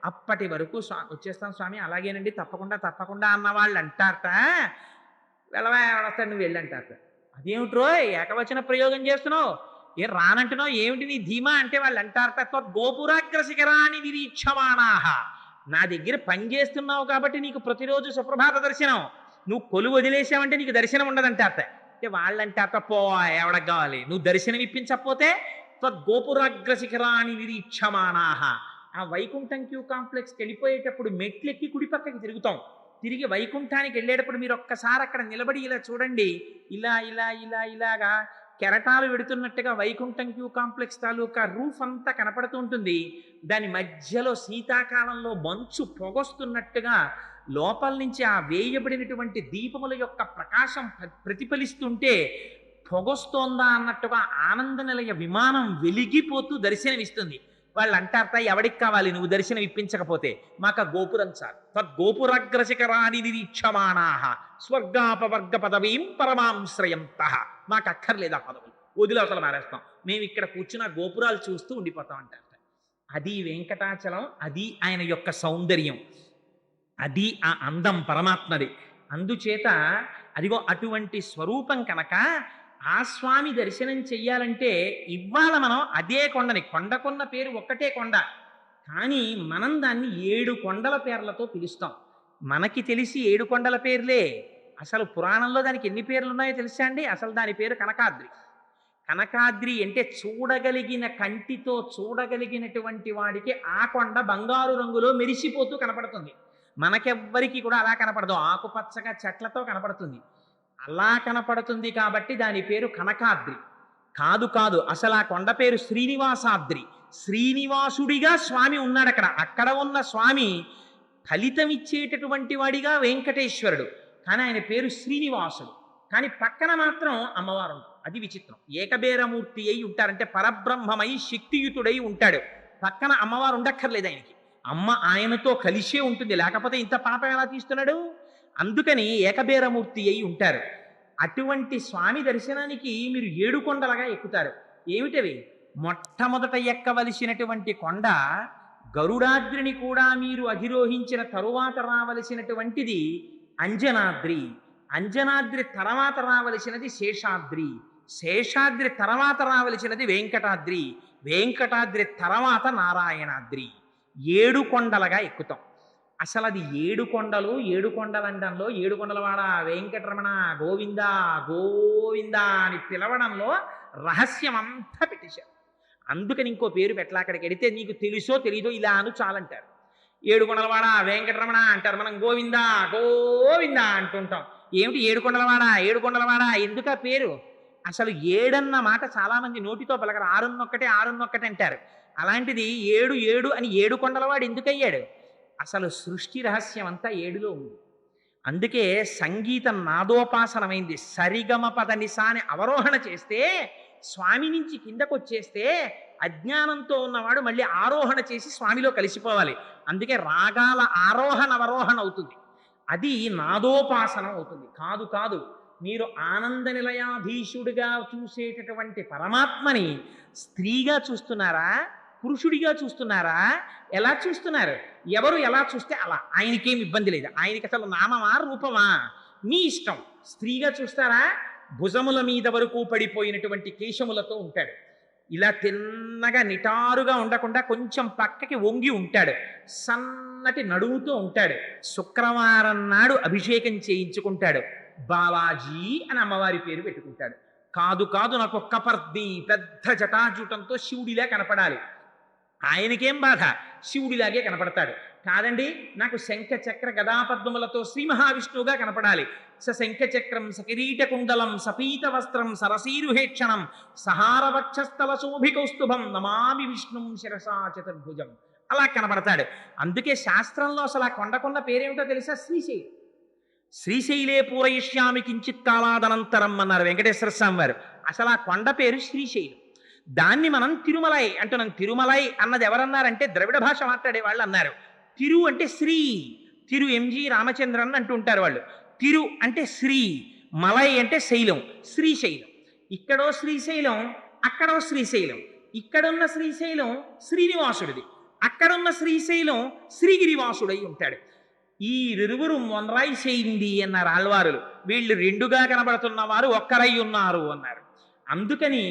అప్పటి వరకు వచ్చేస్తాం స్వామి, అలాగేనండి, తప్పకుండా తప్పకుండా అన్న వాళ్ళు అంటారట. వెళ్ళవా ఎవడొస్తాడు, నువ్వు వెళ్ళంటారట. అదేమిట్రో ఏకవచన ప్రయోగం చేస్తున్నావు, ఏం రానంటున్నావు, ఏమిటి నీ ధీమా అంటే వాళ్ళు అంటారట, గోపురాగ్ర శిఖరాన్ని నిరీక్షమాణాహ. నా దగ్గర పని చేస్తున్నావు కాబట్టి నీకు ప్రతిరోజు సుప్రభాత దర్శనం, నువ్వు కొలు వదిలేసావంటే నీకు దర్శనం ఉండదంటారట. అంటే వాళ్ళంటారట, పో ఎవడకు కావాలి, నువ్వు దర్శనం ఇప్పించకపోతే గోపురాగ్ర శిఖరాన్ని నిరీక్షమాణాహ. ఆ వైకుంఠం క్యూ కాంప్లెక్స్కి వెళ్ళిపోయేటప్పుడు మెట్లెక్కి కుడి పక్కకి తిరుగుతాం. తిరిగి వైకుంఠానికి వెళ్ళేటప్పుడు మీరు ఒక్కసారి అక్కడ నిలబడి ఇలా చూడండి, ఇలా ఇలా ఇలా ఇలాగా కెరటాలు వెడుతున్నట్టుగా వైకుంఠం క్యూ కాంప్లెక్స్ తాలూకా రూఫ్ అంతా కనపడుతూ ఉంటుంది. దాని మధ్యలో శీతాకాలంలో మంచు పొగొస్తున్నట్టుగా లోపల నుంచి ఆ వేయబడినటువంటి దీపముల యొక్క ప్రకాశం ప్రతిఫలిస్తుంటే పొగొస్తోందా అన్నట్టుగా ఆనంద నిలయ విమానం వెలిగిపోతూ దర్శనమిస్తుంది. వాళ్ళు అంటారట, ఎవడికి కావాలి నువ్వు దర్శనం ఇప్పించకపోతే, మాకు గోపురం చాలు. తద్గోపురాగ్రశిఖరాని నిరీక్షమాణాహ స్వర్గాపవర్గ పదవీం పరమాంశ్రయంత. మాకు అక్కర్లేదు ఆ పదవులు, వదిలవతల మారేస్తాం, మేము ఇక్కడ కూర్చున్న గోపురాలు చూస్తూ ఉండిపోతాం అంటారట. అది వెంకటాచలం, అది ఆయన యొక్క సౌందర్యం, అది ఆ అందం పరమాత్మది. అందుచేత అదిగో అటువంటి స్వరూపం కనుక ఆ స్వామి దర్శనం చెయ్యాలంటే ఇవాళ మనం అదే కొండని, కొండకున్న పేరు ఒక్కటే కొండ, కానీ మనం దాన్ని 7 కొండల పేర్లతో పిలుస్తాం. మనకి తెలిసి 7 కొండల పేర్లే, అసలు పురాణంలో దానికి ఎన్ని పేర్లు ఉన్నాయో తెలుసా అండి? అసలు దాని పేరు కనకాద్రి. కనకాద్రి అంటే చూడగలిగిన కంటితో చూడగలిగినటువంటి వాడికి ఆ కొండ బంగారు రంగులో మెరిసిపోతూ కనపడుతుంది. మనకెవ్వరికి కూడా అలా కనపడదు, ఆకుపచ్చగా చెట్లతో కనపడుతుంది. అలా కనపడుతుంది కాబట్టి దాని పేరు కనకాద్రి. కాదు కాదు, అసలు ఆ కొండ పేరు శ్రీనివాసాద్రి. శ్రీనివాసుడిగా స్వామి ఉన్నాడు అక్కడ. అక్కడ ఉన్న స్వామి ఫలితం ఇచ్చేటటువంటి వాడిగా వెంకటేశ్వరుడు, కానీ ఆయన పేరు శ్రీనివాసుడు. కానీ పక్కన మాత్రం అమ్మవారు ఉంటుంది. అది విచిత్రం. ఏకబేరమూర్తి అయి ఉంటారంటే పరబ్రహ్మమై శక్తియుతుడై ఉంటాడు. పక్కన అమ్మవారు ఉండక్కర్లేదు ఆయనకి, అమ్మ ఆయనతో కలిసే ఉంటుంది, లేకపోతే ఇంత పాపం ఎలా తీస్తున్నాడు? అందుకని ఏకబేరమూర్తి అయి ఉంటారు. అటువంటి స్వామి దర్శనానికి మీరు 7 కొండలుగా ఎక్కుతారు. ఏమిటవి? మొట్టమొదట ఎక్కవలసినటువంటి కొండ గరుడాద్రిని కూడా మీరు అధిరోహించిన తరువాత రావలసినటువంటిది అంజనాద్రి. అంజనాద్రి తర్వాత రావలసినది శేషాద్రి. శేషాద్రి తర్వాత రావలసినది వెంకటాద్రి. వెంకటాద్రి తర్వాత నారాయణాద్రి. 7 కొండలుగా ఎక్కుతాం. అసలు అది 7 కొండలు, 7 కొండలండంలో 7 కొండలవాడ వెంకటరమణ గోవింద గోవింద అని పిలవడంలో రహస్యం అంతా పెట్టేశారు. అందుకని ఇంకో పేరు పెట్టలా. అక్కడికి వెడితే నీకు తెలుసో తెలీదో ఇలా అను చాలంటారు. 7 కొండలవాడ వెంకటరమణ అంటారు, మనం గోవింద గోవింద అంటుంటాం. ఏమిటి 7 కొండలవాడ 7 కొండలవాడ ఎందుకు ఆ పేరు? అసలు 7 అన్న మాట చాలా మంది నోటితో పలకరు, 6 అంటారు. అలాంటిది 7 7 అని 7 కొండలవాడు ఎందుకు అయ్యాడు? అసలు సృష్టి రహస్యం అంతా 7లో ఉంది. అందుకే సంగీతం నాదోపాసనమైంది. సరిగమ పద నిసాని అవరోహణ చేస్తే, స్వామి నుంచి కిందకు వచ్చేస్తే అజ్ఞానంతో ఉన్నవాడు మళ్ళీ ఆరోహణ చేసి స్వామిలో కలిసిపోవాలి. అందుకే రాగాల ఆరోహణ అవరోహణ అవుతుంది, అది నాదోపాసనం అవుతుంది. కాదు కాదు, మీరు ఆనంద నిలయాధీశుడిగా చూసేటటువంటి పరమాత్మని స్త్రీగా చూస్తున్నారా, పురుషుడిగా చూస్తున్నారా? ఎలా చూస్తున్నారు? ఎవరు ఎలా చూస్తే అలా, ఆయనకేం ఇబ్బంది లేదు. ఆయనకి అసలు నామమా రూపమా మీ ఇష్టం. స్త్రీగా చూస్తారా? భుజముల మీద వరకు పడిపోయినటువంటి కేశములతో ఉంటాడు. ఇలా తిన్నగా నిటారుగా ఉండకుండా కొంచెం పక్కకి వంగి ఉంటాడు, సన్నటి నడుముతో ఉంటాడు. శుక్రవారం నాడు అభిషేకం చేయించుకుంటాడు, బాలాజీ అని అమ్మవారి పేరు పెట్టుకుంటాడు. కాదు కాదు నాకు ఒక్క పర్ది పెద్ద జటాజూటంతో శివుడిలా కనపడాలి. ఆయనకేం బాధ, శివుడిలాగే కనపడతాడు. కాదండి నాకు శంఖ చక్ర గదాపద్మములతో శ్రీ మహావిష్ణువుగా కనపడాలి. శంఖ చక్రం సకిరీట కుండలం సపీత వస్త్రం సరసీరుహేక్షణం సహారవక్షస్థల శోభికౌస్తుభం నమామి విష్ణుం శిరసా చతుర్భుజం అలా కనపడతాడు. అందుకే శాస్త్రంలో అసలు ఆ కొండకొండ పేరేమిటో తెలుసా? శ్రీశైలం. శ్రీశైలే పూరయిష్యామి కించిత్ కాలాదనంతరం అన్నారు వెంకటేశ్వర స్వామి వారు. అసలు ఆ కొండ పేరు శ్రీశైలం. దాన్ని మనం తిరుమలై అంటున్నాం. తిరుమలై అన్నది ఎవరన్నారంటే ద్రవిడ భాష మాట్లాడే వాళ్ళు అన్నారు. తిరు అంటే శ్రీ, తిరు ఎంజి రామచంద్రన్ అంటూ ఉంటారు వాళ్ళు. తిరు అంటే శ్రీ, మలై అంటే శైలం, శ్రీశైలం. ఇక్కడో శ్రీశైలం, అక్కడో శ్రీశైలం. ఇక్కడున్న శ్రీశైలం శ్రీనివాసుడిది, అక్కడున్న శ్రీశైలం శ్రీగిరివాసుడై ఉంటాడు. ఈ ఇరువురు మొనరాయి చేయింది అన్నారు ఆళ్వారులు. వీళ్ళు రెండుగా కనబడుతున్న వారు ఒక్కరై ఉన్నారు అన్నారు. అందుకని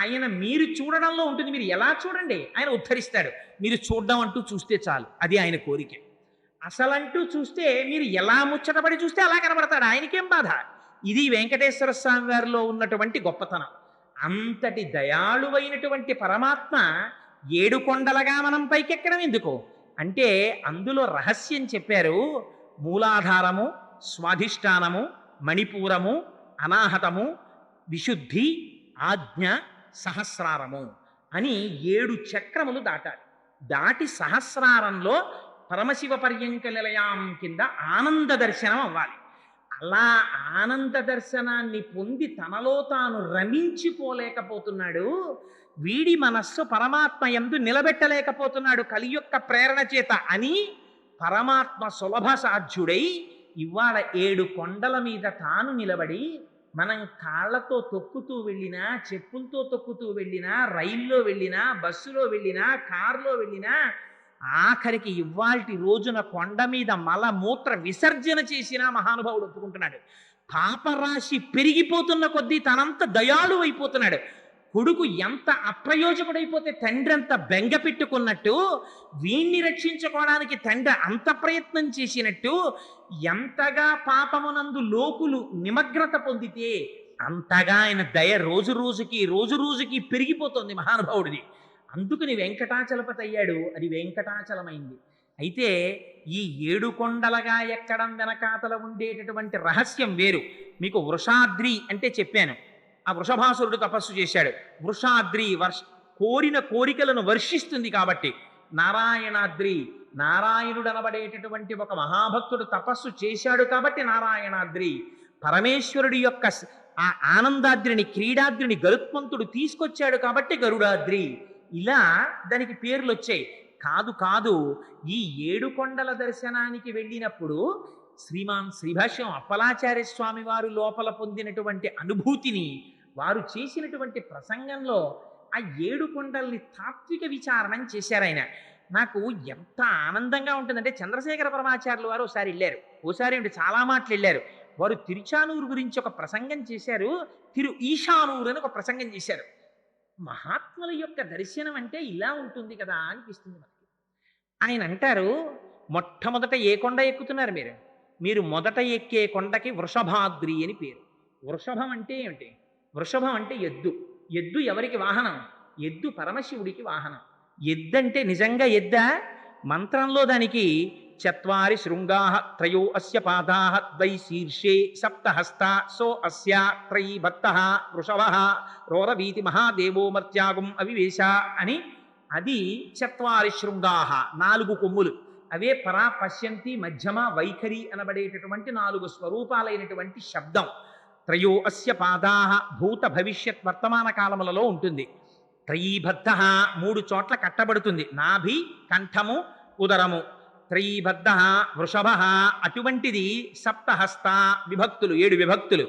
ఆయన మీరు చూడడంలో ఉంటుంది, మీరు ఎలా చూడండి ఆయన ఉద్ధరిస్తాడు. మీరు చూడడం అంటూ చూస్తే చాలు, అది ఆయన కోరిక. అసలంటూ చూస్తే మీరు ఎలా ముచ్చటపడి చూస్తే అలా కనబడతాడు, ఆయనకేం బాధ. ఇది వెంకటేశ్వర స్వామి వారిలో ఉన్నటువంటి గొప్పతనం. అంతటి దయాళువైనటువంటి పరమాత్మ 7 కొండలుగా మనం పైకెక్కడం ఎందుకు అంటే అందులో రహస్యం చెప్పారు. మూలాధారము, స్వాధిష్టానము, మణిపూరము, అనాహతము, విశుద్ధి, ఆజ్ఞ, సహస్రారము అని 7 చక్రములు దాటాలి. దాటి సహస్రారంలో పరమశివ పర్యంక నిలయం కింద ఆనంద దర్శనం అవ్వాలి. అలా ఆనంద దర్శనాన్ని పొంది తనలో తాను రమించిపోలేకపోతున్నాడు. వీడి మనస్సు పరమాత్మ యందు నిలబెట్టలేకపోతున్నాడు కలి యొక్క ప్రేరణ చేత అని పరమాత్మ సులభ సాధ్యుడై ఇవాళ 7 కొండల మీద తాను నిలబడి, మనం కాళ్ళతో తొక్కుతూ వెళ్ళినా, చెప్పులతో తొక్కుతూ వెళ్ళినా, రైల్లో వెళ్ళినా, బస్సులో వెళ్ళినా, కారులో వెళ్ళినా, ఆఖరికి ఇవాల్టి రోజున కొండ మీద మలమూత్ర విసర్జన చేసినా మహానుభావుడు ఒప్పుకుంటున్నాడు. పాపరాశి పెరిగిపోతున్న కొద్దీ తనంత దయాళు అయిపోతున్నాడు. కొడుకు ఎంత అప్రయోజకుడైపోతే తండ్రి అంత బెంగ పెట్టుకున్నట్టు, వీణ్ణి రక్షించుకోవడానికి తండ్రి అంత ప్రయత్నం చేసినట్టు, ఎంతగా పాపమునందు లోకులు నిమగ్నత పొందితే అంతగా ఆయన దయ రోజు రోజుకి పెరిగిపోతుంది మహానుభావుడిది. అందుకని వెంకటాచలపతి అయ్యాడు, అది వెంకటాచలమైంది. అయితే ఈ 7 కొండలుగా ఎక్కడం వెనకాతల ఉండేటటువంటి రహస్యం వేరు. మీకు వృషాద్రి అంటే చెప్పాను. ఆ వృషభాసురుడు తపస్సు చేశాడు. వృషాద్రి కోరిన కోరికలను వర్షిస్తుంది కాబట్టి. నారాయణాద్రి, నారాయణుడు అనబడేటటువంటి ఒక మహాభక్తుడు తపస్సు చేశాడు కాబట్టి నారాయణాద్రి. పరమేశ్వరుడి యొక్క ఆ ఆనందాద్రిని, క్రీడాద్రిని గరుత్మంతుడు తీసుకొచ్చాడు కాబట్టి గరుడాద్రి. ఇలా దానికి పేర్లు వచ్చాయి. కాదు ఈ 7 కొండల దర్శనానికి వెళ్ళినప్పుడు శ్రీమాన్ శ్రీభాష్యం అప్పలాచార్య స్వామి వారు లోపల పొందినటువంటి అనుభూతిని, వారు చేసినటువంటి ప్రసంగంలో ఆ 7 కొండల్ని తాత్విక విచారణం చేశారు ఆయన. నాకు ఎంత ఆనందంగా ఉంటుందంటే, చంద్రశేఖర పరమాచార్యులు వారు ఒకసారి వెళ్ళారు, ఓసారి అంటే చాలా మాటలు వెళ్ళారు. వారు తిరుచానూరు గురించి ఒక ప్రసంగం చేశారు, తిరు ఈశానూరు అని ఒక ప్రసంగం చేశారు. మహాత్ముల యొక్క దర్శనం అంటే ఇలా ఉంటుంది కదా అనిపిస్తుంది మనకి. ఆయన అంటారు, మొట్టమొదట ఏ కొండ ఎక్కుతున్నారు మీరు మొదట ఎక్కే కొండకి వృషభాద్రి అని పేరు. వృషభం అంటే ఏమిటి? వృషభం అంటే ఎద్దు. ఎద్దు ఎవరికి వాహనం? ఎద్దు పరమశివుడికి వాహనం. ఎద్దంటే నిజంగా ఎద్దా? మంత్రంలో దానికి చత్వారి శృంగా త్రయో అస్య పాదా ద్వై శీర్షే సప్తహస్త సో అస్య త్రయీ భక్త వృషభ రోరవీతి మహాదేవో మర్త్యాగం అవివేశ అని. అది చత్వారి శృంగా, 4 కొమ్ములు. అవే పరా, పశ్యంతి, మధ్యమ, వైఖరి అనబడేటటువంటి 4 స్వరూపాలైనటువంటి శబ్దం. త్రయో అస్య పాదా భూత భవిష్యత్ వర్తమాన కాలములలో ఉంటుంది. త్రయీబద్ధ 3 చోట్ల కట్టబడుతుంది, నాభి, కంఠము, ఉదరము. త్రయీబద్ధ వృషభ అటువంటిది. సప్తహస్త విభక్తులు, 7 విభక్తులు.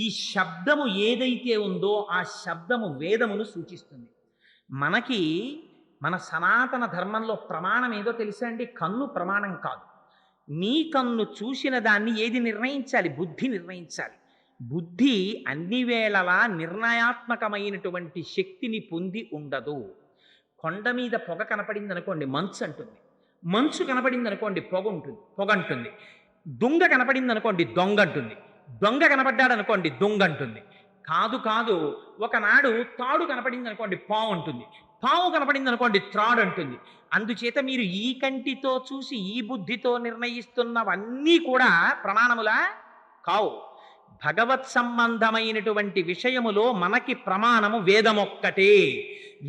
ఈ శబ్దము ఏదైతే ఉందో ఆ శబ్దము వేదమును సూచిస్తుంది. మనకి మన సనాతన ధర్మంలో ప్రమాణం ఏదో తెలుసా అండి? కన్ను ప్రమాణం కాదు. నీ కన్ను చూసిన దాన్ని ఏది నిర్ణయించాలి? బుద్ధి నిర్ణయించాలి. బుద్ధి అన్ని వేళలా నిర్ణయాత్మకమైనటువంటి శక్తిని పొంది ఉండదు. కొండ మీద పొగ కనపడింది అనుకోండి, మంచు అంటుంది. మంచు కనపడింది అనుకోండి, పొగ అంటుంది. దొంగ కనపడింది అనుకోండి, దొంగ అంటుంది. దొంగ కనపడ్డాడు అనుకోండి, దొంగ అంటుంది. కాదు కాదు, ఒకనాడు తాడు కనపడింది అనుకోండి, పావు అంటుంది. పావు కనపడింది అనుకోండి, త్రాడు అంటుంది. అందుచేత మీరు ఈ కంటితో చూసి ఈ బుద్ధితో నిర్ణయిస్తున్నవన్నీ కూడా ప్రమాణములా కావు. భగవత్ సంబంధమైనటువంటి విషయములో మనకి ప్రమాణము వేదమొక్కటే.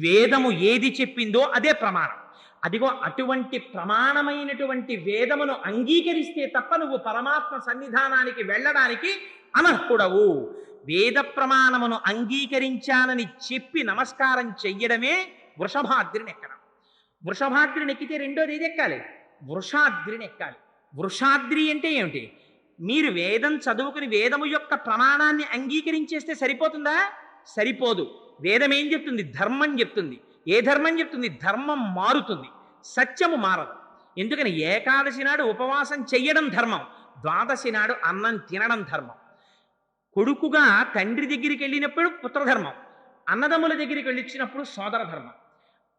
వేదము ఏది చెప్పిందో అదే ప్రమాణం. అదిగో అటువంటి ప్రమాణమైనటువంటి వేదమును అంగీకరిస్తే తప్ప నువ్వు పరమాత్మ సన్నిధానానికి వెళ్ళడానికి అనర్హుడవు. వేద ప్రమాణమును అంగీకరించానని చెప్పి నమస్కారం చెయ్యడమే వృషభాద్రిని ఎక్కడం. వృషభాద్రిని ఎక్కితే రెండోది ఏది ఎక్కాలి? వృషాద్రిని ఎక్కాలి. వృషాద్రి అంటే ఏమిటి? మీరు వేదం చదువుకుని వేదము యొక్క ప్రమాణాన్ని అంగీకరించేస్తే సరిపోతుందా? సరిపోదు. వేదం ఏం చెప్తుంది? ధర్మం చెప్తుంది. ఏ ధర్మం చెప్తుంది? ధర్మం మారుతుంది, సత్యము మారదు. ఎందుకని? ఏకాదశి నాడు ఉపవాసం చెయ్యడం ధర్మం, ద్వాదశి నాడు అన్నం తినడం ధర్మం. కొడుకుగా తండ్రి దగ్గరికి వెళ్ళినప్పుడు పుత్రధర్మం, అన్నదమ్ముల దగ్గరికి వెళ్ళిచ్చినప్పుడు సోదర ధర్మం.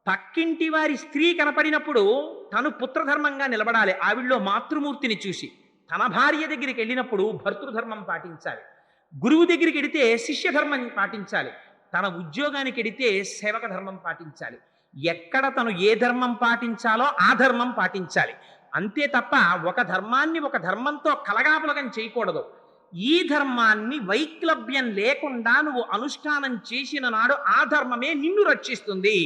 పక్కింటి వారి స్త్రీ కనపడినప్పుడు తను పుత్రధర్మంగా నిలబడాలి, ఆవిడలో మాతృమూర్తిని చూసి. తన భార్య దగ్గరికి వెళ్ళినప్పుడు భర్తృధర్మం పాటించాలి. గురువు దగ్గరికి వెడితే శిష్యధర్మం పాటించాలి. తన ఉద్యోగానికి వెడితే సేవక ధర్మం పాటించాలి. ఎక్కడ తను ఏ ధర్మం పాటించాలో ఆ ధర్మం పాటించాలి. అంతే తప్ప ఒక ధర్మాన్ని ఒక ధర్మంతో కలగాపులగం చేయకూడదు. ఈ ధర్మాన్ని వైక్లభ్యం లేకుండా నువ్వు అనుష్ఠానం చేసిన నాడు ఆ ధర్మమే నిన్ను రక్షిస్తుంది.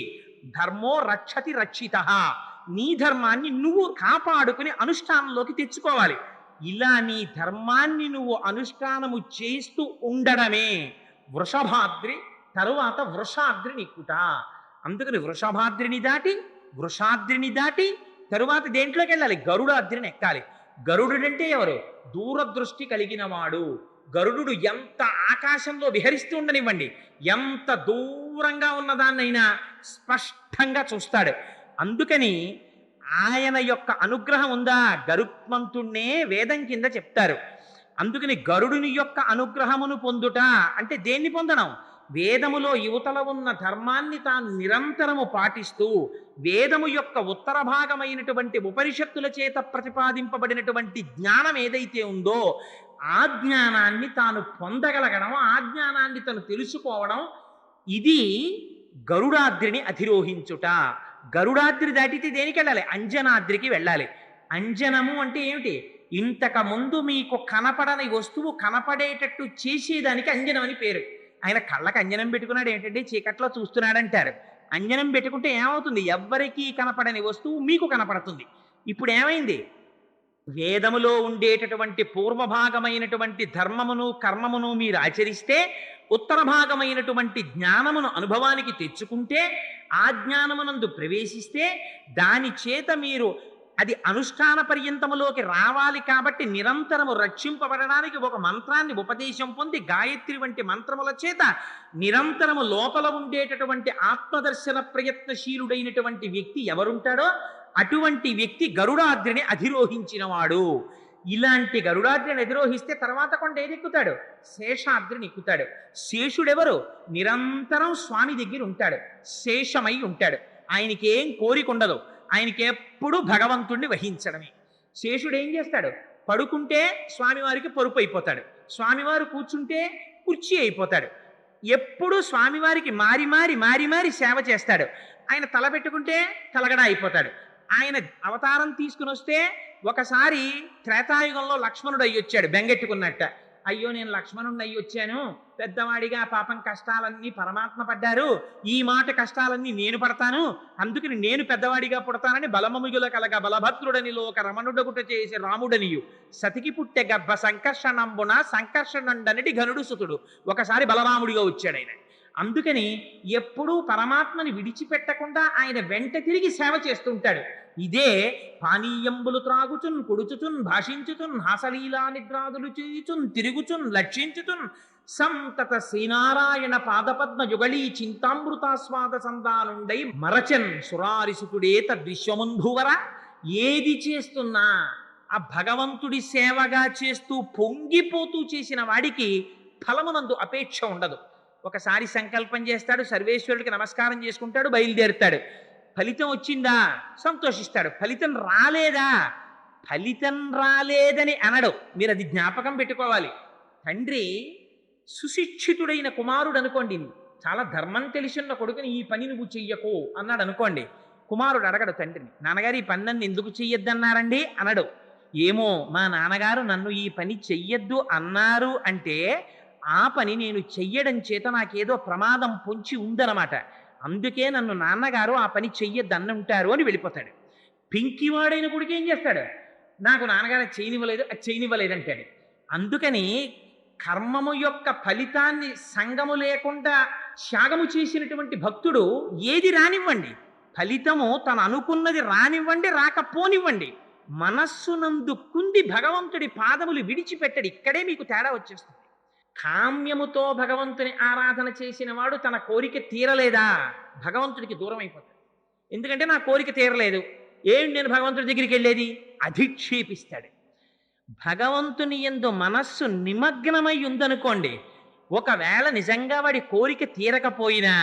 ధర్మో రక్షతి రక్షిత. నీ ధర్మాన్ని నువ్వు కాపాడుకుని అనుష్ఠానంలోకి తెచ్చుకోవాలి. ఇలా నీ ధర్మాన్ని నువ్వు అనుష్ఠానము చేస్తూ ఉండడమే వృషభాద్రి, తరువాత వృషాద్రి నిక్కుట. అందుకని వృషాద్రిని దాటి తరువాత దేంట్లోకి వెళ్ళాలి? గరుడాద్రిని ఎక్కాలి. గరుడుడంటే ఎవరు? దూరదృష్టి కలిగిన వాడు. గరుడు ఎంత ఆకాశంలో విహరిస్తూ ఉండనివ్వండి, ఎంత దూరంగా ఉన్నదాన్నైనా స్పష్టంగా చూస్తాడు. అందుకని ఆయన యొక్క అనుగ్రహం ఉందా? గరుత్మంతుణ్ణే వేదం కింద చెప్తారు. అందుకని గరుడుని యొక్క అనుగ్రహమును పొందుట అంటే దేన్ని పొందడం? వేదములో యువతల ఉన్న ధర్మాన్ని తాను నిరంతరము పాటిస్తూ వేదము యొక్క ఉత్తర భాగమైనటువంటి ఉపనిషత్తుల చేత ప్రతిపాదింపబడినటువంటి జ్ఞానం ఏదైతే ఉందో ఆ జ్ఞానాన్ని తాను పొందగలగడం, ఆ జ్ఞానాన్ని తను తెలుసుకోవడం, ఇది గరుడాద్రిని అధిరోహించుట. గరుడాద్రి దాటితే దేనికి వెళ్ళాలి? అంజనాద్రికి వెళ్ళాలి. అంజనము అంటే ఏమిటి? ఇంతకు ముందు మీకు కనపడని వస్తువు కనపడేటట్టు చేసేదానికి అంజనం అని పేరు. ఆయన కళ్ళకి అంజనం పెట్టుకున్నాడు ఏంటంటే చీకట్లో చూస్తున్నాడంటారు. అంజనం పెట్టుకుంటే ఏమవుతుంది? ఎవ్వరికీ కనపడని వస్తువు మీకు కనపడుతుంది. ఇప్పుడు ఏమైంది? వేదములో ఉండేటటువంటి పూర్వభాగమైనటువంటి ధర్మమును కర్మమును మీరు ఆచరిస్తే, ఉత్తర భాగమైనటువంటి జ్ఞానమును అనుభవానికి తెచ్చుకుంటే, ఆ జ్ఞానమునందు ప్రవేశిస్తే, దాని చేత మీరు అది అనుష్ఠాన పర్యంతములోకి రావాలి. కాబట్టి నిరంతరము రక్షింపబడడానికి ఒక మంత్రాన్ని ఉపదేశం పొంది గాయత్రి వంటి మంత్రముల చేత నిరంతరము లోపల ఉండేటటువంటి ఆత్మదర్శన ప్రయత్నశీలుడైనటువంటి వ్యక్తి ఎవరుంటాడో అటువంటి వ్యక్తి గరుడాద్రిని అధిరోహించినవాడు. ఇలాంటి గరుడాద్రిని అధిరోహిస్తే తర్వాత కొండ ఏది ఎక్కుతాడు? శేషాద్రిని ఎక్కుతాడు. శేషుడెవరు? నిరంతరం స్వామి దగ్గర ఉంటాడు, శేషమై ఉంటాడు. ఆయనకి ఏం కోరిక ఉండదు, ఆయనకి ఎప్పుడు భగవంతుణ్ణి వహించడమే. శేషుడు ఏం చేస్తాడు? పడుకుంటే స్వామివారికి పరుపు అయిపోతాడు, స్వామివారు కూర్చుంటే కుర్చీ అయిపోతాడు. ఎప్పుడు స్వామివారికి మారి మారి మారి మారి సేవ చేస్తాడు. ఆయన తల పెట్టుకుంటే తలగడ అయిపోతాడు. ఆయన అవతారం తీసుకుని వస్తే ఒకసారి త్రేతాయుగంలో లక్ష్మణుడు అయ్యొచ్చాడు బెంగెట్టుకున్నట్ట. అయ్యో నేను లక్ష్మణుడిని అయ్యొచ్చాను, పెద్దవాడిగా పాపం కష్టాలన్నీ పరమాత్మ పడ్డారు, ఈ మాట కష్టాలన్నీ నేను పడతాను, అందుకని నేను పెద్దవాడిగా పుడతానని బలమముగుల కలగ బలభద్రుడని లోక రమణుడగుట చేసి రాముడనియు సతికి పుట్టె గర్భ సంకర్షణంబున సంకర్షణుడనటి ఘనుడు సుతుడు. ఒకసారి బలరాముడిగా వచ్చాడు ఆయన. అందుకని ఎప్పుడూ పరమాత్మని విడిచిపెట్టకుండా ఆయన వెంట తిరిగి సేవ చేస్తుంటాడు. ఇదే పానీయంబులు త్రాగుచున్ కొడుచుచున్ భాషించుచున్ హాసలీలా నిద్రాదులు చేయుచున్ తిరుగుచున్ లక్షించుచున్ సంతత శ్రీనారాయణ పాదపద్మ యుగళీ చింతామృతాస్వాద సంతానుండై మరచన్ సురారిసుకుడే తద్విశ్వముంధువర. ఏది చేస్తున్నా ఆ భగవంతుడి సేవగా చేస్తూ పొంగిపోతూ చేసిన వాడికి ఫలమునందు అపేక్ష ఉండదు. ఒకసారి సంకల్పం చేస్తాడు, సర్వేశ్వరుడికి నమస్కారం చేసుకుంటాడు, బయలుదేరుతాడు. ఫలితం వచ్చిందా సంతోషిస్తాడు, ఫలితం రాలేదా ఫలితం రాలేదని అనడు. మీరు అది జ్ఞాపకం పెట్టుకోవాలి. తండ్రి సుశిక్షితుడైన కుమారుడు అనుకోండి, చాలా ధర్మం తెలిసిన కొడుకుని ఈ పని నువ్వు చెయ్యకు అన్నాడు అనుకోండి. కుమారుడు అడగడు తండ్రిని, నాన్నగారు ఈ పని నన్ను ఎందుకు చెయ్యొద్దన్నారండి అనడు. ఏమో మా నాన్నగారు నన్ను ఈ పని చెయ్యొద్దు అన్నారు అంటే ఆ పని నేను చెయ్యడం చేత నాకేదో ప్రమాదం పొంచి ఉందన్నమాట, అందుకే నన్ను నాన్నగారు ఆ పని చెయ్యొద్దు అన్నుంటారు అని వెళ్ళిపోతాడు. పింకివాడైన కొడుకు ఏం చేస్తాడు, నాకు నాన్నగారు చేయనివ్వలేదు, అది చేయనివ్వలేదు అంటాడు. అందుకని కర్మము యొక్క ఫలితాన్ని సంగము లేకుండా త్యాగము చేసినటువంటి భక్తుడు ఏది రానివ్వండి, ఫలితము తను అనుకున్నది రానివ్వండి, రాకపోనివ్వండి, మనస్సునందు కుంది భగవంతుడి పాదములు విడిచిపెట్టడు. ఇక్కడే మీకు తేడా వచ్చేస్తుంది. కామ్యముతో భగవంతుని ఆరాధన చేసిన వాడు తన కోరిక తీరలేదా భగవంతుడికి దూరం అయిపోతాడు. ఎందుకంటే నా కోరిక తీరలేదు, ఏమి నేను భగవంతుడి దగ్గరికి వెళ్ళేది, అధిక్షేపిస్తాడు. భగవంతుని యందు మనస్సు నిమగ్నమై ఉందనుకోండి, ఒకవేళ నిజంగా వాడి కోరిక తీరకపోయినా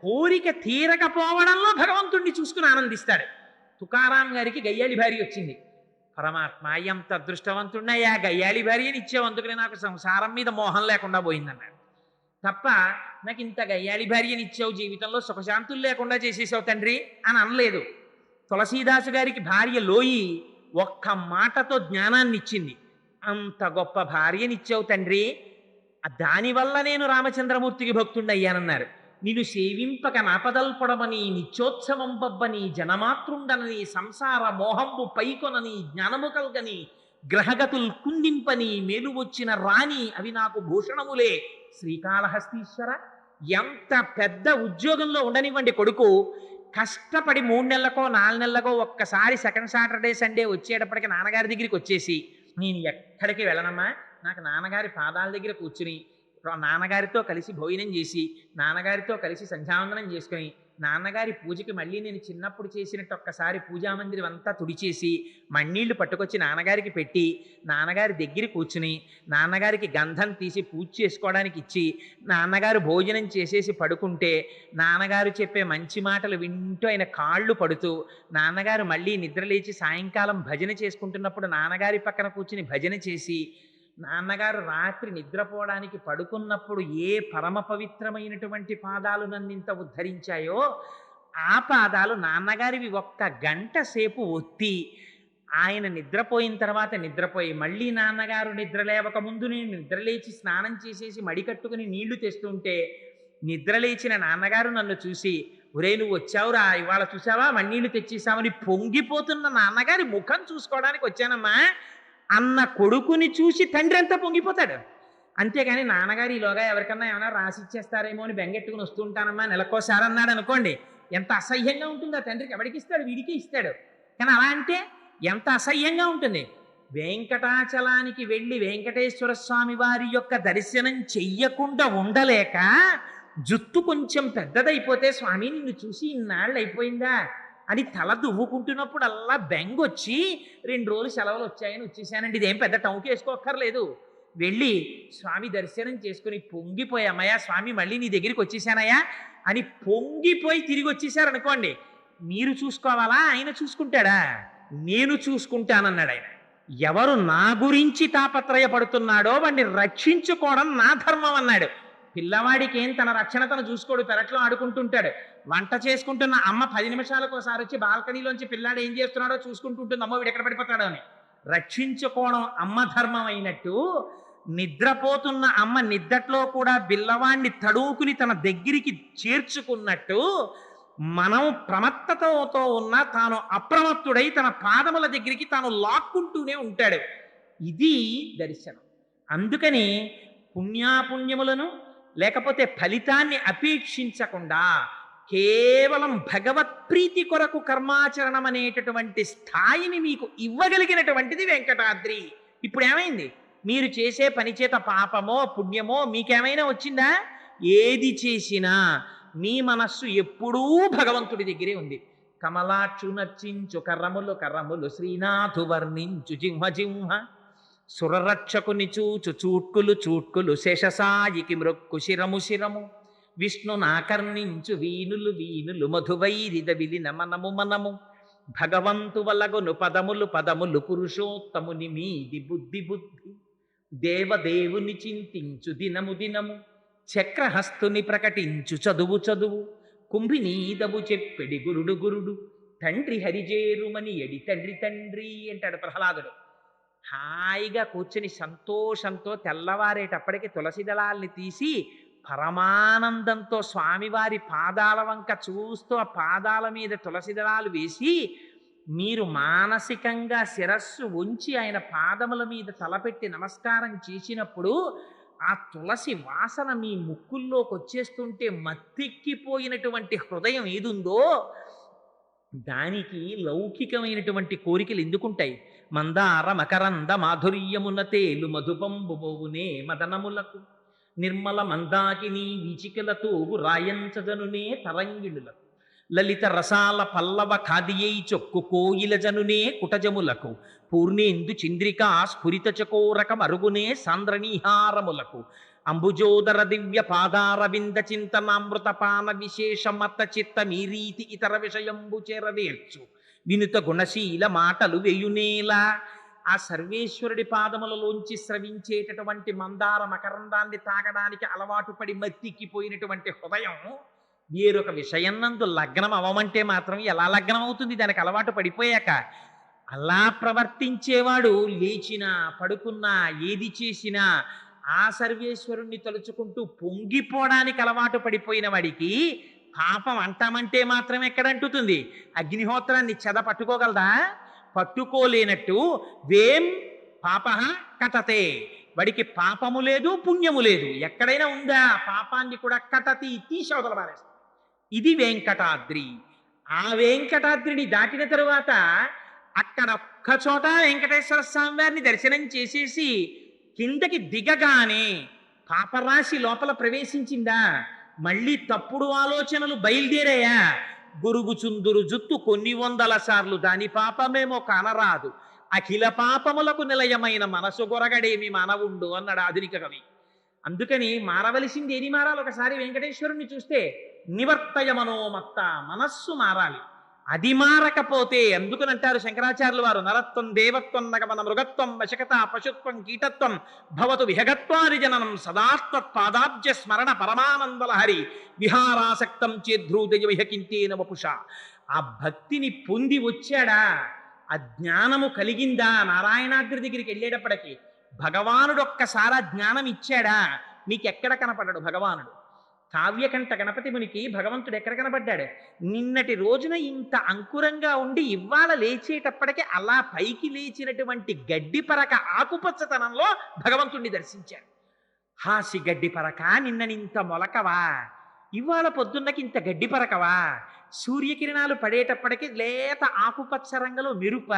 కోరిక తీరకపోవడంలో భగవంతుణ్ణి చూసుకుని ఆనందిస్తాడు. తుకారాం గారికి గయ్యాళి భార్య వచ్చింది. పరమాత్మ ఎంత అదృష్టవంతున్నయ్యా, గయ్యాళి భార్యని ఇచ్చావు, అందుకని నాకు సంసారం మీద మోహం లేకుండా పోయిందన్నాడు. తప్ప నాకు ఇంత గయ్యాళి భార్యని ఇచ్చావు, జీవితంలో సుఖశాంతులు లేకుండా చేసేసావు తండ్రి అని అనలేదు. తులసీదాసు గారికి భార్య లోయి ఒక్క మాటతో జ్ఞానాన్ని ఇచ్చింది. అంత గొప్ప భార్యనిచ్చావు తండ్రి, దానివల్ల నేను రామచంద్రమూర్తికి భక్తుడయ్యానన్నారు. నిన్ను సేవింపక నాపదల్పడమని, నిత్యోత్సవం పబ్బని, జనమాతృండనని, సంసార మోహంబు పైకొనని, జ్ఞానము కల్గని, గ్రహగతుల్ కుందింపని, మేలు వచ్చిన రాణి అవి నాకు భూషణములే శ్రీకాళహస్తీశ్వర. ఎంత పెద్ద ఉద్యోగంలో ఉండనివ్వండి కొడుకు, కష్టపడి 3 నెలలకో 4 నెలలకో ఒక్కసారి సెకండ్ సాటర్డే సండే వచ్చేటప్పటికి నాన్నగారి దగ్గరికి వచ్చేసి, నేను ఎక్కడికి వెళ్ళనమ్మా, నాకు నాన్నగారి పాదాల దగ్గర కూర్చుని నాన్నగారితో కలిసి భోజనం చేసి, నాన్నగారితో కలిసి సంధ్యావందనం చేసుకొని, నాన్నగారి పూజకి మళ్ళీ నేను చిన్నప్పుడు చేసినట్టు ఒక్కసారి పూజామందిరం అంతా తుడిచేసి మಣ್ಣీళ్లు పట్టుకొచ్చి నాన్నగారికి పెట్టి, నాన్నగారి దగ్గర కూర్చుని నాన్నగారికి గంధం తీసి పూజ చేసుకోవడానికి ఇచ్చి, నాన్నగారు భోజనం చేసేసి పడుకుంటే నాన్నగారు చెప్పే మంచి మాటలు వింటూ ఆయన కాళ్ళు పడుతూ, నాన్నగారు మళ్ళీ నిద్రలేచి సాయంకాలం భజన చేసుకుంటున్నప్పుడు నాన్నగారి పక్కన కూర్చుని భజన చేసి, నాన్నగారు రాత్రి నిద్రపోవడానికి పడుకున్నప్పుడు ఏ పరమ పవిత్రమైనటువంటి పాదాలు నన్ను ఇంత ఉద్ధరించాయో ఆ పాదాలు నాన్నగారివి ఒక్క గంట సేపు ఒత్తి, ఆయన నిద్రపోయిన తర్వాత నిద్రపోయి మళ్ళీ నాన్నగారు నిద్ర లేవక ముందు నేను నిద్రలేచి స్నానం చేసేసి మడికట్టుకుని నీళ్లు తెస్తుంటే, నిద్రలేచిన నాన్నగారు నన్ను చూసి, ఒరే నువ్వు వచ్చావురా, ఇవాళ చూసావా మಣ್ಣీళ్లు తెచ్చేసావని పొంగిపోతున్న నాన్నగారి ముఖం చూసుకోవడానికి వచ్చానమ్మా అన్న కొడుకుని చూసి తండ్రి అంతా పొంగిపోతాడు. అంతేగాని నాన్నగారు ఈలోగా ఎవరికన్నా ఏమైనా రాసి ఇచ్చేస్తారేమో అని బెంగెట్టుకుని వస్తుంటానమ్మా నెలకోసారి అన్నాడు అనుకోండి, ఎంత అసహ్యంగా ఉంటుందో తండ్రికి. ఎవరికి ఇస్తాడు, వీడికి ఇస్తాడు. కానీ అలా అంటే ఎంత అసహ్యంగా ఉంటుంది. వెంకటాచలానికి వెళ్ళి వెంకటేశ్వర స్వామి వారి యొక్క దర్శనం చెయ్యకుండా ఉండలేక, జుత్తు కొంచెం పెద్దదైపోతే స్వామి నిన్ను చూసి ఇన్నాళ్ళు అయిపోయిందా అని తల దువ్వుకుంటున్నప్పుడు అల్లా బెంగొచ్చి 2 రోజులు సెలవులు వచ్చాయని వచ్చేసానండి, ఇదేం పెద్ద టౌన్కి వేసుకోక్కర్లేదు, వెళ్ళి స్వామి దర్శనం చేసుకుని పొంగిపోయి, అమ్మయ్య స్వామి మళ్ళీ నీ దగ్గరికి వచ్చేసానయ్యా అని పొంగిపోయి తిరిగి వచ్చేసారనుకోండి, మీరు చూసుకోవాలా ఆయన చూసుకుంటాడా? నేను చూసుకుంటానన్నాడు ఆయన. ఎవరు నా గురించి తాపత్రయపడుతున్నాడో వాడిని రక్షించుకోవడం నా ధర్మం అన్నాడు. పిల్లవాడికి ఏం తన రక్షణ తను చూసుకోడు, పెరట్లో ఆడుకుంటుంటాడు. వంట చేసుకుంటున్న అమ్మ 10 నిమిషాలకు ఒకసారి వచ్చి బాల్కనీలోంచి పిల్లాడు ఏం చేస్తున్నాడో చూసుకుంటుంటుంది, అమ్మ వీడు ఎక్కడ పడిపోతాడో అని. రక్షించుకోవడం అమ్మ ధర్మం అయినట్టు, నిద్రపోతున్న అమ్మ నిద్దట్లో కూడా పిల్లవాడిని తడువుకుని తన దగ్గరికి చేర్చుకున్నట్టు, మనం ప్రమత్తతతో ఉన్న తాను అప్రమత్తుడై తన పాదముల దగ్గరికి తాను లాక్కుంటూనే ఉంటాడు. ఇది దర్శనం. అందుకని పుణ్యాపుణ్యములను లేకపోతే ఫలితాన్ని అపేక్షించకుండా కేవలం భగవత్ప్రీతి కొరకు కర్మాచరణం అనేటటువంటి స్థాయిని మీకు ఇవ్వగలిగినటువంటిది వెంకటాద్రి. ఇప్పుడు ఏమైంది? మీరు చేసే పని చేత పాపమో పుణ్యమో మీకేమైనా వచ్చిందా? ఏది చేసినా మీ మనస్సు ఎప్పుడూ భగవంతుడి దగ్గరే ఉంది. కమలాక్షు నర్చించు కర్రములు కర్రములు శ్రీనాథు వర్ణించు జింహ జింహ సురరక్షకుని చూచు చూట్కులు చూట్కులు శేషసాయికి మృక్కు శిరము శిరము విష్ణు నాకర్ణించు వీనులు వీనులు మధువైరిద విలిన మనము మనము భగవంతు వలగొను పదములు పదములు పురుషోత్తముని మీది బుద్ధి బుద్ధి దేవదేవుని చింతించు దినము దినము చక్రహస్తుని ప్రకటించు చదువు చదువు కుంభినీదవు చెప్పెడి గురుడు గురుడు తండ్రి హరిజేరుమని ఎడి తండ్రి తండ్రి అంటాడు ప్రహ్లాదుడు. హాయిగా కూర్చుని సంతోషంతో తెల్లవారేటప్పటికి తులసి దళాల్ని తీసి పరమానందంతో స్వామివారి పాదాల వంక చూస్తూ ఆ పాదాల మీద తులసి దళాలు వేసి మీరు మానసికంగా శిరస్సు ఉంచి ఆయన పాదముల మీద తలపెట్టి నమస్కారం చేసినప్పుడు ఆ తులసి వాసన మీ ముక్కుల్లోకి వచ్చేస్తుంటే మత్తెక్కిపోయినటువంటి హృదయం ఏదుందో దానికి లౌకికమైనటువంటి కోరికలు ఎందుకుంటాయి? మందార మకరంద మాధుర్యమున తేలు మధుపంబుబోవునే మదనములకు నిర్మల మందాకిని వీచికలతో రాయంచజనునే తరంగిణులకు లలిత రసాల పల్లవ ఖాదియై చొక్కు కోయిల జనునే కుటజములకు పూర్ణేందు చంద్రికా స్ఫురిత చకోరక మరుగునే సాంద్రనీహారములకు అంబుజోదర దివ్య పాదారవింద చింతనామృత పాన విశేష మత చిత్త మీరీతి ఇతర విషయంబు చేరదేర్చు వినుత గుణశీల మాటలు వెయునేలా. ఆ సర్వేశ్వరుడి పాదములలోంచి స్రవించేటటువంటి మందార మకరందాన్ని తాగడానికి అలవాటు పడి మత్తిక్కిపోయినటువంటి హృదయం వేరొక విషయం నందు లగ్నం అవమంటే మాత్రం ఎలా లగ్నం అవుతుంది దానికి అలవాటు పడిపోయాక? అలా ప్రవర్తించేవాడు లేచినా పడుకున్నా ఏది చేసినా ఆ సర్వేశ్వరుణ్ణి తలుచుకుంటూ పొంగిపోవడానికి అలవాటు పడిపోయిన వాడికి పాపం అంటామంటే మాత్రం ఎక్కడంటుతుంది? అగ్నిహోత్రాన్ని చెద పట్టుకోగలదా? పట్టుకోలేనట్టు వేం పాప కటతే, వాడికి పాపము లేదు పుణ్యము లేదు. ఎక్కడైనా ఉందా? పాపాన్ని కూడా కటతి తీసి అవతల పారేస్తాడు. ఇది వెంకటాద్రి. ఆ వెంకటాద్రిని దాటిన తరువాత అక్కడ ఒక్క చోట వెంకటేశ్వర స్వామి వారిని దర్శనం చేసేసి కిందకి దిగగానే పాపరాశి లోపల ప్రవేశించిందా? మళ్ళీ తప్పుడు ఆలోచనలు బయలుదేరాయా? గురుగుచుందురు జుత్తు కొన్ని వందల సార్లు దాని పాపమేమో కానరాదు, అఖిల పాపములకు నిలయమైన మనసు గొరగడేమి మానవుండు అన్నాడు ఆధునిక కవి. అందుకని మారవలసింది ఏది మారాలి? ఒకసారి వెంకటేశ్వరుణ్ణి చూస్తే నివర్తయ మనోమత్త, మనస్సు మారాలి. అది మారకపోతే అందుకనంటారు శంకరాచార్యులు వారు, నరత్వం దేవత్వం నగమన మృగత్వం వశకత పశుత్వం కీటత్వం భవతు విహగత్వారి జననం సదాస్తత్పాదాబ్జ స్మరణ పరమానందలహరి విహారాసక్తం చేద్ధ్రూదయ విహకింతేన వపుష. ఆ భక్తిని పొంది వచ్చాడా? ఆ జ్ఞానము కలిగిందా? నారాయణాద్రి దగ్గరికి వెళ్ళేటప్పటికి భగవానుడు ఒక్కసారి జ్ఞానం ఇచ్చాడా? నీకెక్కడ కనపడ్డాడు భగవానుడు? కావ్యకంఠ గణపతి మునికి భగవంతుడు ఎక్కడ కనపడ్డాడు? నిన్నటి రోజున ఇంత అంకురంగా ఉండి ఇవాళ లేచేటప్పటికి అలా పైకి లేచినటువంటి గడ్డి పరక ఆకుపచ్చతనంలో భగవంతుణ్ణి దర్శించాడు. హాసి గడ్డి పరక, నిన్ననింత మొలకవా, ఇవాళ పొద్దున్నకి ఇంత గడ్డి పరకవా, సూర్యకిరణాలు పడేటప్పటికి లేత ఆకుపచ్చ రంగులో మెరుప,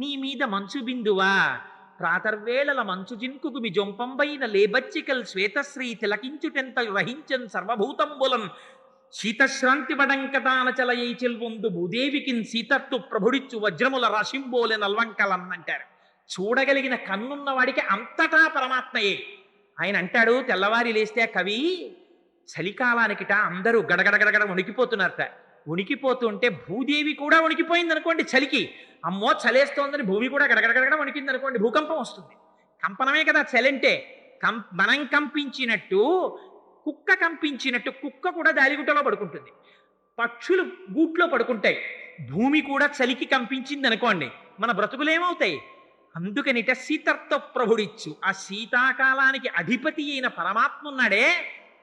నీ మీద మంచు బిందువా, ప్రాతర్వేళల మంచు జిన్కుకు మీ జొంపంబైన లేబచ్చికల్ శ్వేతశ్రీ తిలకించుటెంత రహించన్ సర్వభూతంబులం శీతశ్రాంతి వడంకతానచలయై చెల్వొందు భూదేవికిన్ సీతత్తు ప్రభుడిచ్చు వజ్రముల రాశింబోలె నల్వంకలన్నంటారు. చూడగలిగిన కన్నున్న వాడికి అంతటా పరమాత్మయే. ఆయన అంటాడు, తెల్లవారి లేస్తే కవి, చలికాలానికిట అందరూ గడగడగడగడ వణికిపోతున్నారట. వణికిపోతుంటే భూదేవి కూడా వణికిపోయింది అనుకోండి చలికి. అమ్మో చలేస్తోందని భూమి కూడా గడగడగడ వణికింది అనుకోండి, భూకంపం వస్తుంది. కంపనమే కదా చలంటే. మనం కంపించినట్టు కుక్క కంపించినట్టు కుక్క కూడా దాలిగుట్టలో పడుకుంటుంది, పక్షులు గూట్లో పడుకుంటాయి. భూమి కూడా చలికి కంపించింది అనుకోండి, మన బ్రతుకులేమవుతాయి? అందుకనిట సీతర్త ప్రభుడిచ్చు, ఆ శీతాకాలానికి అధిపతి అయిన పరమాత్మ ఉన్నాడే,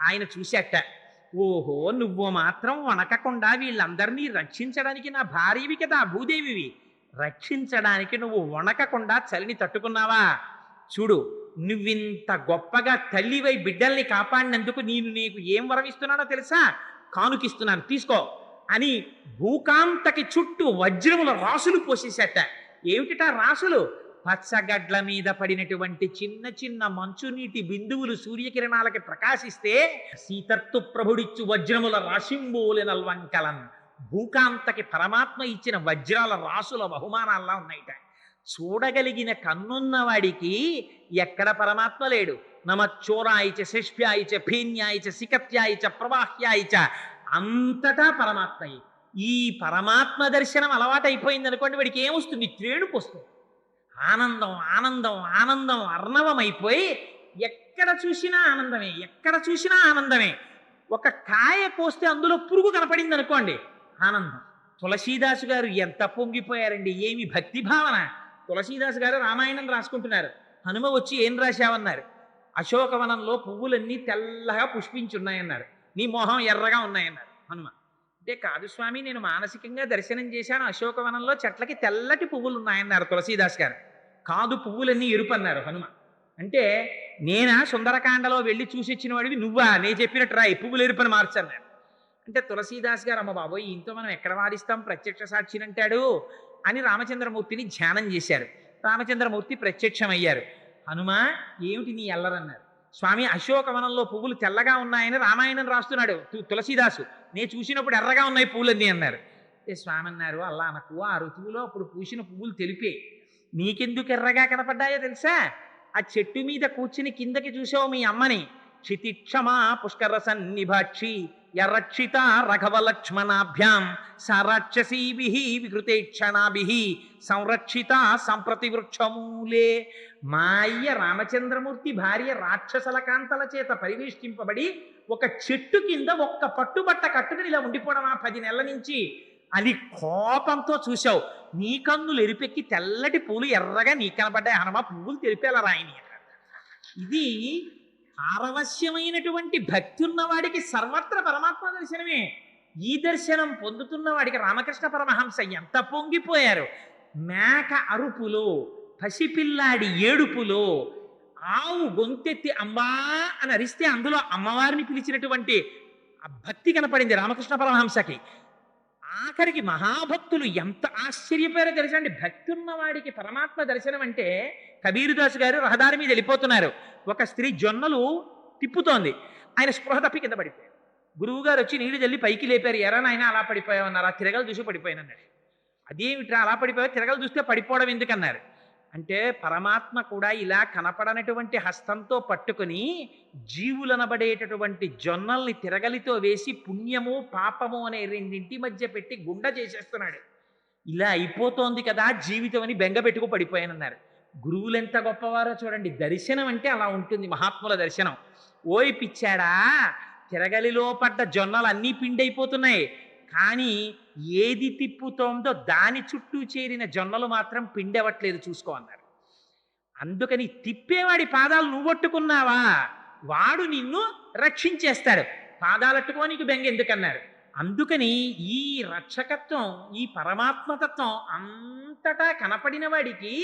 ఆయన చూశాట. ఓహో, నువ్వు మాత్రం వణకకుండా వీళ్ళందరినీ రక్షించడానికి నా భార్యవి కదా భూదేవివి, రక్షించడానికి నువ్వు వణకకుండా చలిని తట్టుకున్నావా? చూడు, నువ్వింత గొప్పగా తల్లివై బిడ్డల్ని కాపాడినందుకు నేను నీకు ఏం వరమిస్తున్నానో తెలుసా? కానుకిస్తున్నాను, తీసుకో అని భూకాంతకి చుట్టూ వజ్రముల రాసులు పోసేసేట. ఏమిటిటా రాసులు? పచ్చగడ్ల మీద పడినటువంటి చిన్న చిన్న మంచునీటి బిందువులు సూర్యకిరణాలకి ప్రకాశిస్తే సీతర్తు ప్రభుడిచ్చు వజ్రముల రాశింబోలెనల్వంకలన్, భూకాంతకి పరమాత్మ ఇచ్చిన వజ్రాల రాసుల బహుమానాల్లా ఉన్నాయిట. చూడగలిగిన కన్నున్నవాడికి ఎక్కడ పరమాత్మ లేడు. నమచ్చోరాయిచ శిష్ప్యాయిచ భీన్యాయిచ సికత్యాయిచ ప్రవాహ్యాయిచ, అంతటా పరమాత్మయే. ఈ పరమాత్మ దర్శనం అలవాటైపోయింది అనుకోండి, వాడికి ఏమొస్తుంది? త్రేణుకు వస్తుంది. ఆనందం ఆనందం ఆనందం అర్ణవమైపోయి ఎక్కడ చూసినా ఆనందమే, ఎక్కడ చూసినా ఆనందమే. ఒక కాయ కోస్తే అందులో పురుగు కనపడింది అనుకోండి, ఆనందం. తులసీదాసు గారు ఎంత పొంగిపోయారండి, ఏమి భక్తి భావన. తులసీదాసు గారు రామాయణం రాసుకుంటున్నారు. హనుమ వచ్చి ఏం రాశావన్నారు. అశోకవనంలో పువ్వులన్నీ తెల్లగా పుష్పించున్నాయన్నారు. నీ మోహం ఎర్రగా ఉన్నాయన్నారు హనుమ. అంటే కాదు స్వామి, నేను మానసికంగా దర్శనం చేశాను, అశోకవనంలో చెట్లకి తెల్లటి పువ్వులు ఉన్నాయన్నారు తులసీదాస్ గారు. కాదు, పువ్వులన్నీ ఎరుపు అన్నారు హనుమ. అంటే నేనా సుందరకాండలో వెళ్ళి చూసి ఇచ్చిన వాడివి నువ్వా, నేను చెప్పినట్టు రాయి, పువ్వులు ఎరుపని మార్చన్నారు. అంటే తులసీదాస్ గారు, అమ్మ బాబోయ్, ఇంతో మనం ఎక్కడ వాదిస్తాం, ప్రత్యక్ష సాక్షిని అంటాడు అని రామచంద్రమూర్తిని ధ్యానం చేశారు. రామచంద్రమూర్తి ప్రత్యక్షమయ్యారు. హనుమ, ఏమిటి నీ ఎల్లరన్నారు. స్వామి, అశోకవనంలో పువ్వులు తెల్లగా ఉన్నాయని రామాయణం రాస్తున్నాడు తులసీదాసు, నేను చూసినప్పుడు ఎర్రగా ఉన్నాయి పువ్వులన్నీ అన్నారు. స్వామి అన్నారు, అలా అనకు, ఆ ఋతువులో అప్పుడు పూసిన పువ్వులు తెలిపే, నీకెందుకు ఎర్రగా కనపడ్డాయో తెలుసా? ఆ చెట్టు మీద కూర్చుని కిందకి చూసావు మీ అమ్మని, క్షితిక్షమా పుష్కర సన్నిభాక్షి యరక్షిత రఘవ లక్ష్మణాభ్యాం సరాక్షసీభి వికృతేక్షణాభి సంరక్షిత సంప్రతి వృక్షమూలే. మా అయ్య రామచంద్రమూర్తి భార్య రాక్షసల కాంతల చేత పరివేష్టింపబడి ఒక చెట్టు కింద ఒక్క పట్టుబట్ట కట్టుకుని ఇలా ఉండిపోవడం ఆ 10 నెలల నుంచి, అది కోపంతో చూశావు. నీ కన్నులు ఎరిపెక్కి తెల్లటి పూలు ఎర్రగా నీ కనబడ్డాయి హనుమ, పువ్వులు తెలిపేలా రాయని. ఇది పారవశ్యమైనటువంటి భక్తి ఉన్నవాడికి సర్వత్ర పరమాత్మ దర్శనమే. ఈ దర్శనం పొందుతున్న వాడికి రామకృష్ణ పరమహంస ఎంత పొంగిపోయారు. మేక అరుపులో, పసిపిల్లాడి ఏడుపులో, ఆవు గొంతెత్తి అంబా అని అరిస్తే అందులో అమ్మవారిని పిలిచినటువంటి ఆ భక్తి కనపడింది రామకృష్ణ పరమహంసకి. ఆఖరికి మహాభక్తులు ఎంత ఆశ్చర్యపోయారో తెలుసా అండి. భక్తి ఉన్నవాడికి పరమాత్మ దర్శనం అంటే, కబీరుదాసు గారు రహదారి మీద వెళ్ళిపోతున్నారు. ఒక స్త్రీ జొన్నలు తిప్పుతోంది, ఆయన స్పృహ తప్పి కింద పడిపోయారు. గురువు గారు వచ్చి నీళ్లు జల్లి పైకి లేపారు. ఎరా నాయన అలా పడిపోయావన్నారు. ఆ తిరగలు చూసి పడిపోయానన్నాడు. అదేమిట్రా అలా పడిపోయావు, తిరగలు చూస్తే పడిపోవడం ఎందుకన్నారు. అంటే పరమాత్మ కూడా ఇలా కనపడనటువంటి హస్తంతో పట్టుకుని జీవులనబడేటటువంటి జొన్నల్ని తిరగలితో వేసి పుణ్యము పాపము అనే రెండింటి మధ్య పెట్టి గుండ చేసేస్తున్నాడు. ఇలా అయిపోతోంది కదా జీవితం అని బెంగ పెట్టుకు పడిపోయానన్నారు. గురువులు ఎంత గొప్పవారో చూడండి. దర్శనం అంటే అలా ఉంటుంది, మహాత్ముల దర్శనం. ఓయ్ పిచ్చాడా, తిరగలిలో పడ్డ జొన్నలు అన్నీ పిండైపోతున్నాయి, కానీ ఏది తిప్పుతోందో దాని చుట్టూ చేరిన జొన్నలు మాత్రం పిండవట్లేదు, చూసుకో అన్నారు. అందుకని తిప్పేవాడి పాదాలు నువ్వొట్టుకున్నావా, వాడు నిన్ను రక్షించేస్తాడు. పాదాలట్టుకో నీకు బెంగ ఎందుకన్నారు. అందుకని ఈ రక్షకత్వం, ఈ పరమాత్మతత్వం అంతటా కనపడిన వాడికి,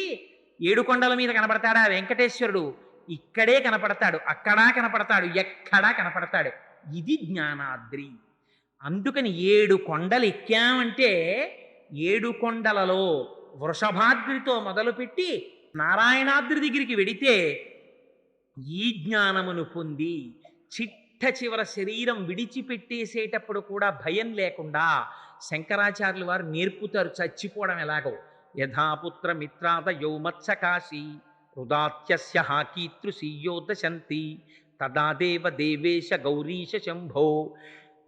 7 కొండల మీద కనపడతాడా వెంకటేశ్వరుడు, ఇక్కడే కనపడతాడు, అక్కడా కనపడతాడు, ఎక్కడా కనపడతాడు. ఇది జ్ఞానాద్రి. అందుకని 7 కొండలు ఎక్కామంటే 7 కొండలలో వృషభాద్రితో మొదలుపెట్టి నారాయణాద్రి దగ్గరికి వెడితే ఈ జ్ఞానమును పొంది చిట్ట చివర శరీరం విడిచిపెట్టేసేటప్పుడు కూడా భయం లేకుండా శంకరాచార్యులు వారు నేర్పుతారు చచ్చిపోవడం ఎలాగో. యథాపుత్ర మిత్రాద యౌమత్సకాశి హృదాత్యస్య హాకీతృశీయో దశంతి తదా దేవ దేవేశ గౌరీశ శంభో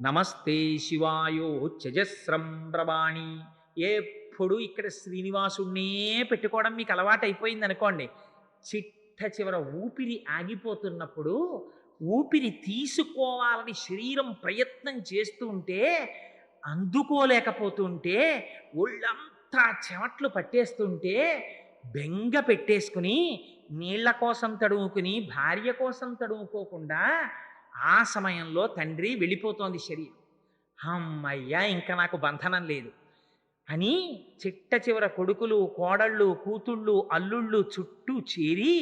నమస్తే శివాయో త్యజస్రం బ్రవాణి. ఎప్పుడు ఇక్కడ శ్రీనివాసుణ్ణే పెట్టుకోవడం మీకు అలవాటు అయిపోయింది అనుకోండి. చిట్ట చివర ఊపిరి ఆగిపోతున్నప్పుడు ఊపిరి తీసుకోవాలని శరీరం ప్రయత్నం చేస్తూ ఉంటే, అందుకోలేకపోతుంటే, ఒళ్ళంతా చెమట్లు పట్టేస్తుంటే బెంగ పెట్టేసుకుని నీళ్ల కోసం తడుముకుని భార్య కోసం తడుముకోకుండా ఆ సమయంలో తండ్రి వెళ్ళిపోతోంది శరీరం. అమ్మయ్యా, ఇంకా నాకు బంధనం లేదు అని చిట్ట చివర కొడుకులు, కోడళ్ళు, కూతుళ్ళు, అల్లుళ్ళు చుట్టూ చేరి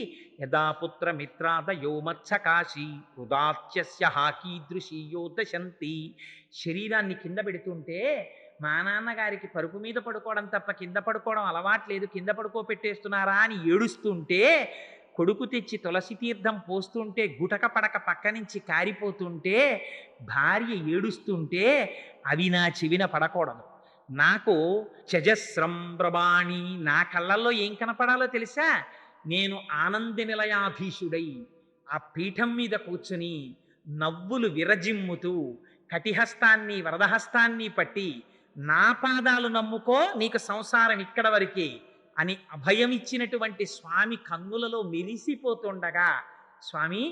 యథాపుత్ర మిత్రాద యోమత్సకాశి హృదాత్యస్య హాకీదృశీయో దశంతి. శరీరాన్ని కింద పెడుతుంటే, మా నాన్నగారికి పరుపు మీద పడుకోవడం తప్ప కింద పడుకోవడం అలవాట్లేదు, కింద పడుకోపెట్టేస్తున్నారా అని ఏడుస్తుంటే, కొడుకు తెచ్చి తులసి తీర్థం పోస్తుంటే గుటక పడక పక్క నుంచి కారిపోతుంటే, భార్య ఏడుస్తుంటే అవి నా చెవిన పడకూడదు. నాకు చజస్రం ప్రభాణి, నా కళ్ళల్లో ఏం కనపడాలో తెలుసా? నేను ఆనంద నిలయాధీశుడై ఆ పీఠం మీద కూర్చుని నవ్వులు విరజిమ్ముతూ కటిహస్తాన్ని వరదహస్తాన్ని పట్టి నా పాదాలు నమ్ముకో, నీకు సంసారం ఇక్కడ వరకే అని అభయమిచ్చినటువంటి స్వామి కన్నులలో మెలిసిపోతుండగా, స్వామి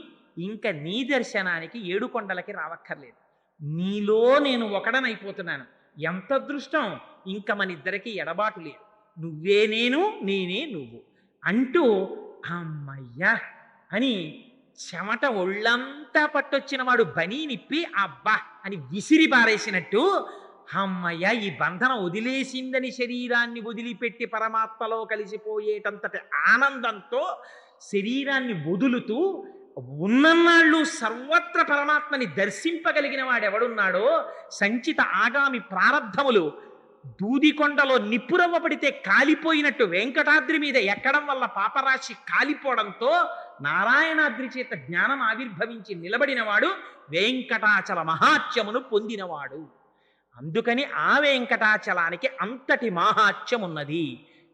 ఇంక నీ దర్శనానికి ఏడుకొండలకి రావక్కర్లేదు, నీలో నేను ఒకడనైపోతున్నాను, ఎంత అదృష్టం, ఇంక మన ఇద్దరికి ఎడబాటు లేదు, నువ్వే నేను నేనే నువ్వు అంటూ అమ్మయ్యా అని చెమట ఒళ్ళంతా పట్టొచ్చిన వాడు బనీ నిప్పి అబ్బా అని విసిరి పారేసినట్టు, అమ్మయ్య ఈ బంధనం వదిలేసిందని శరీరాన్ని వదిలిపెట్టి పరమాత్మలో కలిసిపోయేటంతటి ఆనందంతో శరీరాన్ని వదులుతూ ఉన్నన్నాళ్ళు సర్వత్ర పరమాత్మని దర్శింపగలిగిన వాడెవడున్నాడో, సంచిత ఆగామి ప్రారబ్ధములు దూదికొండలో నిప్పురవ్వ పడితే కాలిపోయినట్టు వెంకటాద్రి మీద ఎక్కడం వల్ల పాపరాశి కాలిపోవడంతో నారాయణాద్రి చేత జ్ఞానం ఆవిర్భవించి నిలబడినవాడు వెంకటాచల మహాత్యమును పొందినవాడు. అందుకని ఆ వెంకటాచలానికి అంతటి మహాత్యం ఉన్నది.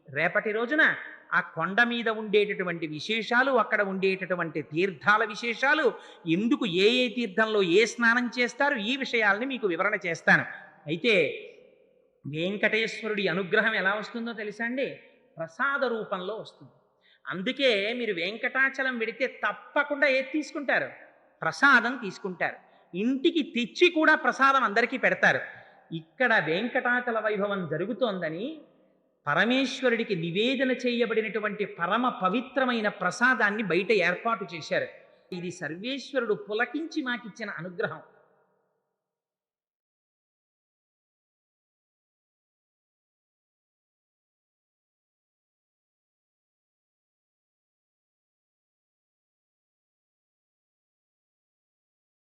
రేపటి రోజున ఆ కొండ మీద ఉండేటటువంటి విశేషాలు, అక్కడ ఉండేటటువంటి తీర్థాల విశేషాలు, ఎందుకు ఏ ఏ తీర్థంలో ఏ స్నానం చేస్తారు, ఈ విషయాల్ని మీకు వివరణ చేస్తాను. అయితే వెంకటేశ్వరుడి అనుగ్రహం ఎలా వస్తుందో తెలుసా అండి? ప్రసాద రూపంలో వస్తుంది. అందుకే మీరు వెంకటాచలం వెడితే తప్పకుండా ఏది తీసుకుంటారు? ప్రసాదం తీసుకుంటారు. ఇంటికి తెచ్చి కూడా ప్రసాదం అందరికీ పెడతారు. ఇక్కడ వెంకటాచల వైభవం జరుగుతోందని పరమేశ్వరుడికి నివేదన చేయబడినటువంటి పరమ పవిత్రమైన ప్రసాదాన్ని బయట ఏర్పాటు చేశారు. ఇది సర్వేశ్వరుడు పులకించి మాకిచ్చిన అనుగ్రహం.